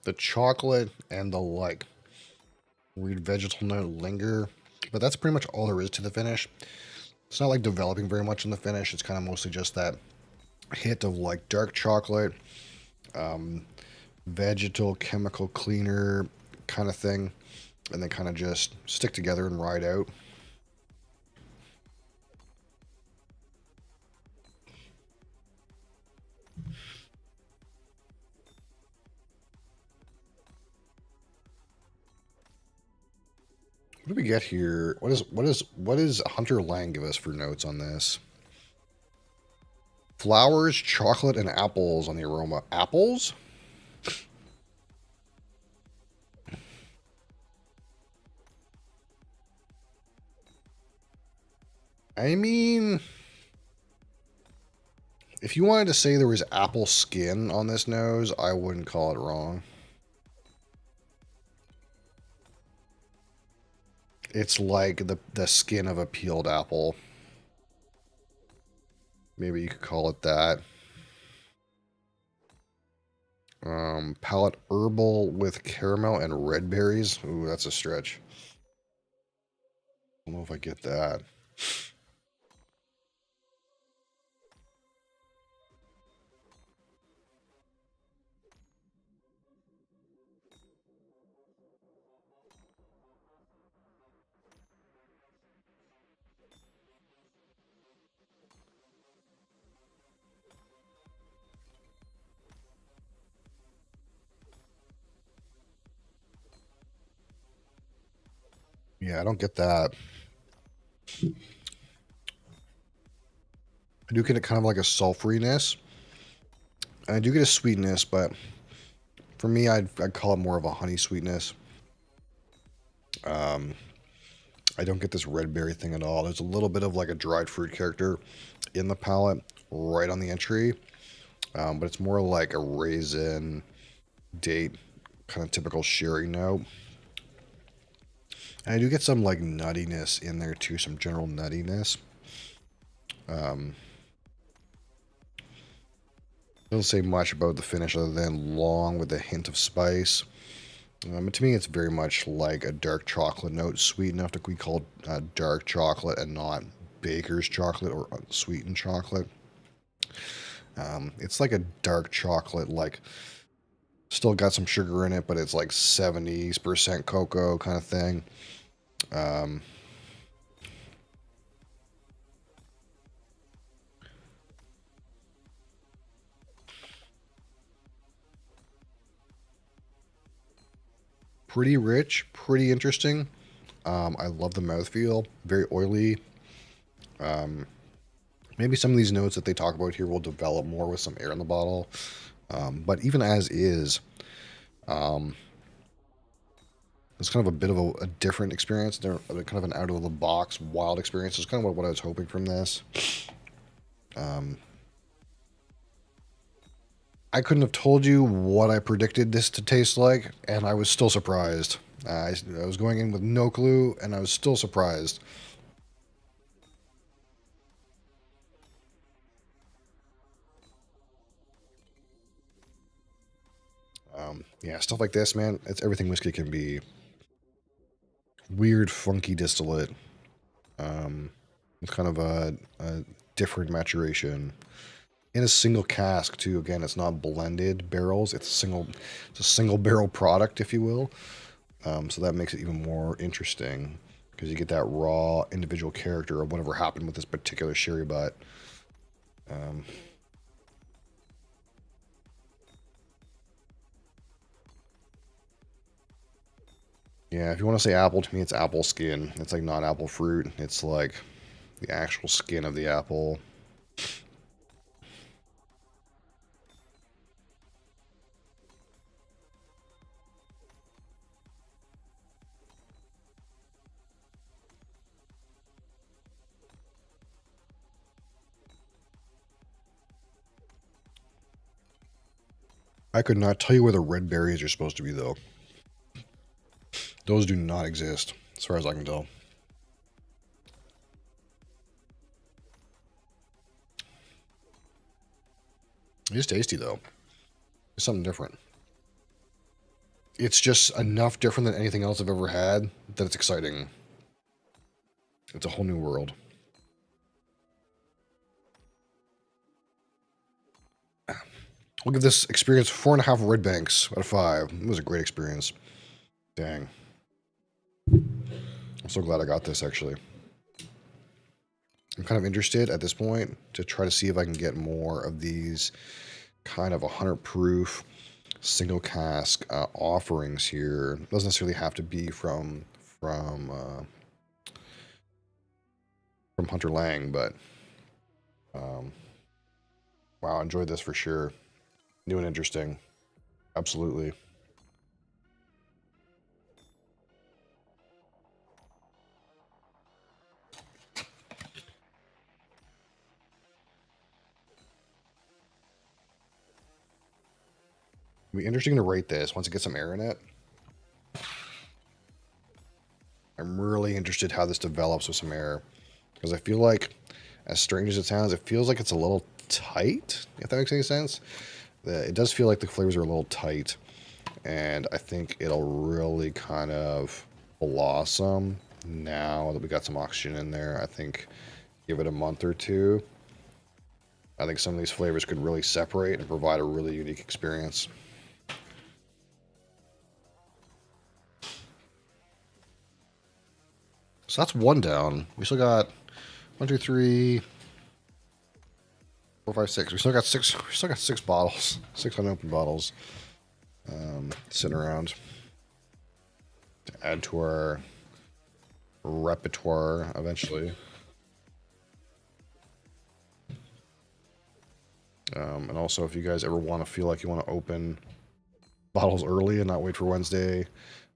The chocolate and the like weird vegetal note linger, but that's pretty much all there is to the finish. It's not like developing very much in the finish. It's kind of mostly just that hit of like dark chocolate, vegetal chemical cleaner kind of thing, and then kind of just stick together and ride out. What do we get here? What is Hunter Lang give us for notes on this? Flowers, chocolate, and apples on the aroma. Apples? I mean, if you wanted to say there was apple skin on this nose, I wouldn't call it wrong. It's like the skin of a peeled apple. Maybe you could call it that. Palette herbal with caramel and red berries. Ooh, that's a stretch. I don't know if I get that. Yeah, I don't get that. I do get it kind of like a sulfuriness. And I do get a sweetness, but for me, I'd call it more of a honey sweetness. I don't get this red berry thing at all. There's a little bit of like a dried fruit character in the palate right on the entry. but it's more like a raisin date, kind of typical sherry note. And I do get some like nuttiness in there too, some general nuttiness. Doesn't say much about the finish other than long with a hint of spice. But to me, it's very much like a dark chocolate note, sweet enough to be called dark chocolate and not baker's chocolate or sweetened chocolate. It's like a dark chocolate, like still got some sugar in it, but it's like 70% cocoa kind of thing. Pretty rich, pretty interesting. I love the mouthfeel, very oily. Maybe some of these notes that they talk about here will develop more with some air in the bottle. But even as is, it's kind of a bit of a different experience. They're kind of an out of the box, wild experience. It's kind of what I was hoping from this. I couldn't have told you what I predicted this to taste like, and I was still surprised. I was going in with no clue, and I was still surprised. Yeah, stuff like this, man, it's everything whiskey can be. Weird, funky distillate. It's kind of a different maturation. In a single cask, too. Again, it's not blended barrels. It's a single barrel product, if you will. So that makes it even more interesting because you get that raw individual character of whatever happened with this particular sherry butt. Yeah, if you want to say apple, to me it's apple skin. It's like not apple fruit. It's like the actual skin of the apple. I could not tell you where the red berries are supposed to be, though. Those do not exist, as far as I can tell. It's tasty, though. It's something different. It's just enough different than anything else I've ever had that it's exciting. It's a whole new world. We'll give this experience 4.5 red banks out of 5. It was a great experience. Dang. I'm so glad I got this, actually. I'm kind of interested at this point to try to see if I can get more of these kind of 100 proof single cask offerings here. It doesn't necessarily have to be from Hunter Lang, but wow, I enjoyed this for sure. New and interesting. Absolutely. It'll be interesting to rate this once it gets some air in it. I'm really interested how this develops with some air. Because I feel like, as strange as it sounds, it feels like it's a little tight, if that makes any sense. It does feel like the flavors are a little tight. And I think it'll really kind of blossom now that we got some oxygen in there. I think give it a month or two. I think some of these flavors could really separate and provide a really unique experience. So that's one down. We still got 1, 2, 3, 4, 5, 6. We still got 6. We still got 6 bottles, 6 unopened bottles, sitting around to add to our repertoire eventually. And also, if you guys ever want to feel like you want to open bottles early and not wait for Wednesday,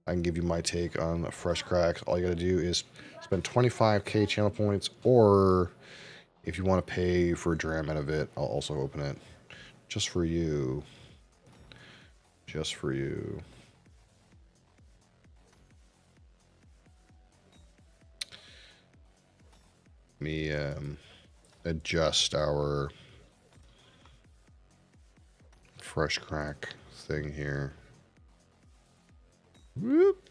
I can give you my take on fresh cracks. All you got to do is spend 25k channel points, or if you want to pay for a dram out of it, I'll also open it. Just for you. Just for you. Let me adjust our fresh crack thing here. Whoop.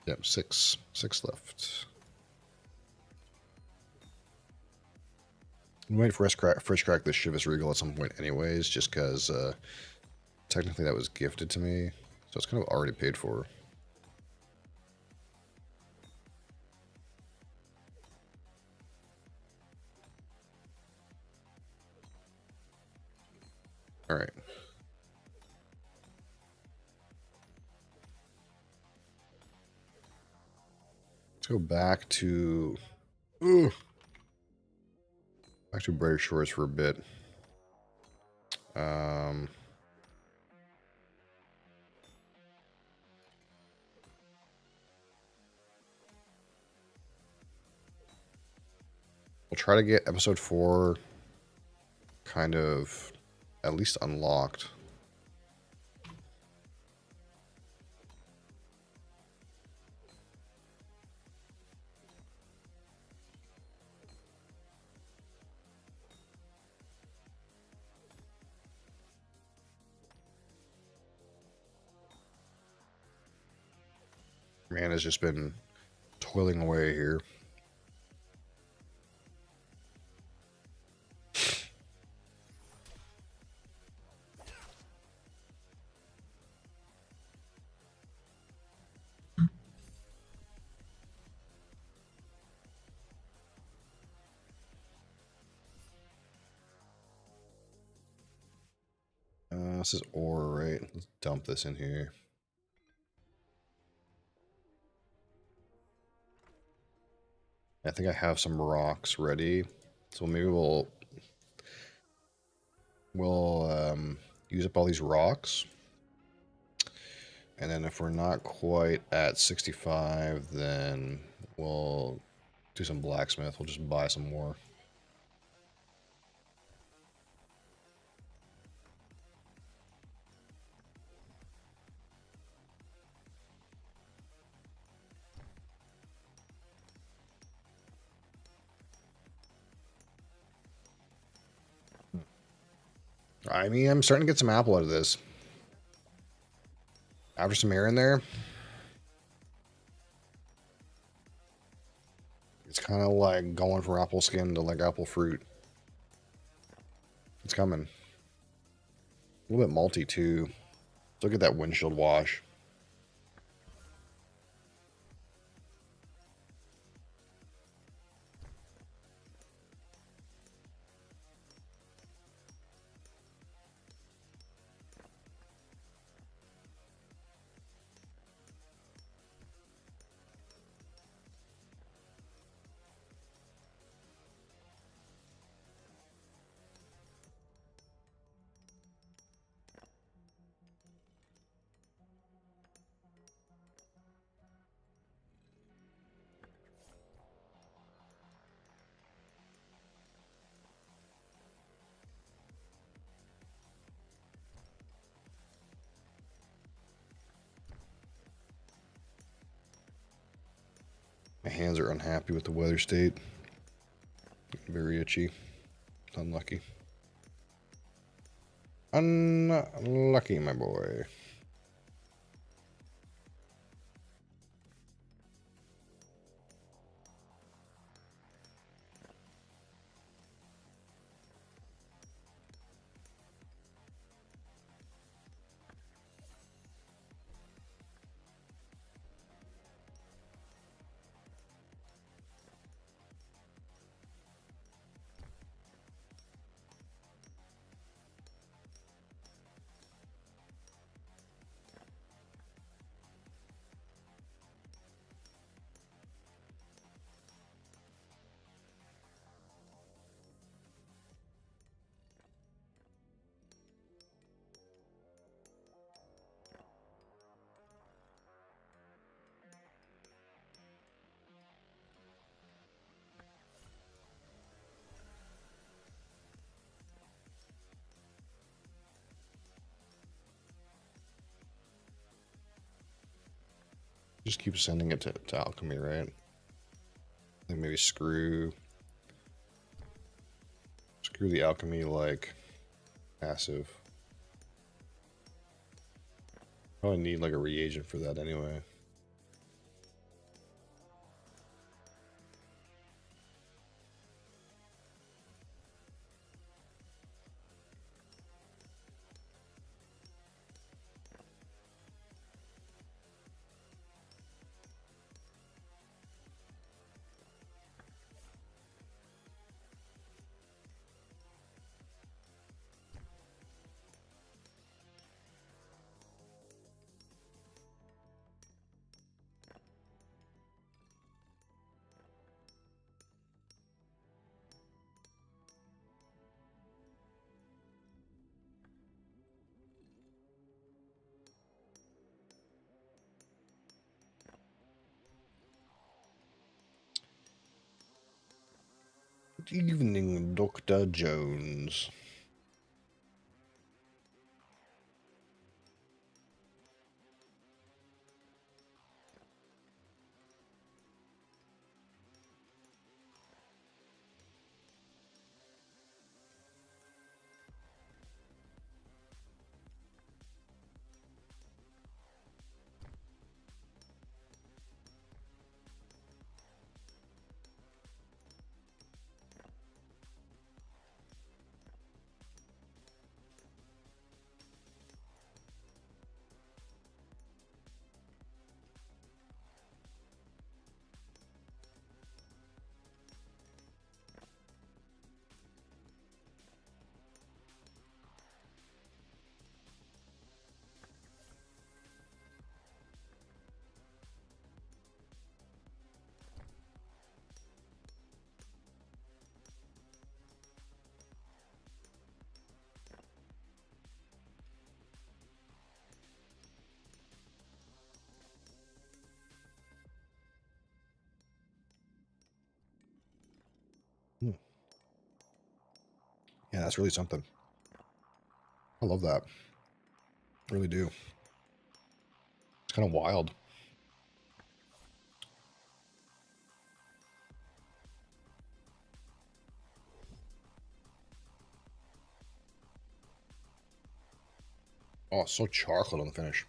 Yep, six left. We might fresh crack this Chivas Regal at some point anyways, just because technically that was gifted to me, so it's kind of already paid for. All right. Let's go back to British Shores for a bit. We'll try to get episode 4 kind of at least unlocked. Man has just been toiling away here. This is ore, right? Let's dump this in here. I think I have some rocks ready, so maybe we'll use up all these rocks, and then if we're not quite at 65, then we'll do some blacksmith. We'll just buy some more. I mean, I'm starting to get some apple out of this. After some air in there, it's kind of like going from apple skin to like apple fruit. It's coming. A little bit malty too. Let's look at that windshield wash. My hands are unhappy with the weather state. Very itchy. Unlucky. Unlucky, my boy. Just keep sending it to alchemy, right? I think maybe screw the alchemy like passive. Probably need like a reagent for that anyway. Good evening, Dr. Jones. Yeah, that's really something. I love that. I really do. It's kind of wild. Oh, so chocolate on the finish.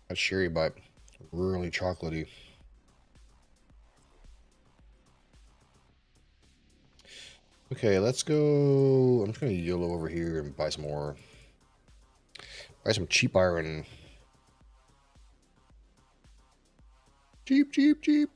That sherry bite, really chocolatey. Okay, let's go. I'm just gonna YOLO over here and buy some more. Buy some cheap iron. Cheap, cheap, cheap.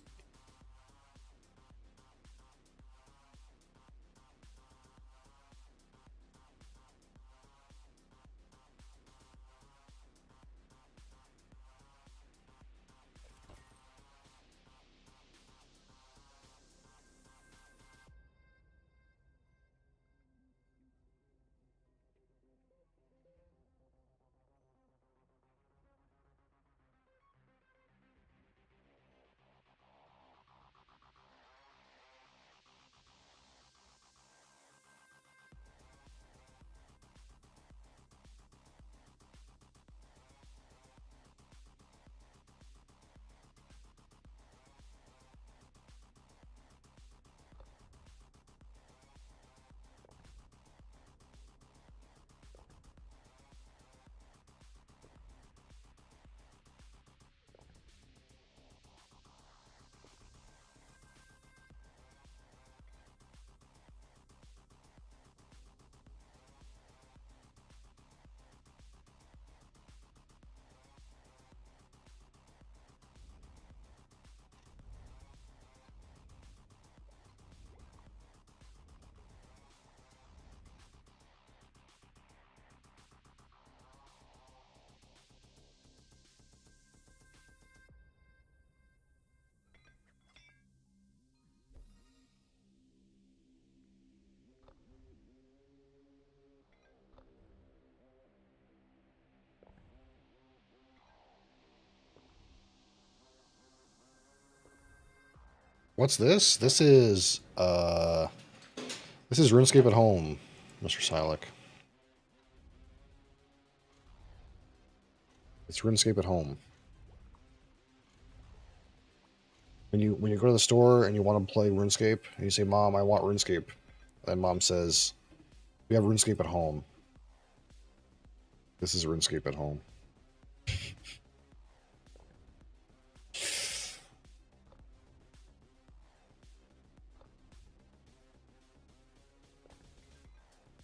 What's this? This is RuneScape at home, Mr. Silik. It's RuneScape at home. When you go to the store and you want to play RuneScape, and you say, "Mom, I want RuneScape," and Mom says, "We have RuneScape at home." This is RuneScape at home.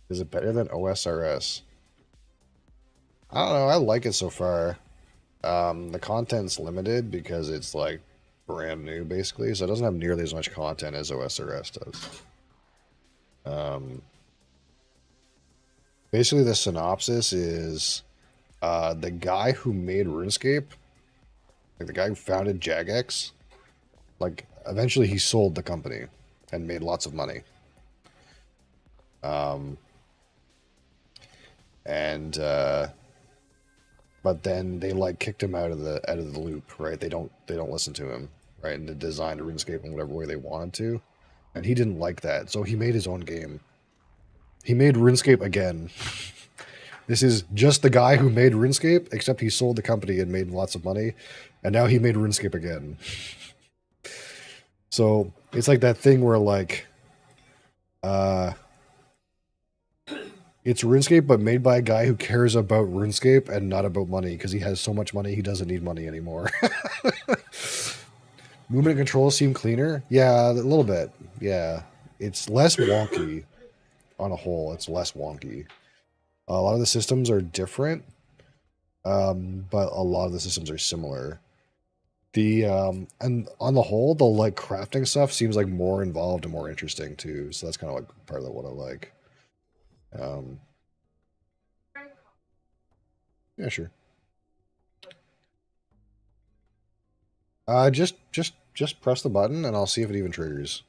Is it better than OSRS? I don't know. I like it so far. The content's limited because it's like brand new, basically, so it doesn't have nearly as much content as OSRS does. Basically, the synopsis is the guy who made RuneScape, like the guy who founded Jagex, like eventually he sold the company and made lots of money. But then they like kicked him out of the loop, right? They don't listen to him, right? And they designed RuneScape in whatever way they wanted to, and he didn't like that, so he made his own game. He made RuneScape again. This is just the guy who made RuneScape, except he sold the company and made lots of money, and now he made RuneScape again. So it's like that thing where like, it's RuneScape, but made by a guy who cares about RuneScape and not about money, because he has so much money he doesn't need money anymore. Movement and controls seem cleaner. Yeah, a little bit. Yeah, it's less wonky on a whole. It's less wonky. A lot of the systems are different, but a lot of the systems are similar. The and on the whole, the like crafting stuff seems like more involved and more interesting too. So that's kind of like part of what I like. Yeah, sure. Just press the button and I'll see if it even triggers.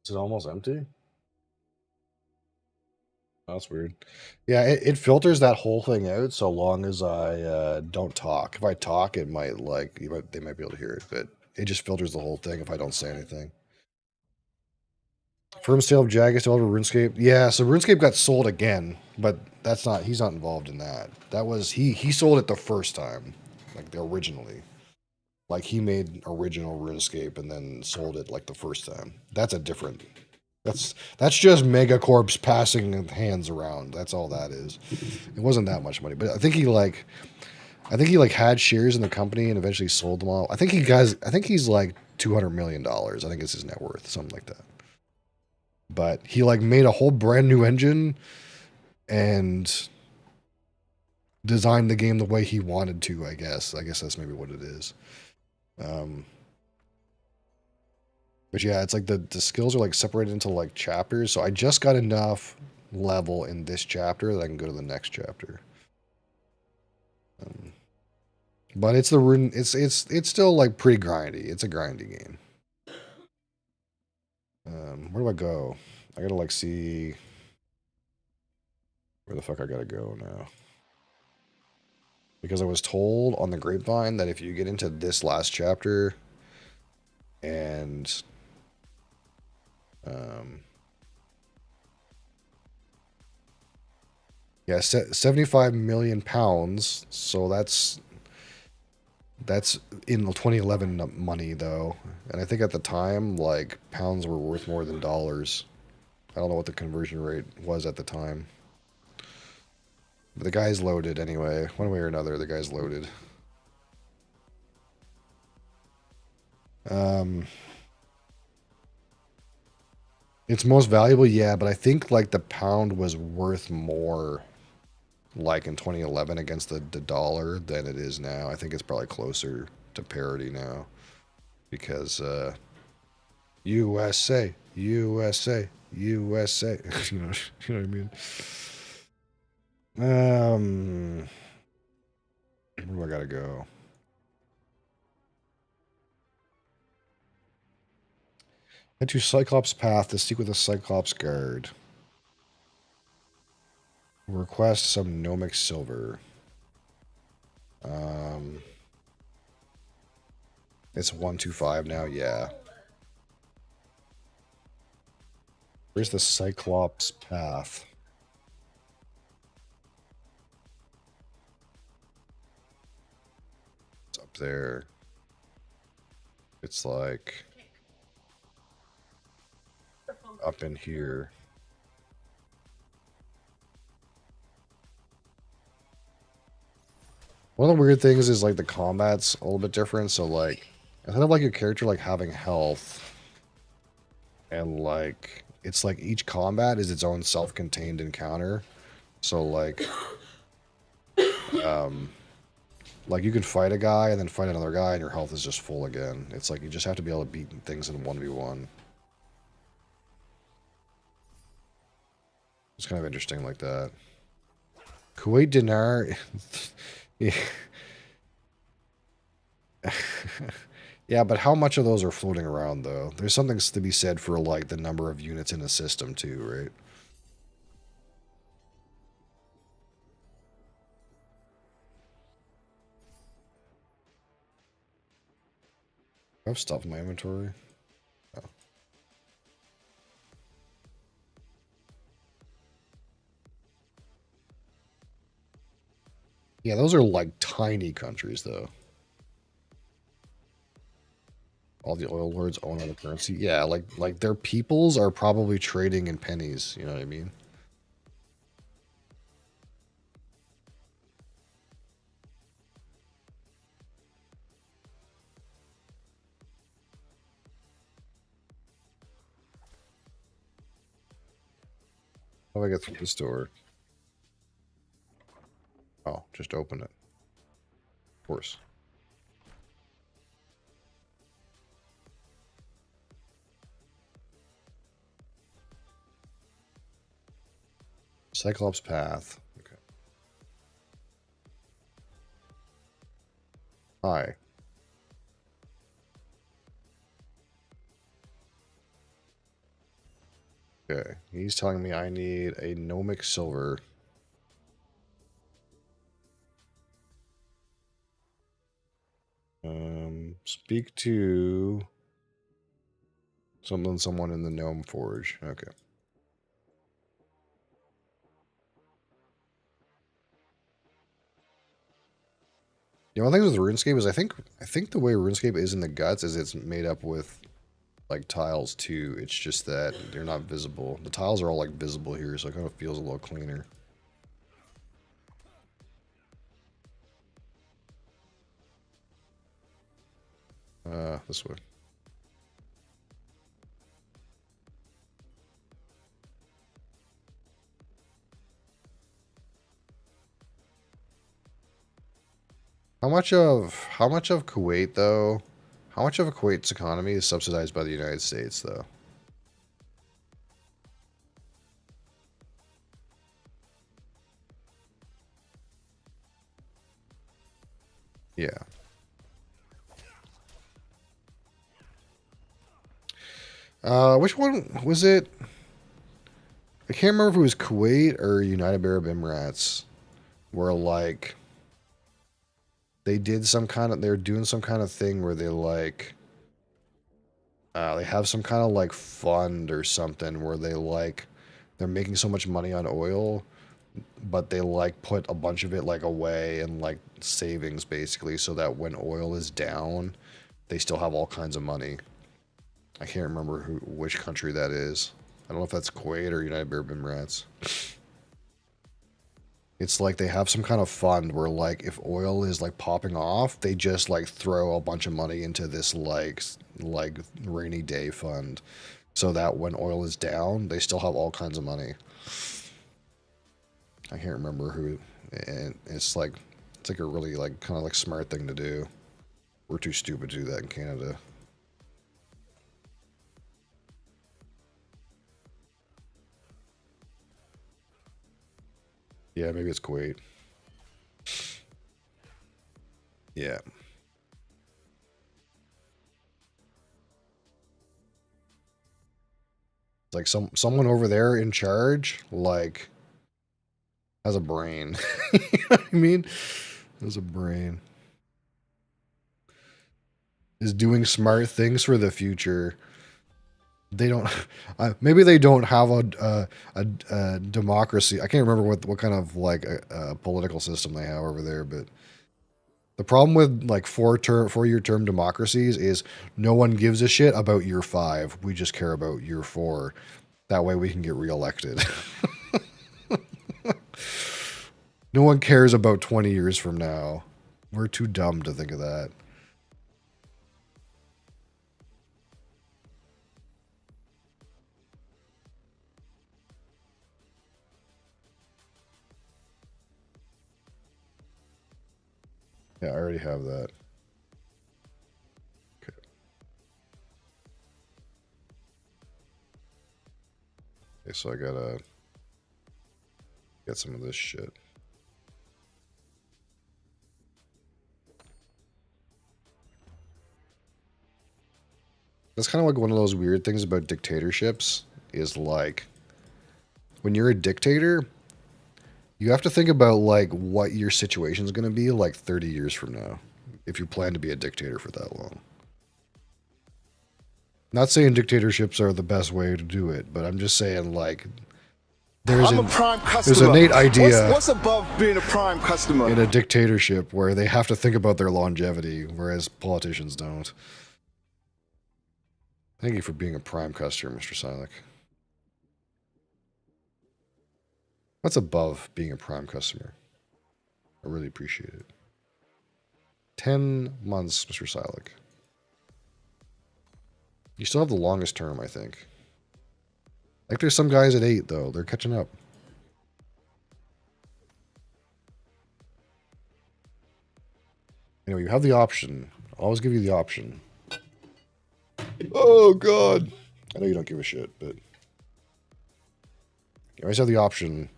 Is it almost empty? That's weird. Yeah, it filters that whole thing out so long as I don't talk. If I talk, it might like they might be able to hear it, but it just filters the whole thing if I don't say anything. Firm sale of Jagex to RuneScape. Yeah, so RuneScape got sold again, but that's not he's not involved in that. That was he sold it the first time, like originally. Like he made original RuneScape and then sold it like the first time. That's a different. That's just Megacorp's passing hands around. That's all that is. It wasn't that much money, but I think he had shares in the company and eventually sold them all. I think he's like $200 million. I think it's his net worth, something like that. But he like made a whole brand new engine and designed the game the way he wanted to, I guess. I guess that's maybe what it is. But yeah, it's like the skills are like separated into like chapters. So I just got enough level in this chapter that I can go to the next chapter. But it's it's still like pretty grindy. It's a grindy game. Where do I go? I gotta like see where the fuck I gotta go now. Because I was told on the grapevine that if you get into this last chapter and yeah, 75 million pounds. So that's in the 2011 money though, and I think at the time like pounds were worth more than dollars. I don't know what the conversion rate was at the time. But the guy's loaded anyway. One way or another, the guy's loaded. It's most valuable, yeah, but I think like the pound was worth more like in 2011 against the dollar than it is now. I think it's probably closer to parity now because USA, USA, USA. You know what I mean? Where do I gotta go? Head to Cyclops Path to speak with a Cyclops guard. Request some gnomic silver. It's 125 now, yeah. Where's the Cyclops Path? It's up there. It's like up in here. One of the weird things is like the combat's a little bit different. So like instead of like your character like having health and like it's like each combat is its own self-contained encounter. So like you can fight a guy and then fight another guy and your health is just full again. It's like you just have to be able to beat things in 1v1. It's kind of interesting like that. Kuwait dinar. Yeah, but how much of those are floating around though? There's something to be said for like the number of units in a system too, right? I have stuff in my inventory. Oh. Yeah, those are like tiny countries though. All the oil lords own other currency. Yeah, like their peoples are probably trading in pennies. You know what I mean? How do I get through this door? Oh, just open it. Of course. Cyclops Path. Okay. Hi. Okay. He's telling me I need a gnomic silver. Speak to someone in the gnome forge. Okay. You know, one thing with RuneScape is I think the way RuneScape is in the guts is it's made up with like tiles too. It's just that they're not visible. The tiles are all like visible here, so it kind of feels a little cleaner. This way. How much of Kuwait though? How much of Kuwait's economy is subsidized by the United States though? Yeah. Which one was it? I can't remember if it was Kuwait or United Arab Emirates, where like they're doing some kind of thing where they have some kind of like fund or something where they're making so much money on oil, but they like put a bunch of it like away in like savings basically, so that when oil is down, they still have all kinds of money. I can't remember which country that is. I don't know if that's Kuwait or United Arab Emirates. It's like they have some kind of fund where like if oil is like popping off, they just like throw a bunch of money into this like rainy day fund so that when oil is down, they still have all kinds of money. I can't remember who, and it's like a really like kind of like smart thing to do. We're too stupid to do that in Canada. Yeah, maybe it's Kuwait. Yeah. It's like someone over there in charge, like, has a brain. You know what I mean? Has a brain. Is doing smart things for the future. They don't. Maybe they don't have a democracy. I can't remember what kind of like a political system they have over there, but the problem with like 4-year term democracies is no one gives a shit about year 5. We just care about year 4. That way we can get reelected. No one cares about 20 years from now. We're too dumb to think of that. Yeah, I already have that. Okay. Okay, so I gotta get some of this shit. That's kind of like one of those weird things about dictatorships is like when you're a dictator, you have to think about like what your situation is going to be like 30 years from now if you plan to be a dictator for that long. Not saying dictatorships are the best way to do it, but I'm just saying like there's an innate idea What's above being a prime customer? in a dictatorship where they have to think about their longevity, whereas politicians don't. Thank you for being a prime customer, Mr. Silik. What's above being a prime customer? I really appreciate it. 10 months, Mr. Silik. You still have the longest term, I think. Like there's some guys at 8, though. They're catching up. Anyway, you have the option. I'll always give you the option. Oh, God. I know you don't give a shit, but you always have the option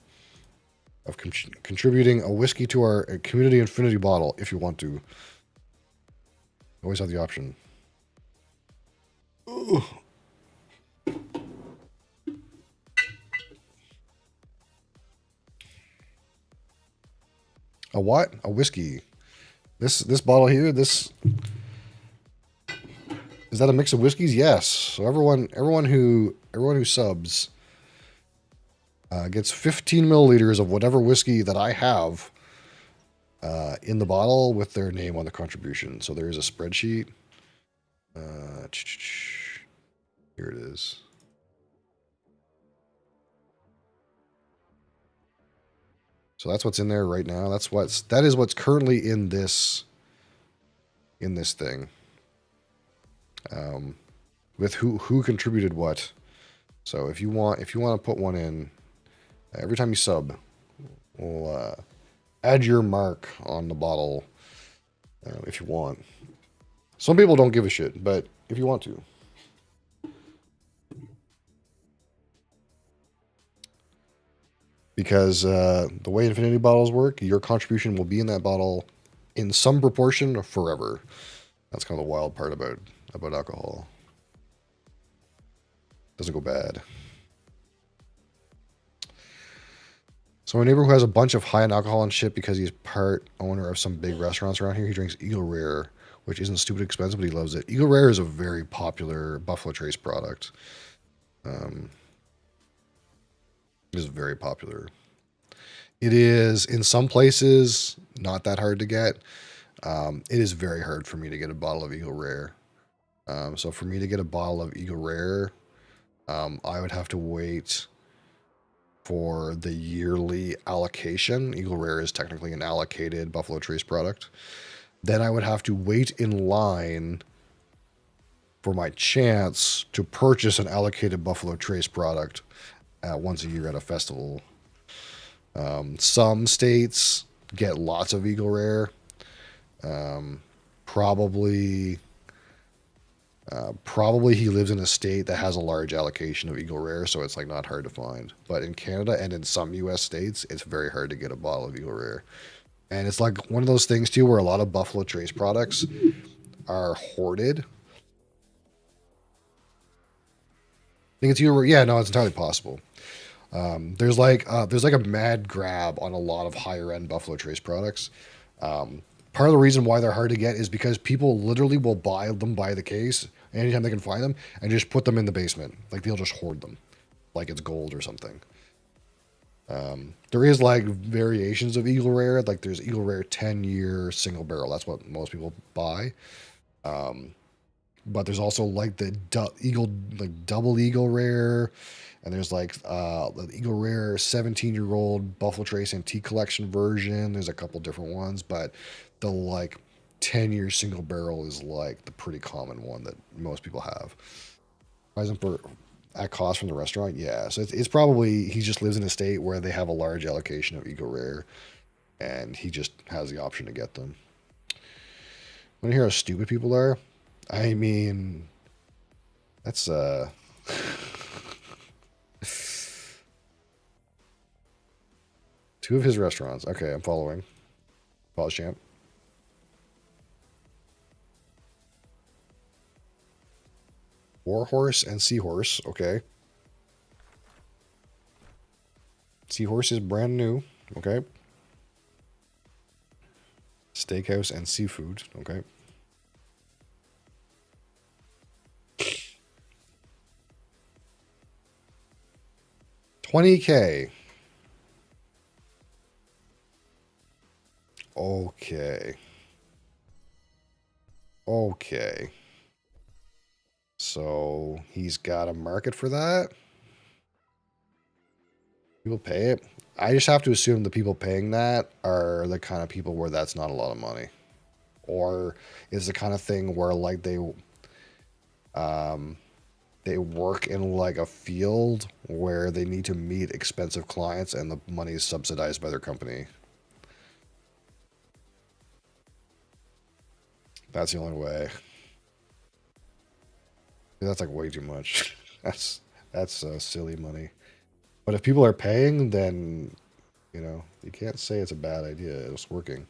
of contributing a whiskey to our community infinity bottle if you want to. You always have the option. Ugh. A what? A whiskey. This bottle here, this is that a mix of whiskeys? Yes. So everyone who subs gets 15 milliliters of whatever whiskey that I have in the bottle with their name on the contribution. So there is a spreadsheet. Here it is. So that's what's in there right now. That is what's currently in this thing. With who contributed what. So if you want to put one in, every time you sub, we'll add your mark on the bottle if you want. Some people don't give a shit, but if you want to. Because the way infinity bottles work, your contribution will be in that bottle in some proportion forever. That's kind of the wild part about alcohol. Doesn't go bad. So my neighbor who has a bunch of high-end alcohol and shit because he's part owner of some big restaurants around here, he drinks Eagle Rare, which isn't stupid expensive, but he loves it. Eagle Rare is a very popular Buffalo Trace product. It is very popular. It is, in some places, not that hard to get. It is very hard for me to get a bottle of Eagle Rare. So for me to get a bottle of Eagle Rare, I would have to wait for the yearly allocation. Eagle Rare is technically an allocated Buffalo Trace product. Then I would have to wait in line for my chance to purchase an allocated Buffalo Trace product once a year at a festival. Some states get lots of Eagle Rare. Probably Probably he lives in a state that has a large allocation of Eagle Rare, so it's like not hard to find. But in Canada and in some U.S. states, it's very hard to get a bottle of Eagle Rare. And it's like one of those things too, where a lot of Buffalo Trace products are hoarded. I think it's Eagle Rare. Yeah, no, it's entirely possible. There's like a mad grab on a lot of higher end Buffalo Trace products. Part of the reason why they're hard to get is because people literally will buy them by the case anytime they can find them and just put them in the basement. Like they'll just hoard them, like it's gold or something. There is like variations of Eagle Rare. Like there's Eagle Rare 10-year single barrel. That's what most people buy. But there's also like the Eagle, like double Eagle Rare, and there's like the Eagle Rare 17-year-old Buffalo Trace Antique Collection version. There's a couple different ones, but the like 10-year single barrel is like the pretty common one that most people have. Buys them for at cost from the restaurant, yeah. So it's probably he just lives in a state where they have a large allocation of Eagle Rare, and he just has the option to get them. Want to hear how stupid people are? I mean, that's two of his restaurants. Okay, I'm following. Pause champ. Warhorse and Seahorse. Okay. Seahorse is brand new. Okay. Steakhouse and seafood. Okay. $20K. Okay. Okay. So he's got a market for that. People pay it. I just have to assume the people paying that are the kind of people where that's not a lot of money. Or is the kind of thing where like they work in like a field where they need to meet expensive clients and the money is subsidized by their company. That's the only way. That's like way too much. That's silly money. But if people are paying, then you can't say it's a bad idea. It's working.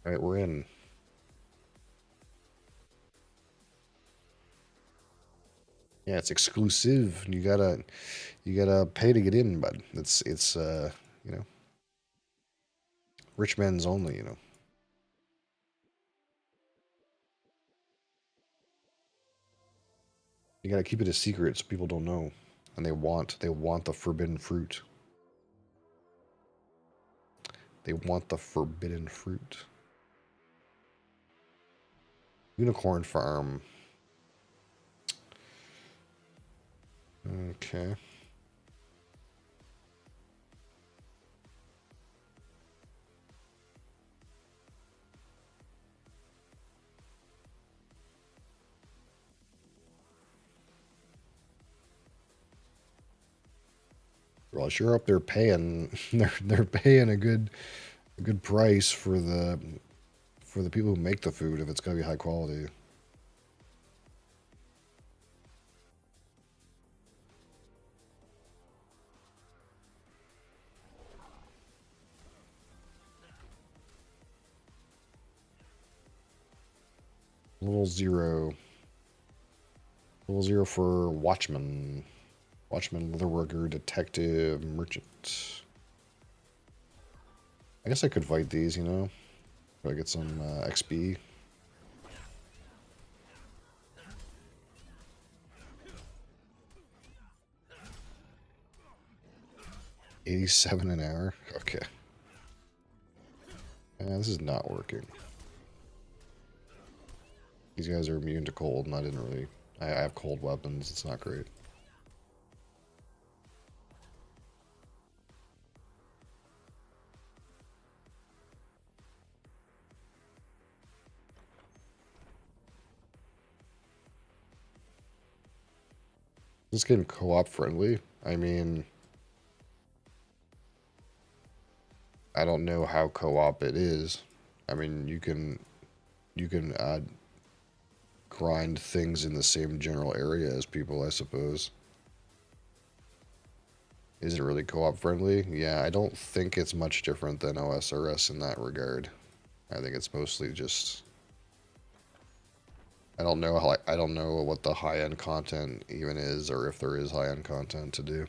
All right, we're in. Yeah, it's exclusive. You gotta pay to get in, bud. It's rich men's only. You gotta keep it a secret so people don't know, and they want the forbidden fruit. They want the forbidden fruit. Unicorn Farm. Okay. Well, sure up they're paying they're paying a good price for the people who make the food if it's gonna be high quality. Little zero. Little zero for Watchman. Watchman, Leatherworker, Detective, Merchant. I guess I could fight these, If I get some XP. $87 an hour? Okay. This is not working. These guys are immune to cold, and I didn't really... I have cold weapons, it's not great. This game co-op friendly. I mean, I don't know how co-op it is. I mean, you can grind things in the same general area as people, I suppose. Is it really co-op friendly? Yeah, I don't think it's much different than OSRS in that regard. I think it's mostly just I don't know what the high-end content even is, or if there is high-end content to do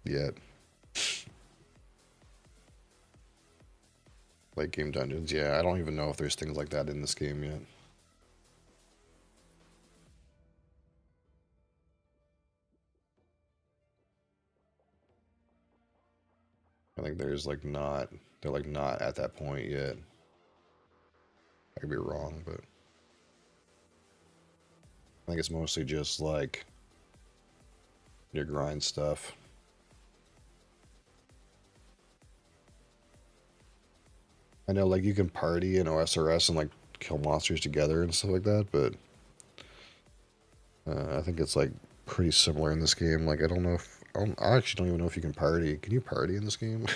yet. Like game dungeons, yeah, I don't even know if there's things like that in this game yet. I think there's like not, they're like not at that point yet. I could be wrong, but I think it's mostly just like your grind stuff. I know like you can party in OSRS and like kill monsters together and stuff like that, but I think it's like pretty similar in this game. Like I don't know if I actually don't even know if you can party. Can you party in this game?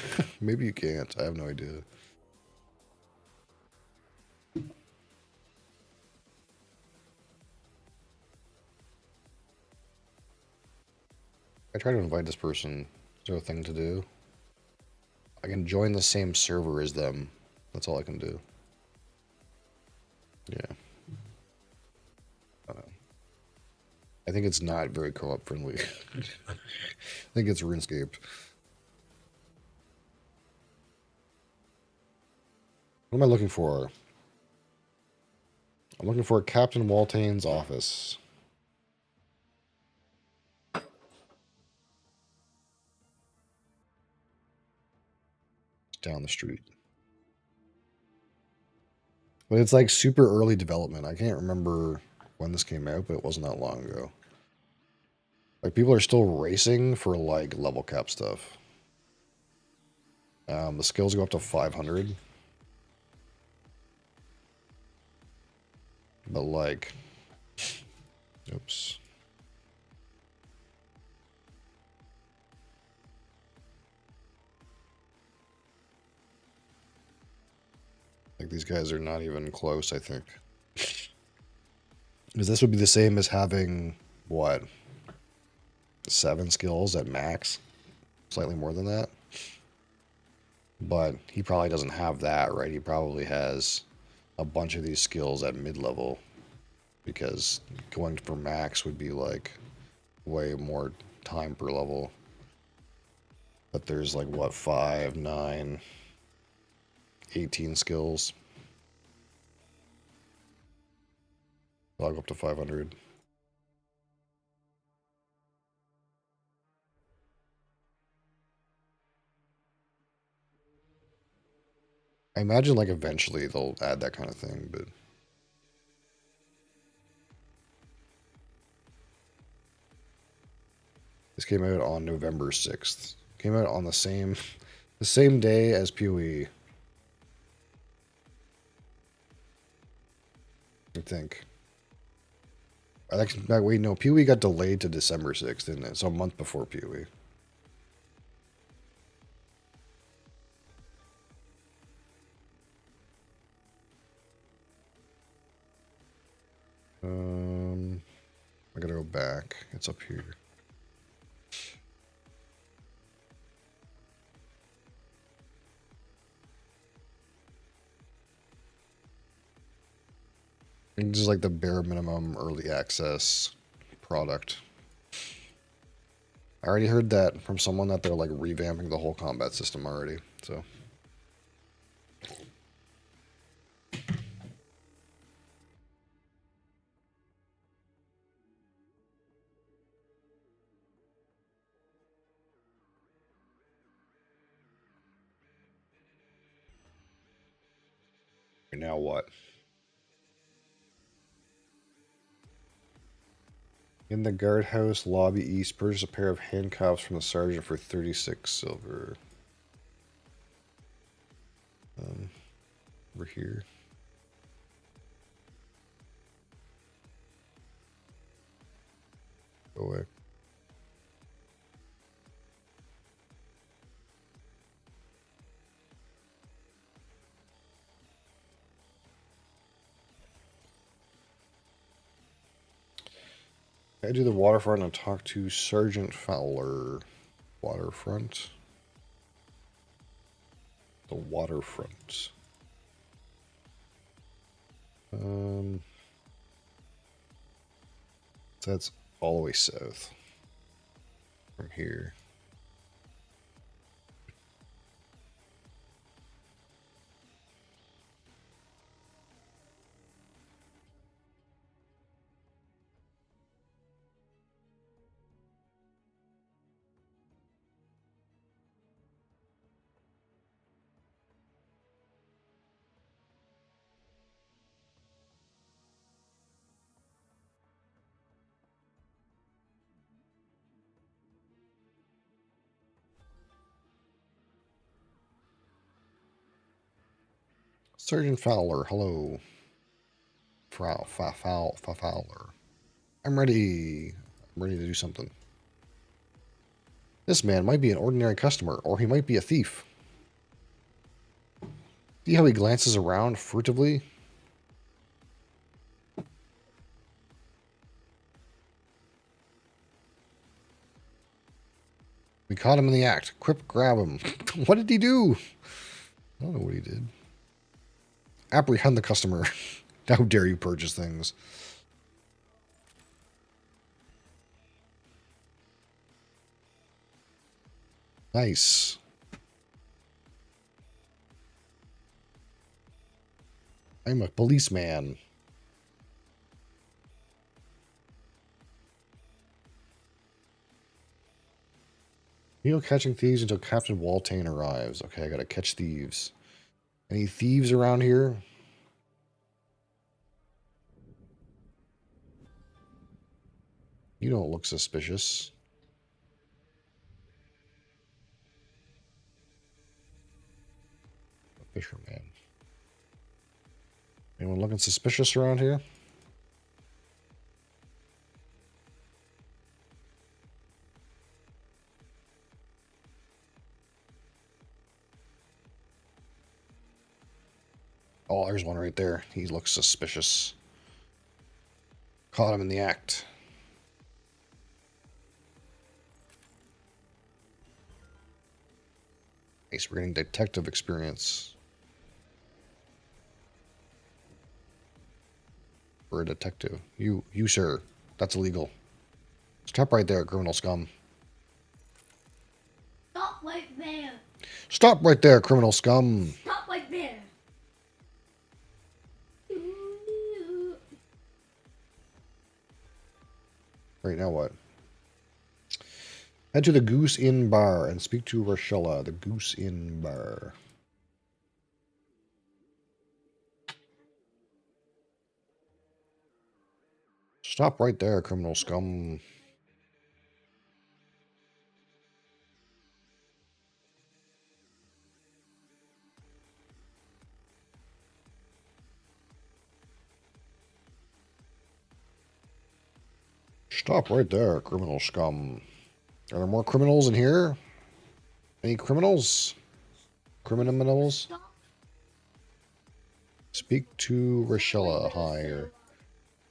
Maybe you can't. I have no idea. I try to invite this person. Is there a thing to do? I can join the same server as them. That's all I can do. Yeah. I think it's not very co-op friendly. I think it's RuneScape. What am I looking for? I'm looking for Captain Waltain's office. It's down the street. But it's like super early development. I can't remember when this came out, but it wasn't that long ago. Like people are still racing for like level cap stuff. The skills go up to 500. But like, oops. Like these guys are not even close, I think. Because this would be the same as having, what, 7 skills at max? Slightly more than that. But he probably doesn't have that, right? He probably has a bunch of these skills at mid-level. Because going for max would be like way more time per level. But there's like, what, 5, 9, 18 skills. I'll go up to 500. I imagine like eventually they'll add that kind of thing, but this came out on November 6th. Came out on the same day as PoE. I think. Wait, no, PoE got delayed to December 6th, didn't it? So a month before PoE. I gotta go back. It's up here. This is like the bare minimum early access product. I already heard that from someone that they're like revamping the whole combat system already, so. Now what? In the guardhouse lobby east, purchase a pair of handcuffs from the sergeant for 36 silver. Over here. Go away. I do the waterfront and talk to Sergeant Fowler. Waterfront. The waterfront. So that's all the way south from here. Sergeant Fowler, hello. Fowler. I'm ready. I'm ready to do something. This man might be an ordinary customer, or he might be a thief. See how he glances around furtively? We caught him in the act. Quick, grab him. What did he do? I don't know what he did. Apprehend the customer. How dare you purchase things? Nice. I'm a policeman. Continue catching thieves until Captain Waltane arrives. Okay, I gotta catch thieves. Any thieves around here? You don't look suspicious. A fisherman. Anyone looking suspicious around here? Oh, there's one right there. He looks suspicious. Caught him in the act. Nice, we're getting detective experience. We're a detective. You, sir. That's illegal. Stop right there, criminal scum. Stop right there. Stop right there, criminal scum. Stop right there. Right, now what? Head to the Goose Inn Bar and speak to Rochella. The Goose Inn Bar. Stop right there, criminal scum. Stop right there, criminal scum. Are there more criminals in here? Any criminals? Criminals? Stop. Speak to Rochella. Hi, or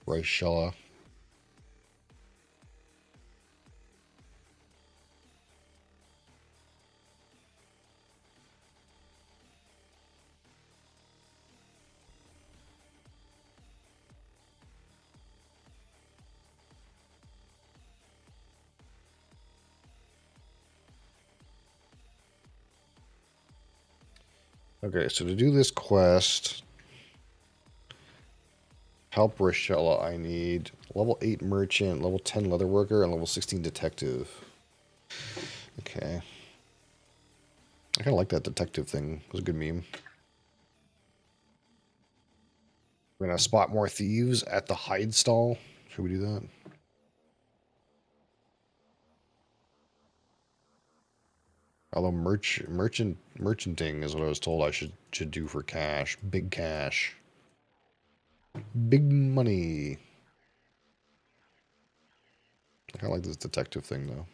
Rochella. Okay, so to do this quest, help Rochella, I need level 8 merchant, level 10 leatherworker, and level 16 detective. Okay. I kind of like that detective thing. It was a good meme. We're going to spot more thieves at the hide stall. Should we do that? Although merchanting is what I was told I should do for cash. Big cash. Big money. I kind of like this detective thing, though.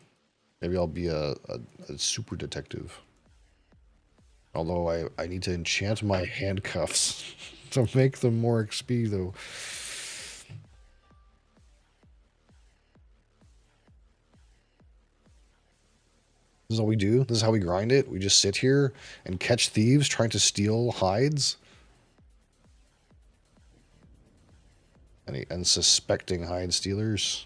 Maybe I'll be a super detective. Although I need to enchant my handcuffs to make them more XP, though. This is all we do. This is how we grind it. We just sit here and catch thieves trying to steal hides. Any unsuspecting hide stealers?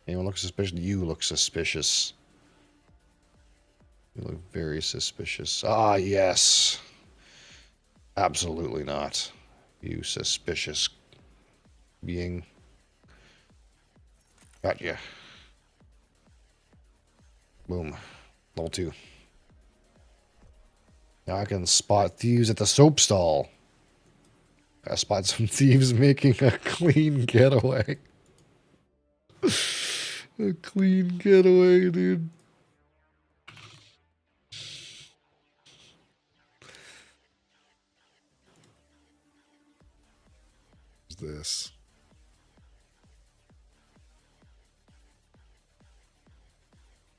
Anyone look suspicious? You look suspicious. You look very suspicious. Ah, yes. Absolutely not. You suspicious being. Got ya. Boom. Level 2. Now I can spot thieves at the soap stall. I spot some thieves making a clean getaway. A clean getaway, dude. What's this?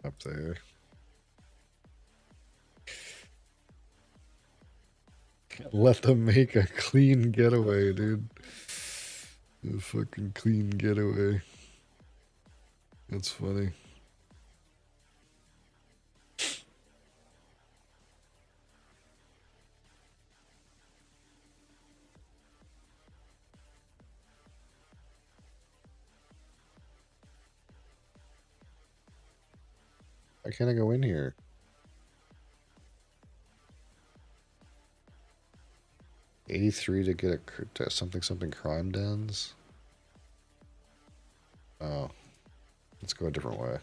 Up there. Let them make a clean getaway, dude. A fucking clean getaway. That's funny. Why can't I go in here? $83 to get a something crime dens. Oh, let's go a different way.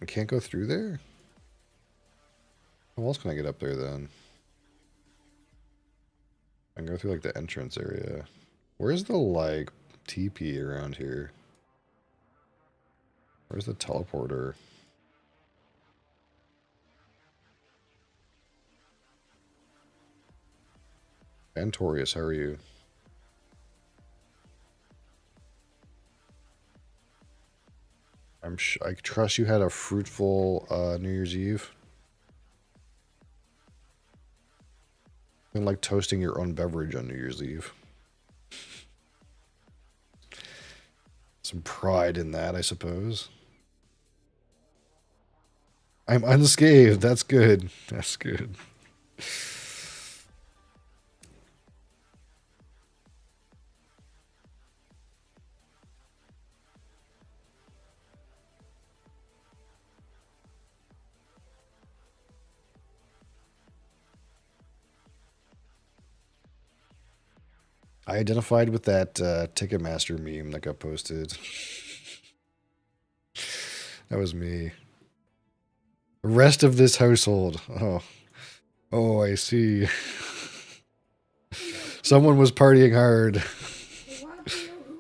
I can't go through there? How else can I get up there then? I can go through like the entrance area. Where's the like TP around here? Where's the teleporter? Antorius, how are you? I trust you had a fruitful New Year's Eve. And like toasting your own beverage on New Year's Eve. Some pride in that, I suppose. I'm unscathed. That's good. That's good. I identified with that Ticketmaster meme that got posted. That was me. The rest of this household. Oh, I see. Someone was partying hard. You want to know who?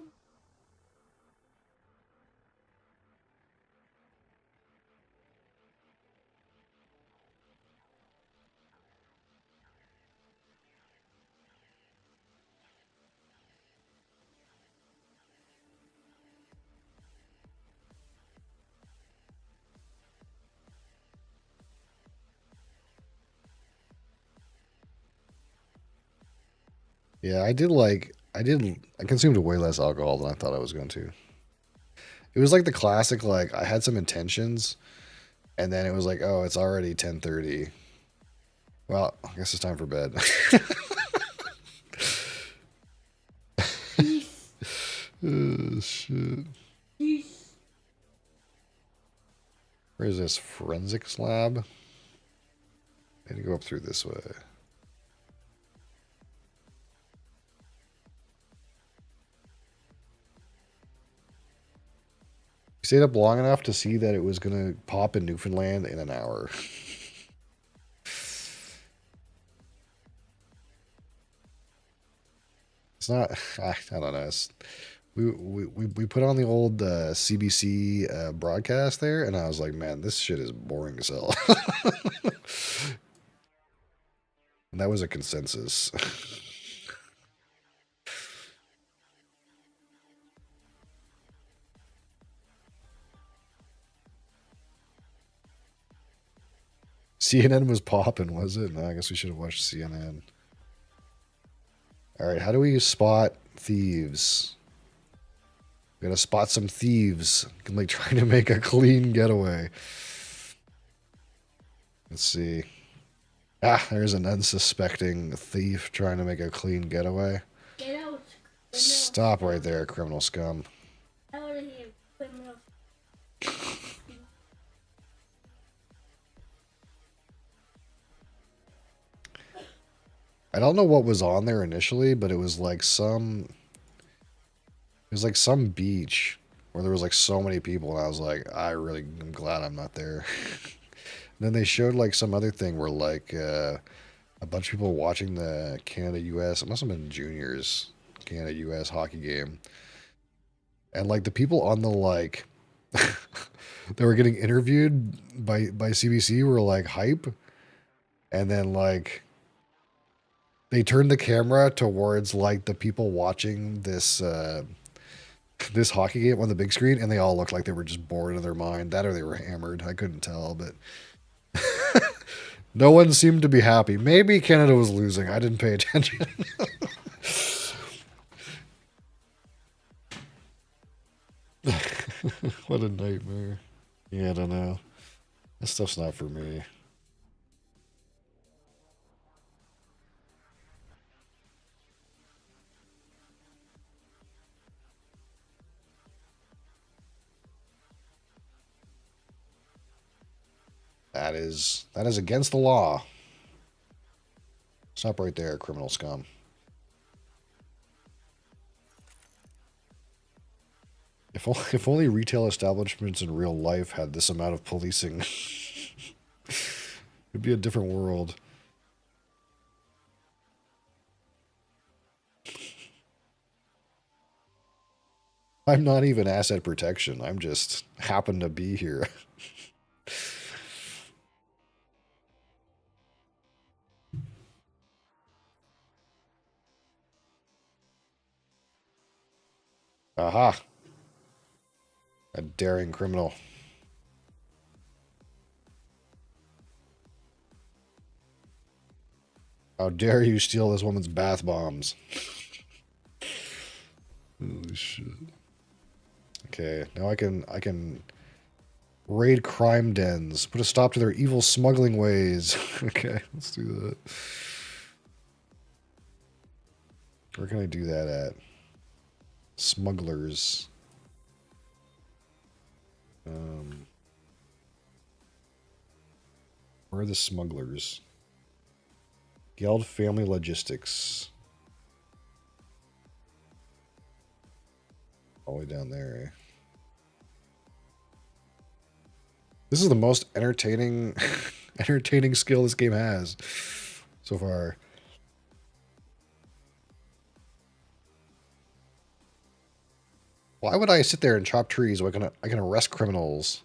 Yeah, I consumed way less alcohol than I thought I was going to. It was like the classic, like, I had some intentions, and then it was like, oh, it's already 10:30. Well, I guess it's time for bed. Peace. Oh, shit. Peace. Where is this? Forensics lab? I need to go up through this way. We stayed up long enough to see that it was going to pop in Newfoundland in an hour. It's not, I don't know. We put on the old CBC broadcast there, and I was like, man, this shit is boring as hell. And that was a consensus. CNN was popping, was it? No, I guess we should have watched CNN. All right, how do we spot thieves? We gotta spot some thieves. Like trying to make a clean getaway. Let's see. Ah, there's an unsuspecting thief trying to make a clean getaway. Get out. Stop right there, criminal scum. Out of here, criminal. I don't know what was on there initially, but it was like some beach where there was like so many people, and I was like, I really am glad I'm not there. And then they showed like some other thing where like a bunch of people watching the Canada US, it must have been juniors Canada US hockey game, and like the people on the like that were getting interviewed by CBC were like hype, and then like they turned the camera towards like the people watching this this hockey game on the big screen, and they all looked like they were just bored out of their mind. That or they were hammered. I couldn't tell, but no one seemed to be happy. Maybe Canada was losing. I didn't pay attention. What a nightmare. Yeah, I don't know. That stuff's not for me. That is against the law. Stop right there, criminal scum. If only retail establishments in real life had this amount of policing, it'd be a different world. I'm not even asset protection. I'm just happen to be here. Aha. A daring criminal. How dare you steal this woman's bath bombs? Holy shit. Okay, now I can raid crime dens. Put a stop to their evil smuggling ways. Okay, let's do that. Where can I do that at? Smugglers. Where are the smugglers? Guild Family Logistics. All the way down there, eh? This is the most entertaining entertaining skill this game has so far. Why would I sit there and chop trees when I can arrest criminals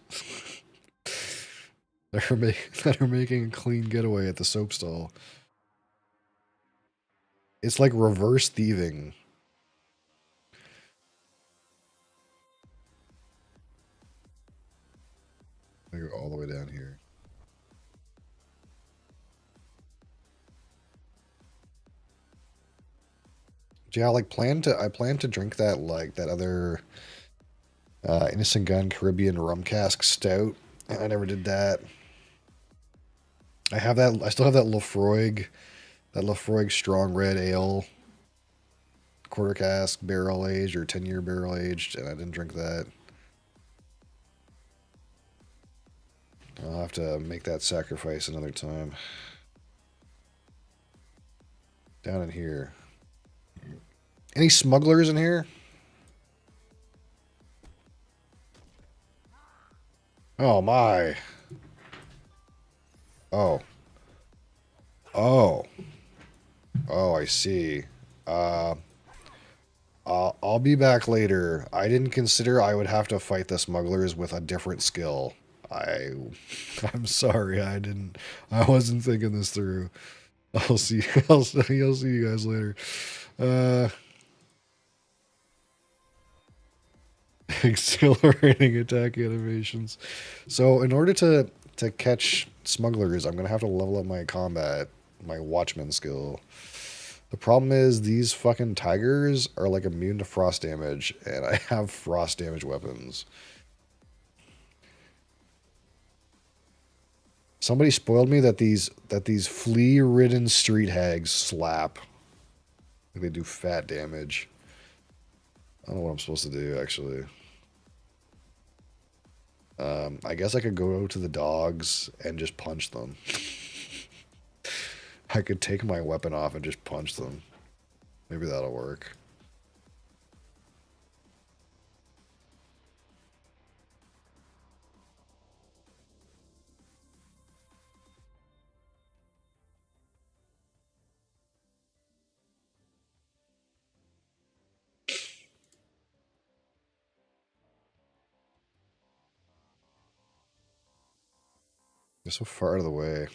that are making a clean getaway at the soap stall? It's like reverse thieving. I go all the way down here. Yeah, like I plan to drink that like that other Innocent Gun Caribbean rum cask stout, and I never did that. I have that. I still have that Lafroig strong red ale, quarter cask barrel aged or 10-year barrel aged, and I didn't drink that. I'll have to make that sacrifice another time. Down in here. Any smugglers in here? Oh my. Oh. Oh. Oh, I see. I'll be back later. I didn't consider I would have to fight the smugglers with a different skill. I'm sorry. I wasn't thinking this through. I'll see you guys later. Exhilarating attack animations. So in order to catch smugglers, I'm gonna have to level up my combat, my watchman skill. The problem is these fucking tigers are like immune to frost damage, and I have frost damage weapons. Somebody spoiled me that these flea-ridden street hags slap. Like they do fat damage. I don't know what I'm supposed to do actually. I guess I could go to the dogs and just punch them. I could take my weapon off and just punch them. Maybe that'll work. They're so far out of the way.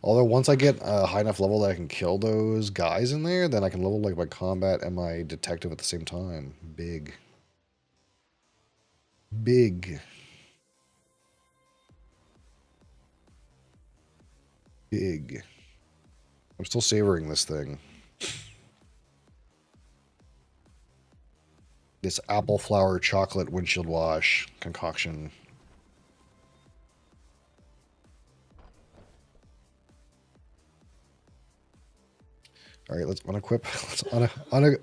Although once I get a high enough level that I can kill those guys in there, then I can level like my combat and my detective at the same time. Big. Big. Big. I'm still savoring this thing. This apple flower chocolate windshield wash concoction. All right, let's unequip. Let's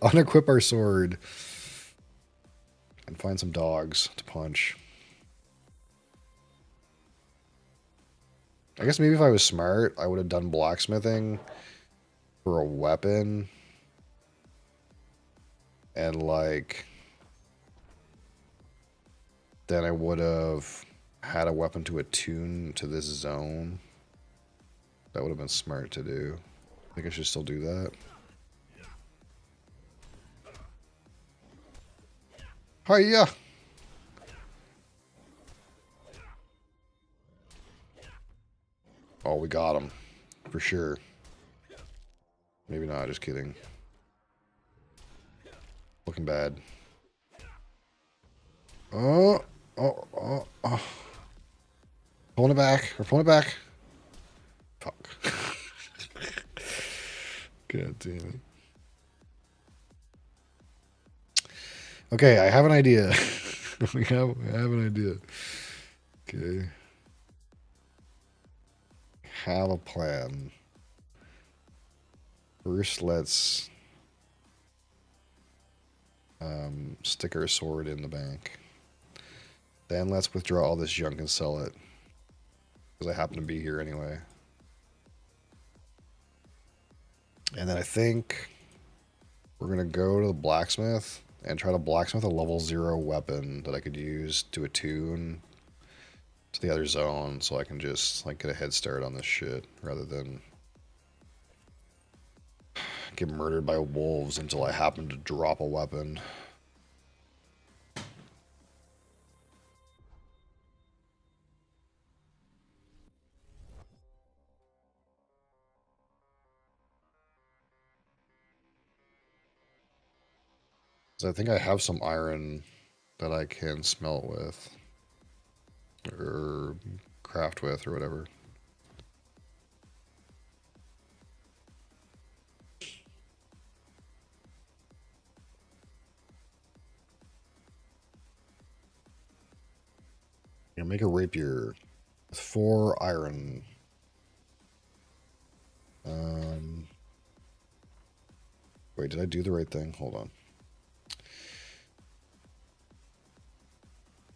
unequip our sword and find some dogs to punch. I guess maybe if I was smart, I would have done blacksmithing for a weapon, and like then I would have had a weapon to attune to this zone. That would have been smart to do. I think I should still do that. Hiya! Oh, we got him. For sure. Maybe not, just kidding. Looking bad. Oh! Pulling it back. We're pulling it back. Fuck. God damn it. Okay, I have an idea. I have an idea. Okay. Have a plan. First, let's stick our sword in the bank. Then let's withdraw all this junk and sell it. Because I happen to be here anyway. And then I think we're going to go to the blacksmith and try to blacksmith a level 0 weapon that I could use to attune to the other zone so I can just like get a head start on this shit rather than get murdered by wolves until I happen to drop a weapon. So I think I have some iron that I can smelt with or craft with or whatever. I'll make a rapier with 4 iron. Wait, did I do the right thing? Hold on.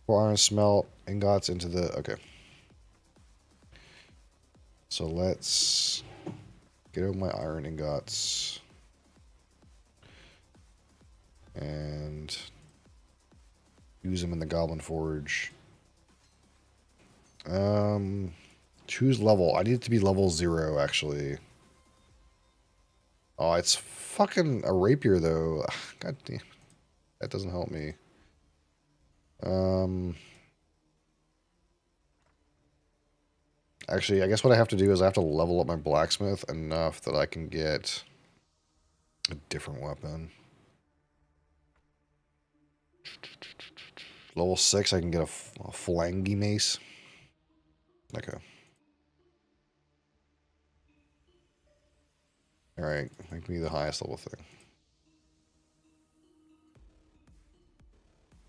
4 iron smelt ingots into the... Okay. So let's get out my iron ingots. And use them in the Goblin Forge. Choose level. I need it to be level 0, actually. Oh, it's fucking a rapier, though. God damn. That doesn't help me. Actually, I guess what I have to do is I have to level up my blacksmith enough that I can get a different weapon. Level 6, I can get a phalange mace. Okay. Alright, make me the highest level thing.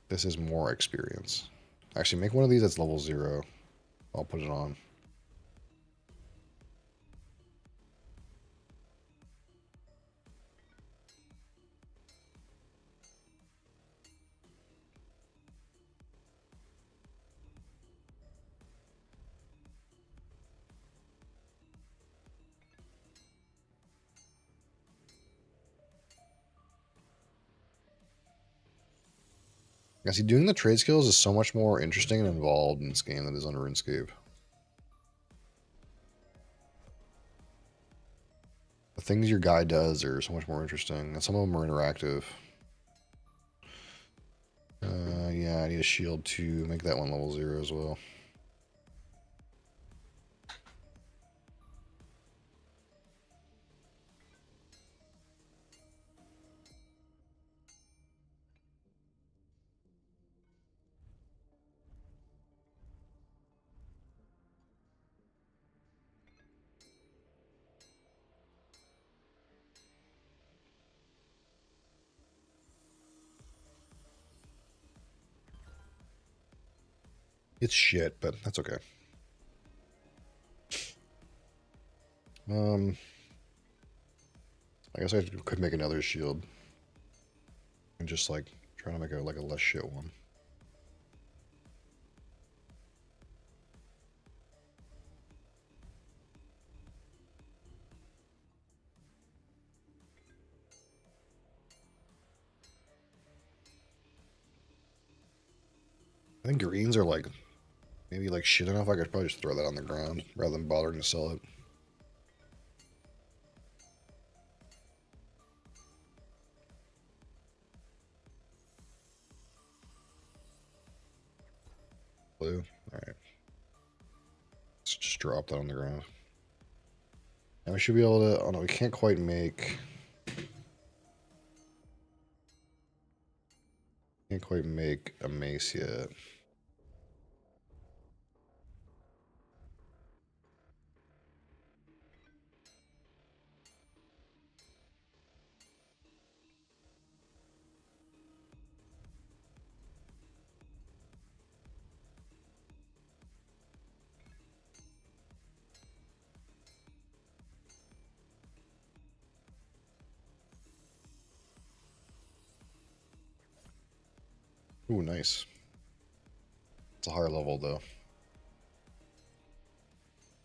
This is more experience. Actually, make one of these that's level 0. I'll put it on. Yeah, see, doing the trade skills is so much more interesting and involved in this game than it is on RuneScape. The things your guy does are so much more interesting, and some of them are interactive. Yeah, I need a shield to make that one level 0 as well. It's shit, but that's okay. I guess I could make another shield. And just like trying to make a less shit one. I think greens are like maybe like shit enough. I could probably just throw that on the ground rather than bothering to sell it. Blue. Alright. Let's just drop that on the ground. And we should be able to... Oh no, we can't quite make... Can't quite make a mace yet. Ooh, nice. It's a higher level though.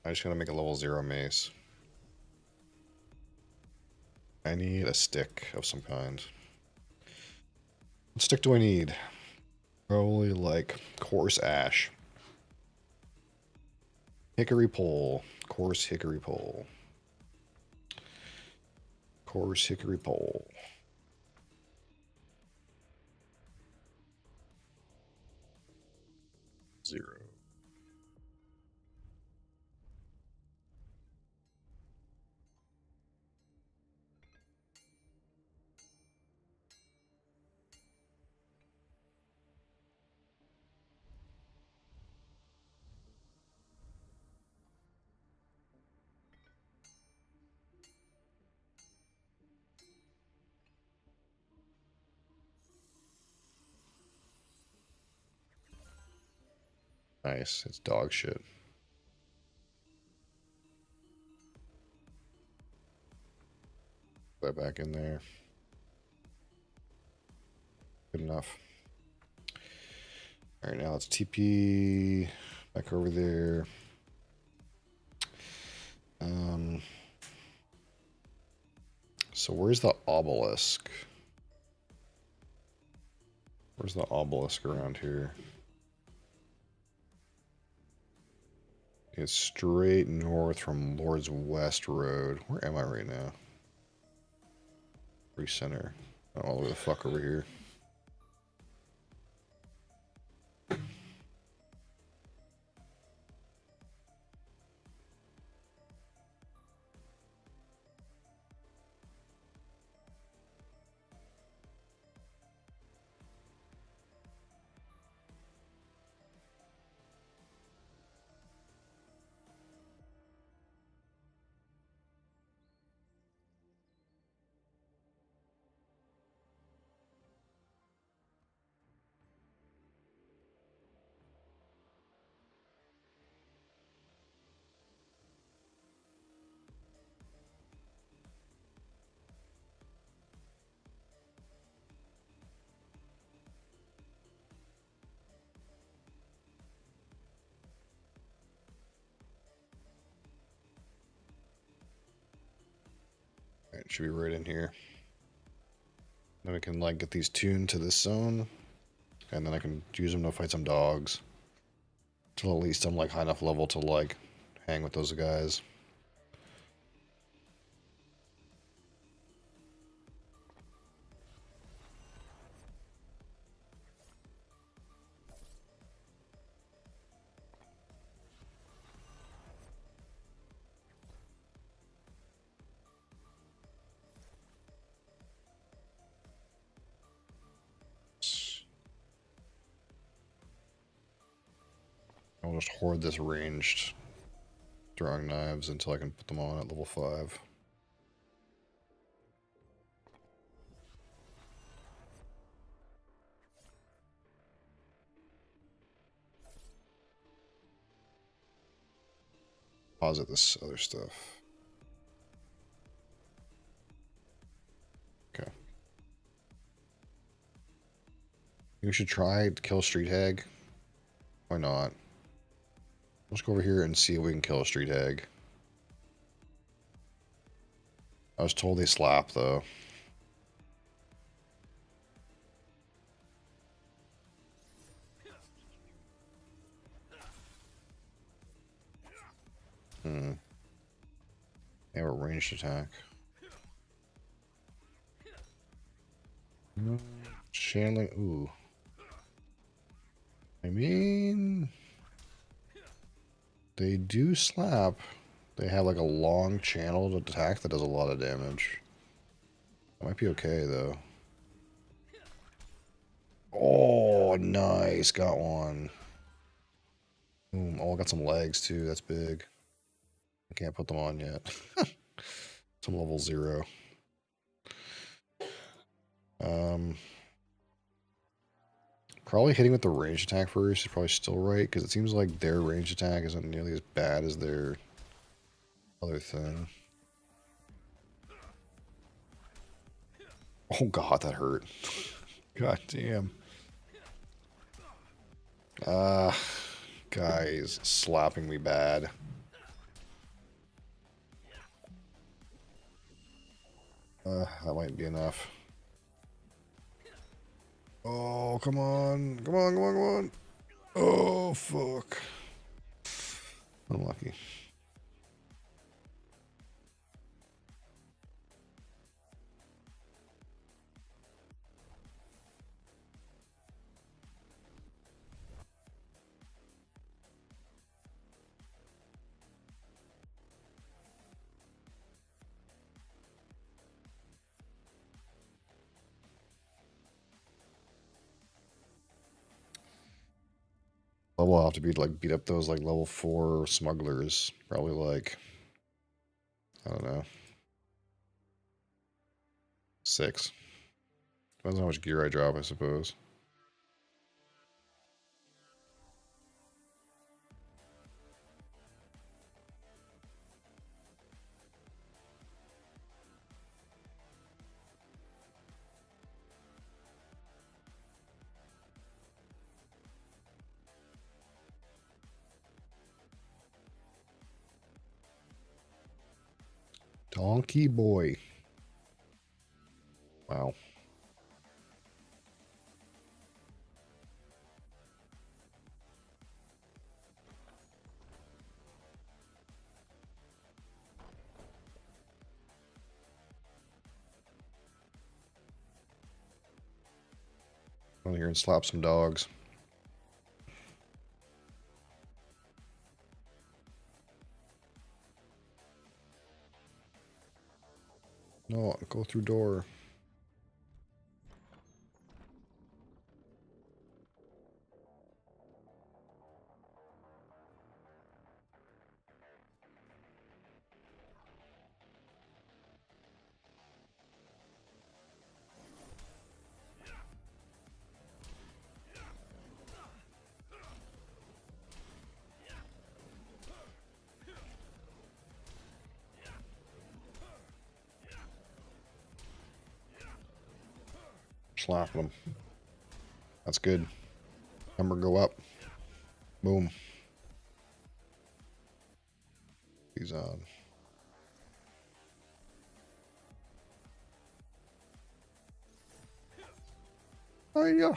I just gotta make a level 0 mace. I need a stick of some kind. What stick do I need? Probably like coarse ash. Hickory pole. Coarse hickory pole. Coarse hickory pole. Zero. Nice. It's dog shit. Put that back in there. Good enough. Alright, now let's TP back over there. So where's the obelisk? Where's the obelisk around here? It's straight north from Lord's West Road. Where am I right now? Recenter. All the way the fuck over here. should be right in here. Then we can like get these tuned to this zone, and then I can use them to fight some dogs. Till at least I'm like high enough level to like hang with those guys. I'll just hoard this ranged throwing knives until I can put them on at level 5. Deposit this other stuff. Okay. We should try to kill Street Hag. Why not? Let's go over here and see if we can kill a Street Hag. I was told they slap though. They have a ranged attack. Channeling. Ooh. I mean, they do slap. They have like a long channeled attack that does a lot of damage. That might be okay though. Oh, nice. Got one. Boom. Oh, I got some legs too. That's big. I can't put them on yet. Some level 0. Probably hitting with the ranged attack first is probably still right, because it seems like their ranged attack isn't nearly as bad as their other thing. Oh god, that hurt. God damn. Guys, slapping me bad. That might be enough. Oh, come on. Come on, come on, come on. Oh, fuck. Unlucky. Level will have to be like beat up those like level 4 smugglers. Probably like, I don't know, 6. Depends on how much gear I drop, I suppose. Donkey boy. Wow. Come here and slap some dogs. No, go through door. Slapping them. That's good. Number go up. Boom. He's on. Hiya.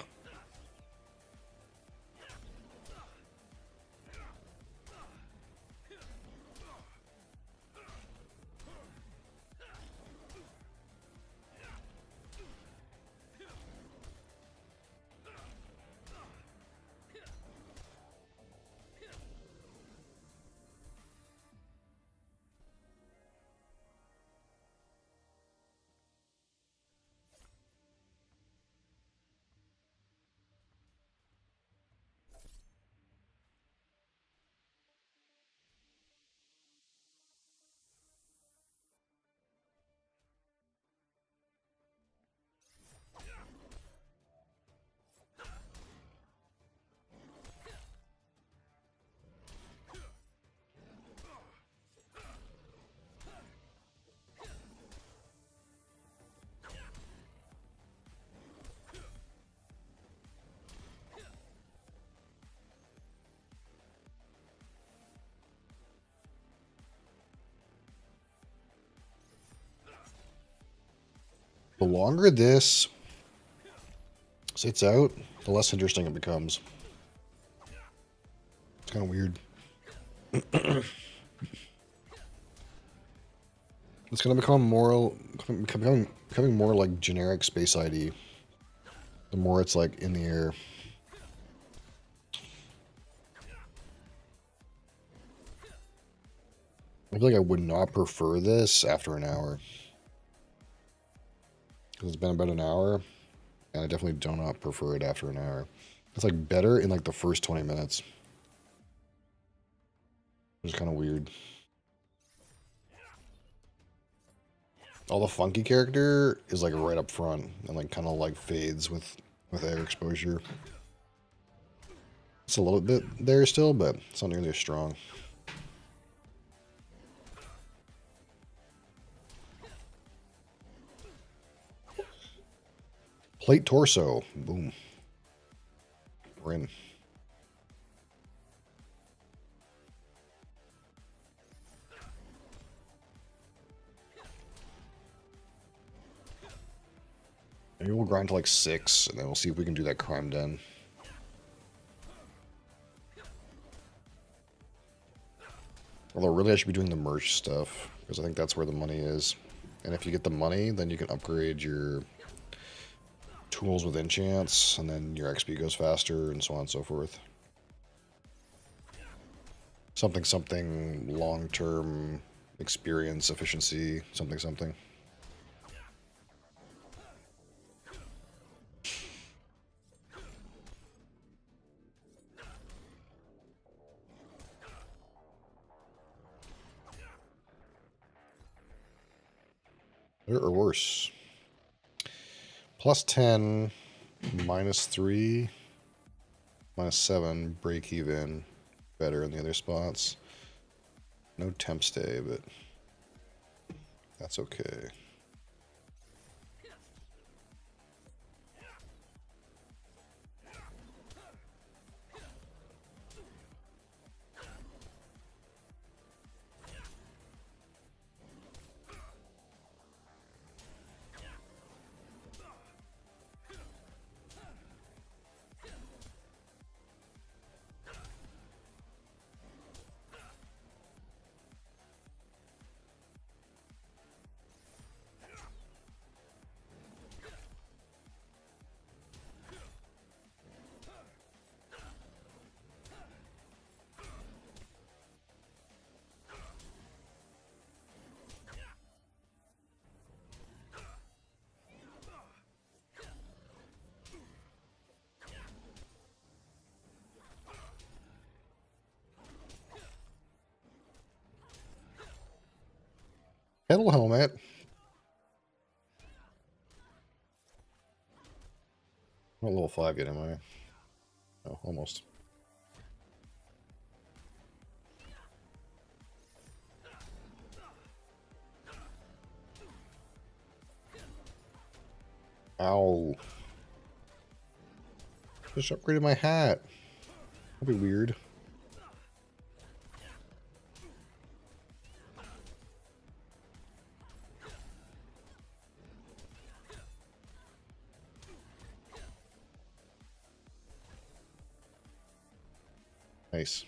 The longer this sits out, the less interesting it becomes. It's kind of weird. It's gonna become more, becoming more like generic Space ID. The more it's like in the air. I feel like I would not prefer this after an hour. Because it's been about an hour, and I definitely do not prefer it after an hour. It's like better in like the first 20 minutes. Which is kind of weird. All the funky character is like right up front and like kind of like fades with air exposure. It's a little bit there still, but it's not nearly as strong. Plate torso. Boom. We're in. Maybe we'll grind to like 6, and then we'll see if we can do that crime den. Although really I should be doing the merch stuff, because I think that's where the money is. And if you get the money, then you can upgrade your tools with enchants, and then your XP goes faster, and so on and so forth. Something, long-term experience, efficiency, something. Better or worse? Plus 10, minus 3, minus 7, break even. Better in the other spots. No temp stay, but that's okay. Kettle helmet. I'm not level 5 yet, am I? Oh, almost. Ow. Just upgraded my hat. That'd be weird. Nice.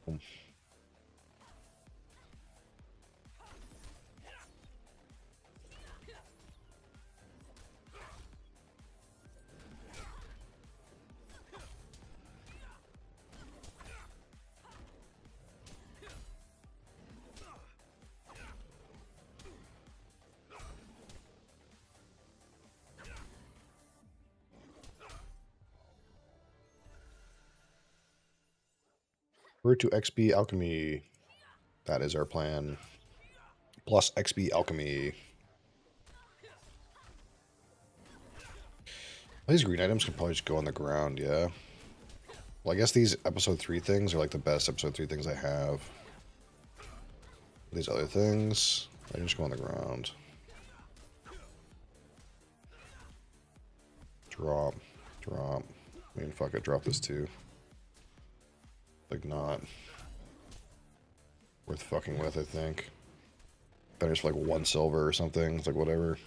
Boom. We're to XP Alchemy. That is our plan. Plus XP Alchemy. These green items can probably just go on the ground, yeah. Well, I guess these episode 3 things are like the best episode 3 things I have. These other things, I can just go on the ground. Drop. Drop. I mean, fuck it, drop this too. Like, not worth fucking with, I think. Better for like 1 silver or something. It's like, whatever.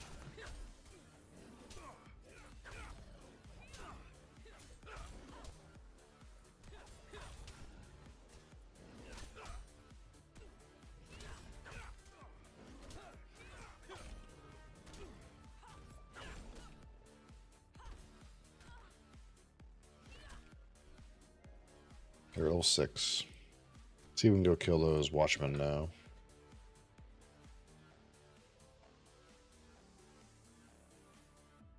They're level 6. Let's see if we can go kill those watchmen now.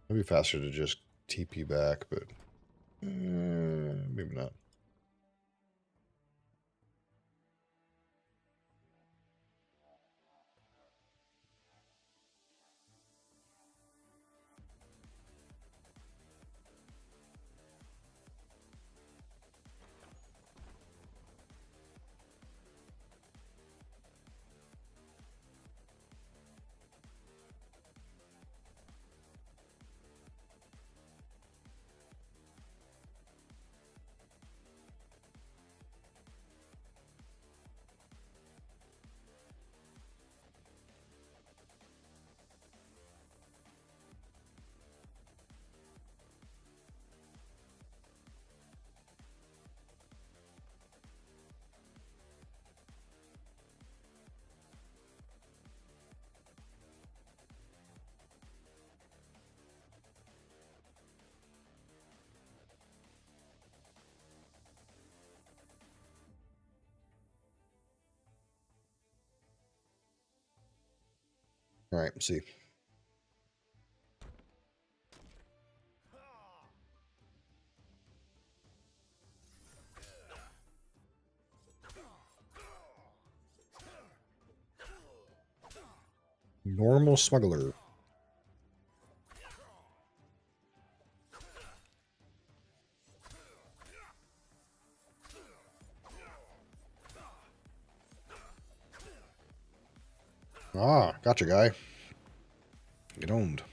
Maybe faster to just TP back, but maybe not. All right, see. Normal smuggler. Ah, gotcha, guy. Get owned.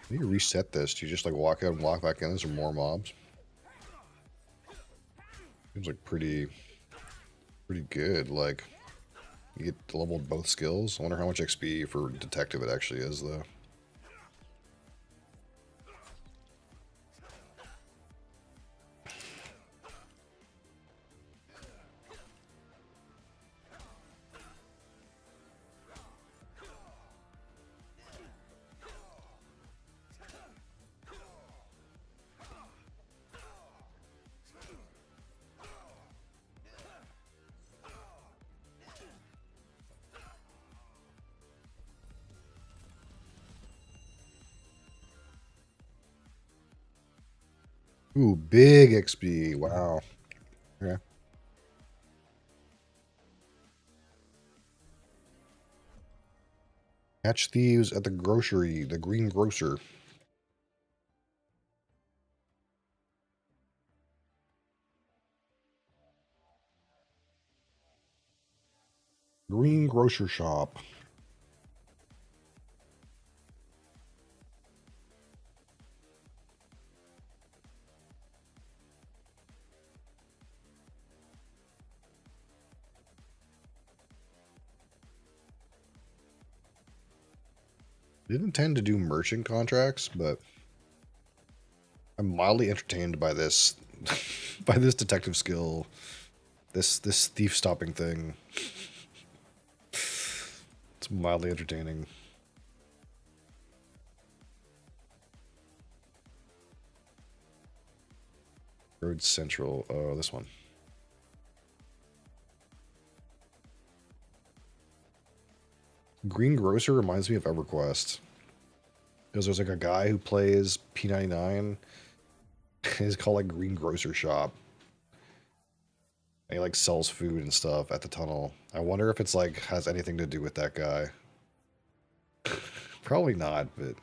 I need to reset this. Do you just like walk out and walk back in? There's some more mobs. Seems like pretty good. Like, you get to level both skills. I wonder how much XP for detective it actually is, though. Ooh, big XP. Wow. Okay. Catch thieves at the grocery, the green grocer. Green grocer shop. Didn't intend to do merchant contracts, but I'm mildly entertained by this by this detective skill. This thief stopping thing. It's mildly entertaining. Road Central. Oh, this one. Green Grocer reminds me of EverQuest. Because there's like a guy who plays P99. It's called like Green Grocer Shop. And he like sells food and stuff at the tunnel. I wonder if it's like has anything to do with that guy. Probably not, but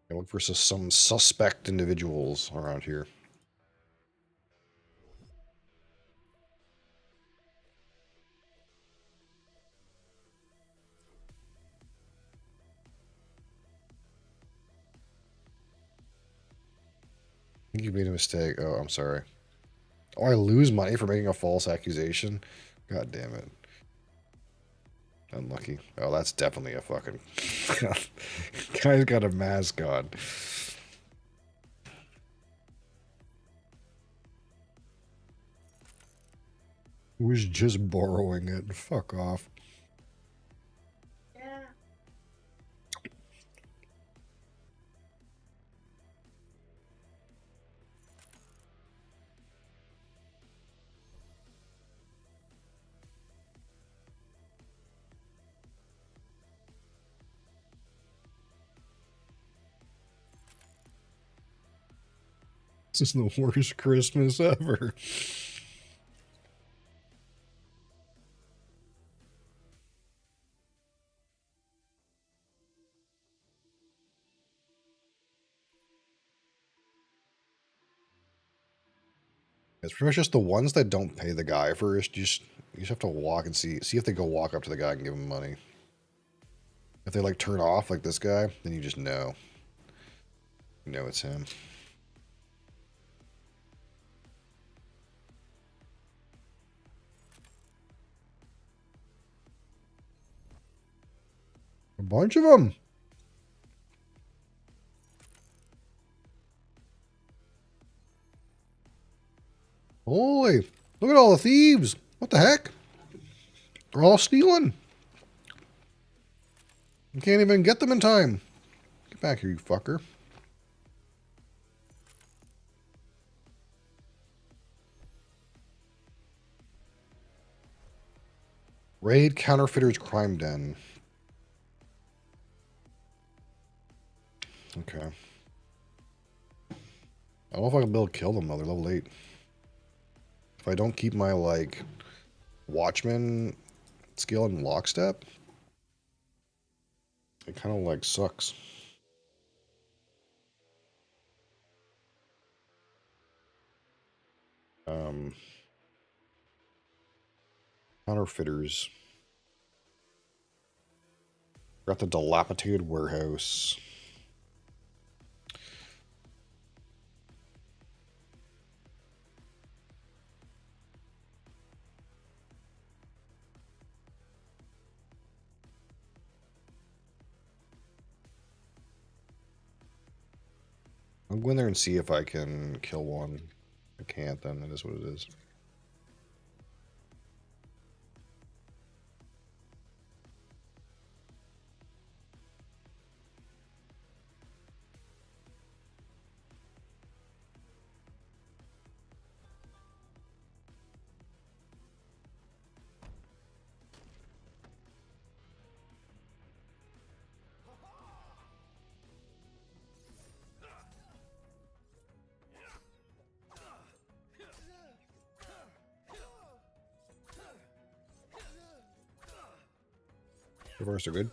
I look for some suspect individuals around here. I think you made a mistake. Oh, I'm sorry. Oh, I lose money for making a false accusation? God damn it. Unlucky. Oh, that's definitely a fucking... Guy's got a mask on. Was just borrowing it. Fuck off. Yeah. This is the worst Christmas ever. It's pretty much just the ones that don't pay the guy first. You just have to walk and see if they go walk up to the guy and give him money. If they like turn off like this guy, then you just know. You know it's him. A bunch of them. Holy, look at all the thieves. What the heck? They're all stealing. You can't even get them in time. Get back here, you fucker. Raid Counterfeiters Crime Den. Okay. I don't know if I can be able to kill them though. They're level 8. If I don't keep my, like, Watchman skill in lockstep, it kind of, like, sucks. Counterfeiters. Got the dilapidated warehouse. I'll go in there and see if I can kill one. If I can't, then it is what it is. So far, so good.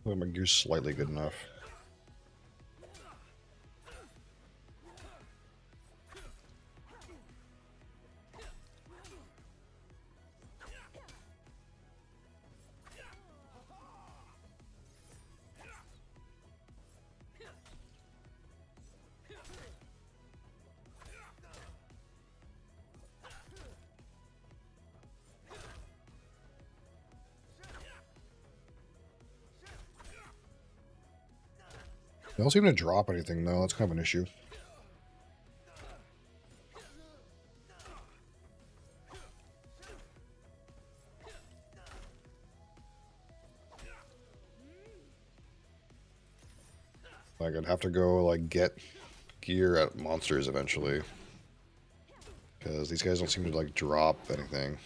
Well, my gear's slightly good enough. They don't seem to drop anything, though. That's kind of an issue. Like, I'd have to go, like, get gear at monsters eventually. Because these guys don't seem to, like, drop anything.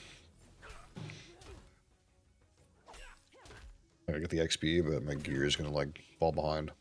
I get the XP, but my gear is going to, like, fall behind.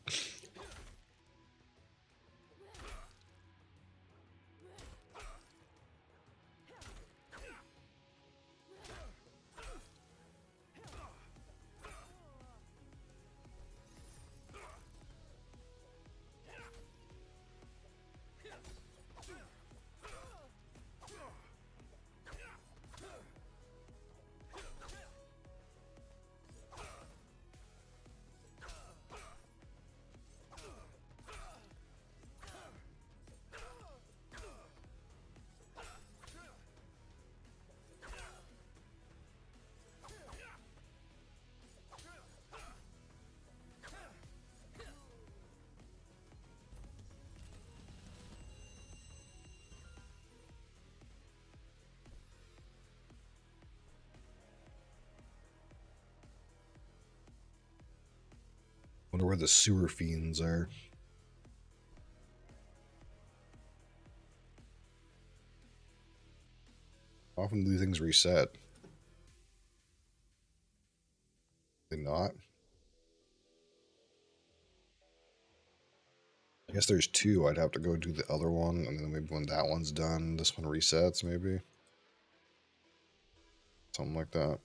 Wonder where the sewer fiends are. Often do things reset. They not? I guess there's two. I'd have to go do the other one, and then maybe when that one's done, this one resets, maybe. Something like that.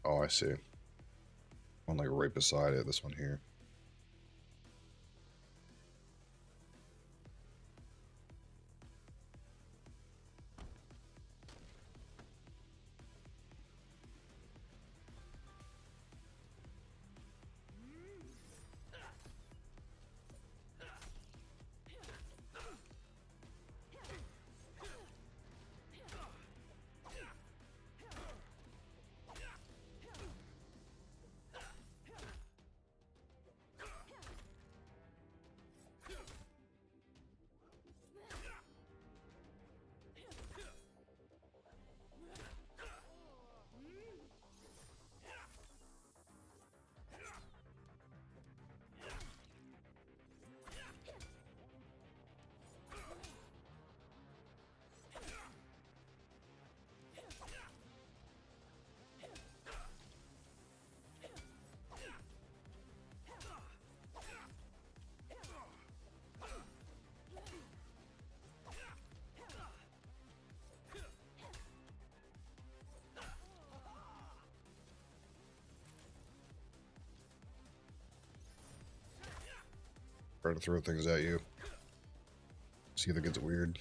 Oh, I see. One like right beside it, this one here. Try to throw things at you. See if it gets weird.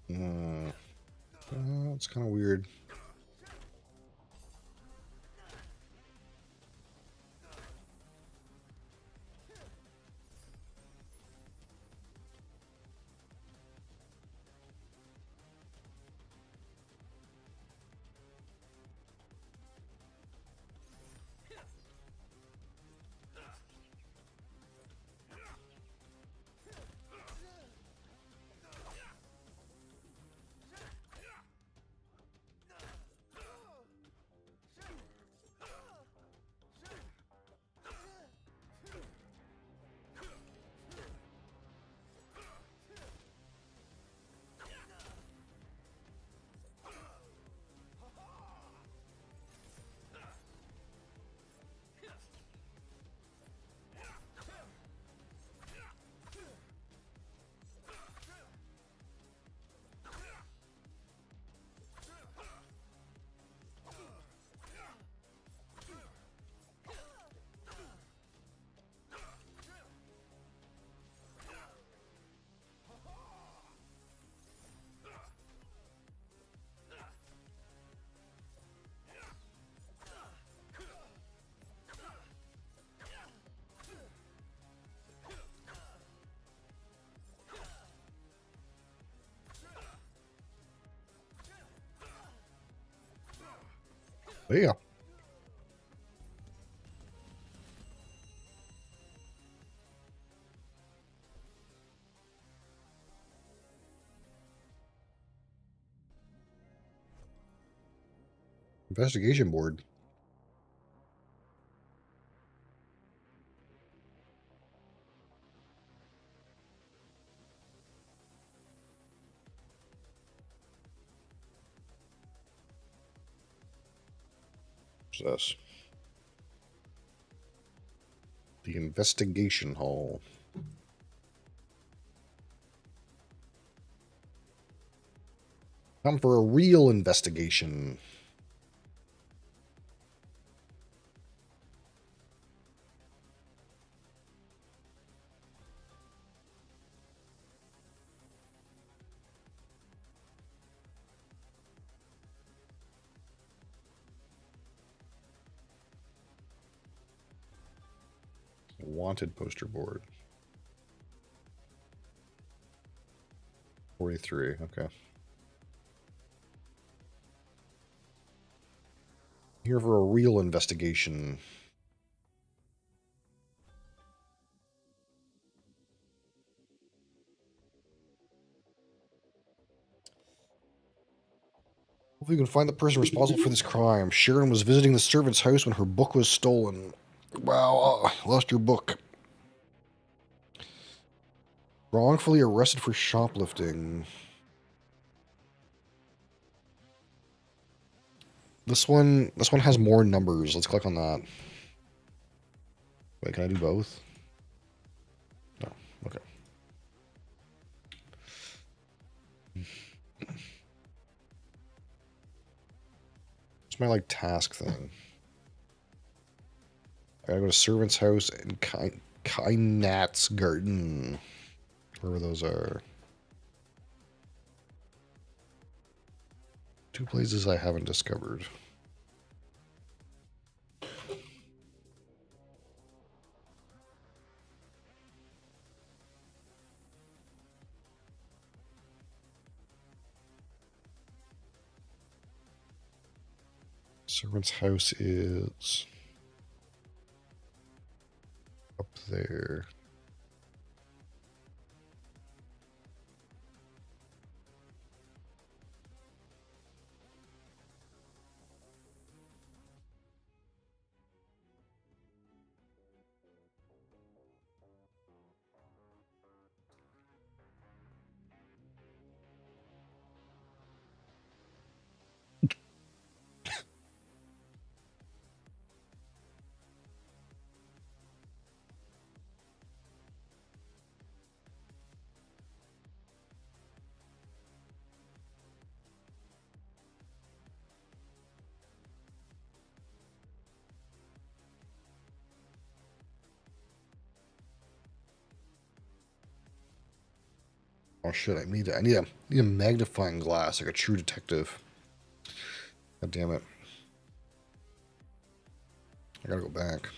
It's kind of weird. There you go. Investigation board. What's this? The investigation hall. Time for a real investigation. Wanted poster board. 43, okay. Here for a real investigation. If we can find the person responsible for this crime. Sharon was visiting the servant's house when her book was stolen. Wow, lost your book. Wrongfully arrested for shoplifting. This one has more numbers. Let's click on that. Wait, can I do both? No. Okay. It's my like task thing. I gotta go to servant's house and Kynat's garden. Wherever those are. 2 places I haven't discovered. Servant's house is up there. Oh shit! I need a magnifying glass like a true detective. God damn it! I gotta go back.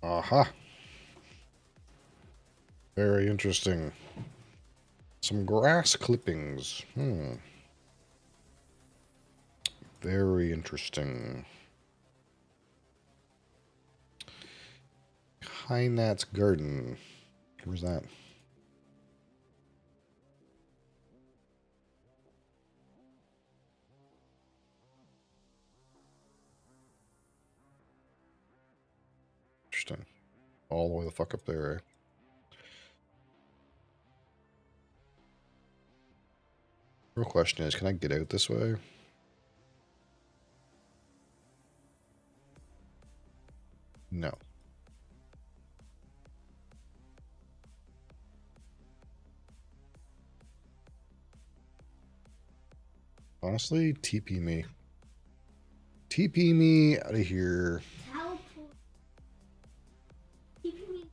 Aha. Very interesting. Some grass clippings. Very interesting. Hynat's Garden. Where's that? Interesting. All the way the fuck up there, eh? Real question is, can I get out this way? No. Honestly, TP me. TP me out of here. Teleport. Keeping me.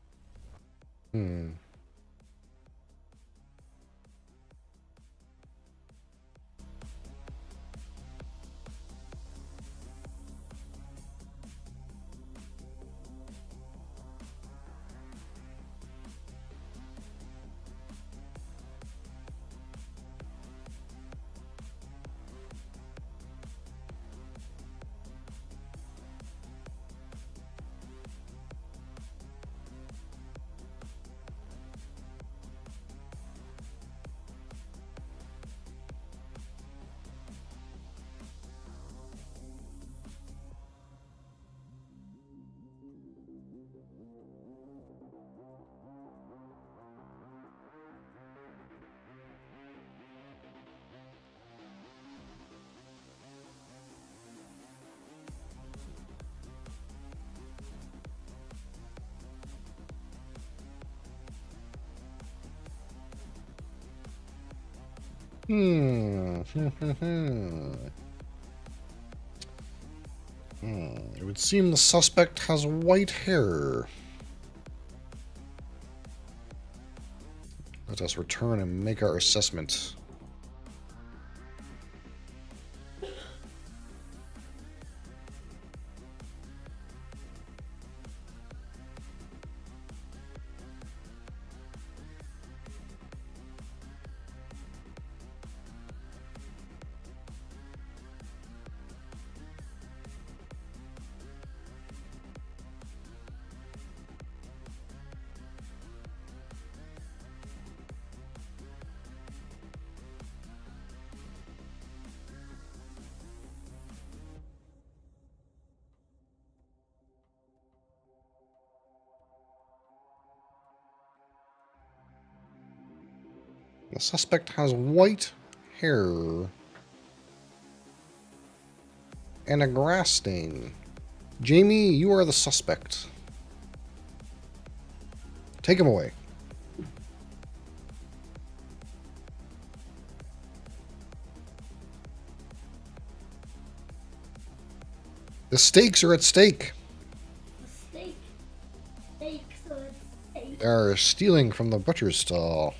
Hmm. It would seem the suspect has white hair. Let us return and make our assessment. The suspect has white hair and a grass stain. Jamie, you are the suspect. Take him away. The stakes are at stake. The steak. Steak, so it's steak. They are stealing from the butcher's stall.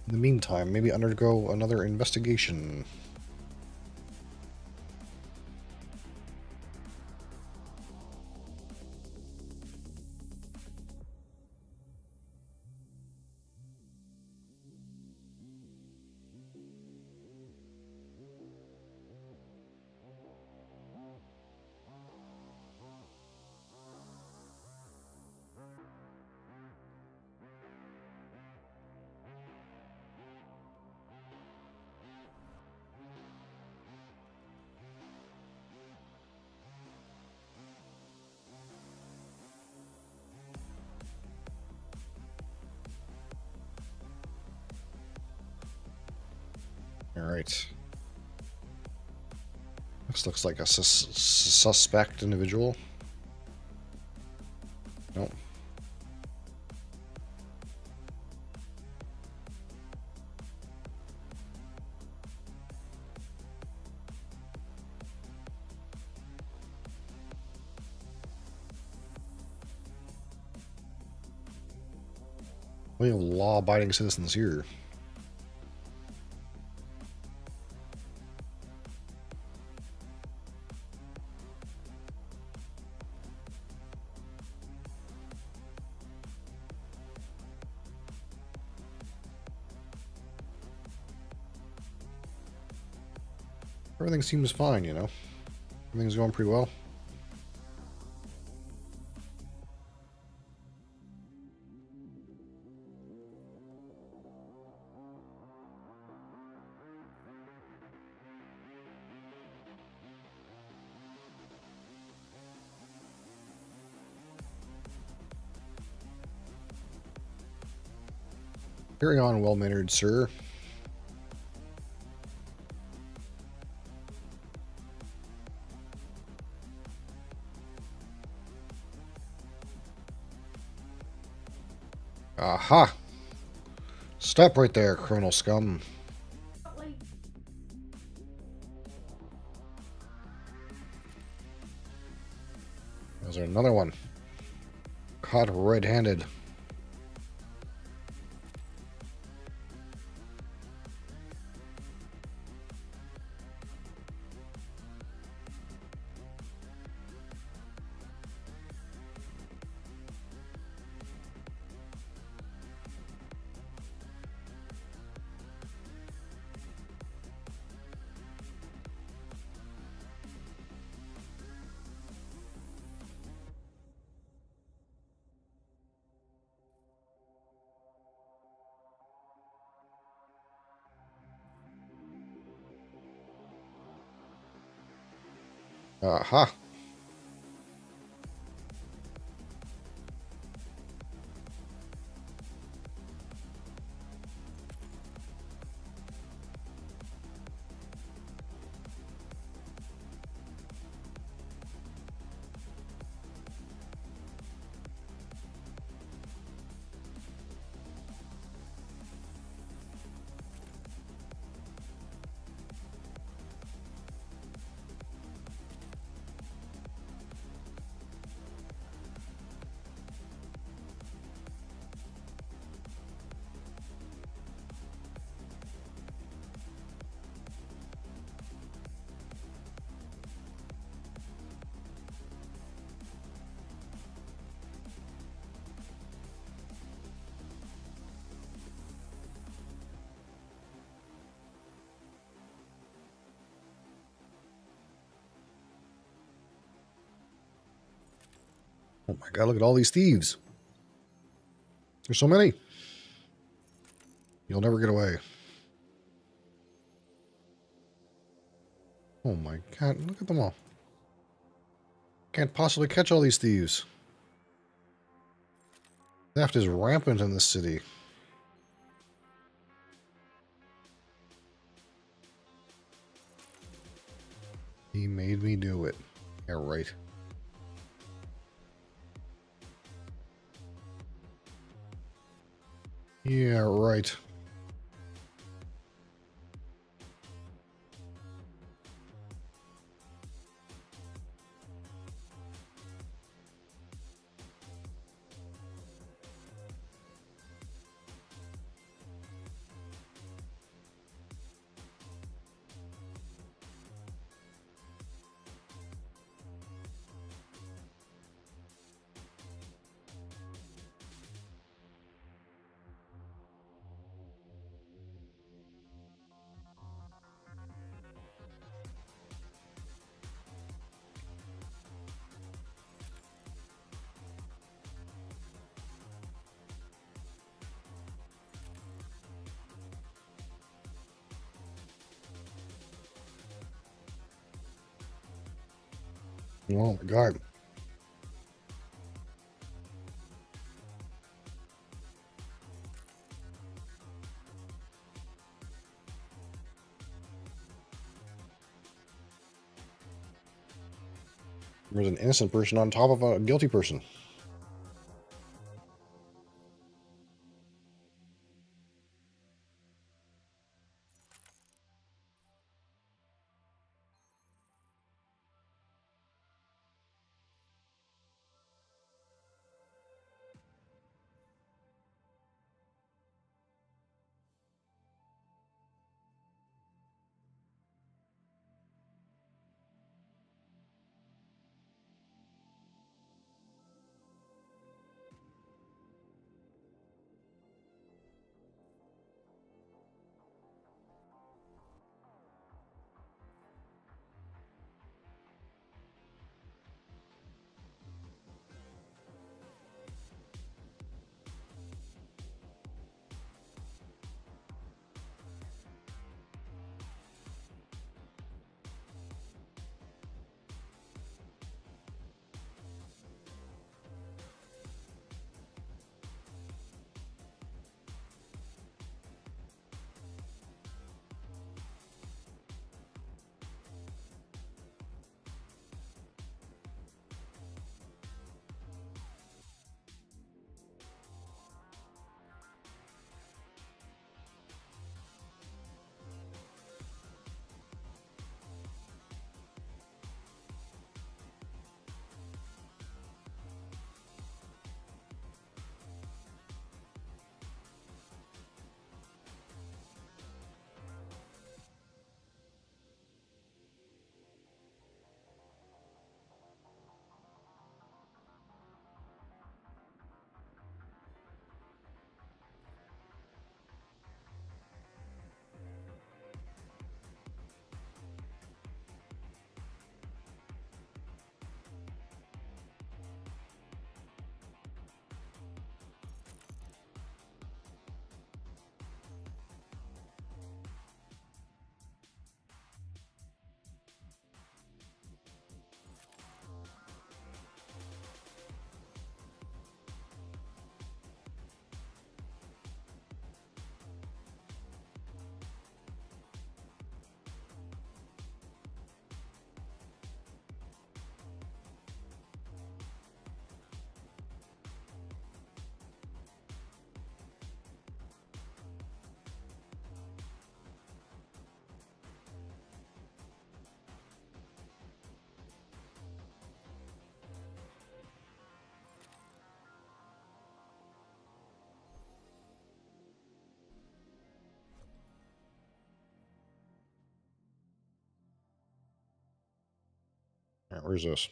In the meantime, maybe undergo another investigation. All right. This looks like a suspect individual. Nope. We have law-abiding citizens here. Everything seems fine, you know. Everything's going pretty well. Carry on, well-mannered sir. Aha! Stop right there, criminal scum. Like, There's another one. Caught red-handed. Aha! Oh my god, look at all these thieves. There's so many. You'll never get away. Oh my god, look at them all. Can't possibly catch all these thieves. Theft is rampant in this city. He made me do it. Yeah, right. Yeah, right. Oh my god. There's an innocent person on top of a guilty person. right, where's this?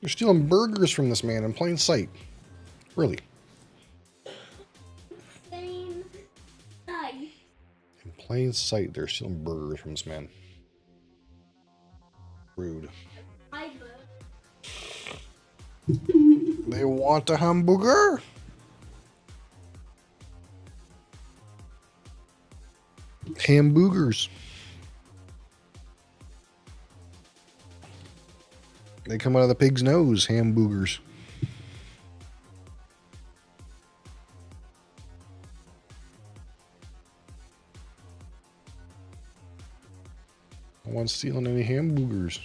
You're stealing burgers from this man in plain sight. Really? Same size. In plain sight, they're stealing burgers from this man. Rude. Fiber. They want a hamburger? Hamburgers. They come out of the pig's nose, hamburgers. No one's stealing any hamburgers.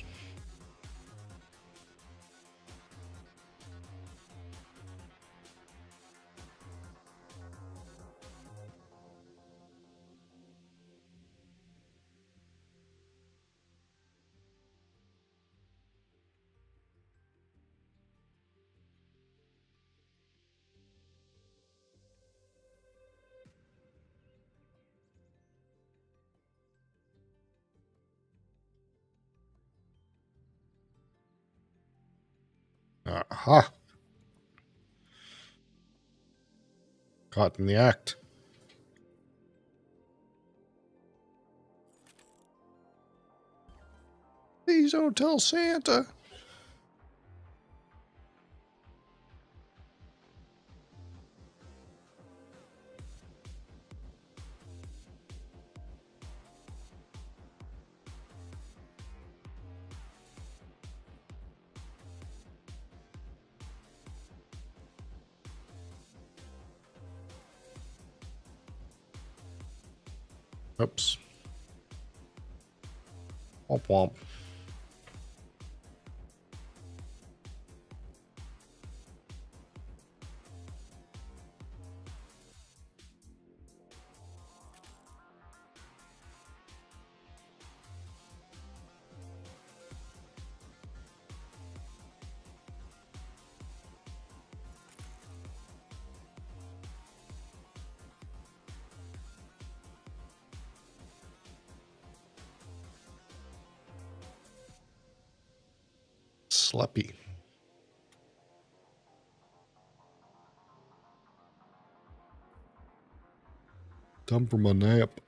Aha. Caught in the act. Please don't tell Santa. Oops. Womp womp. Sleppy. Time for my nap.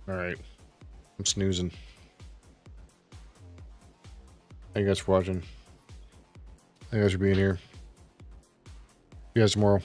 All right. I'm snoozing. Thank you guys for watching. Thank you guys for being here. See you guys tomorrow.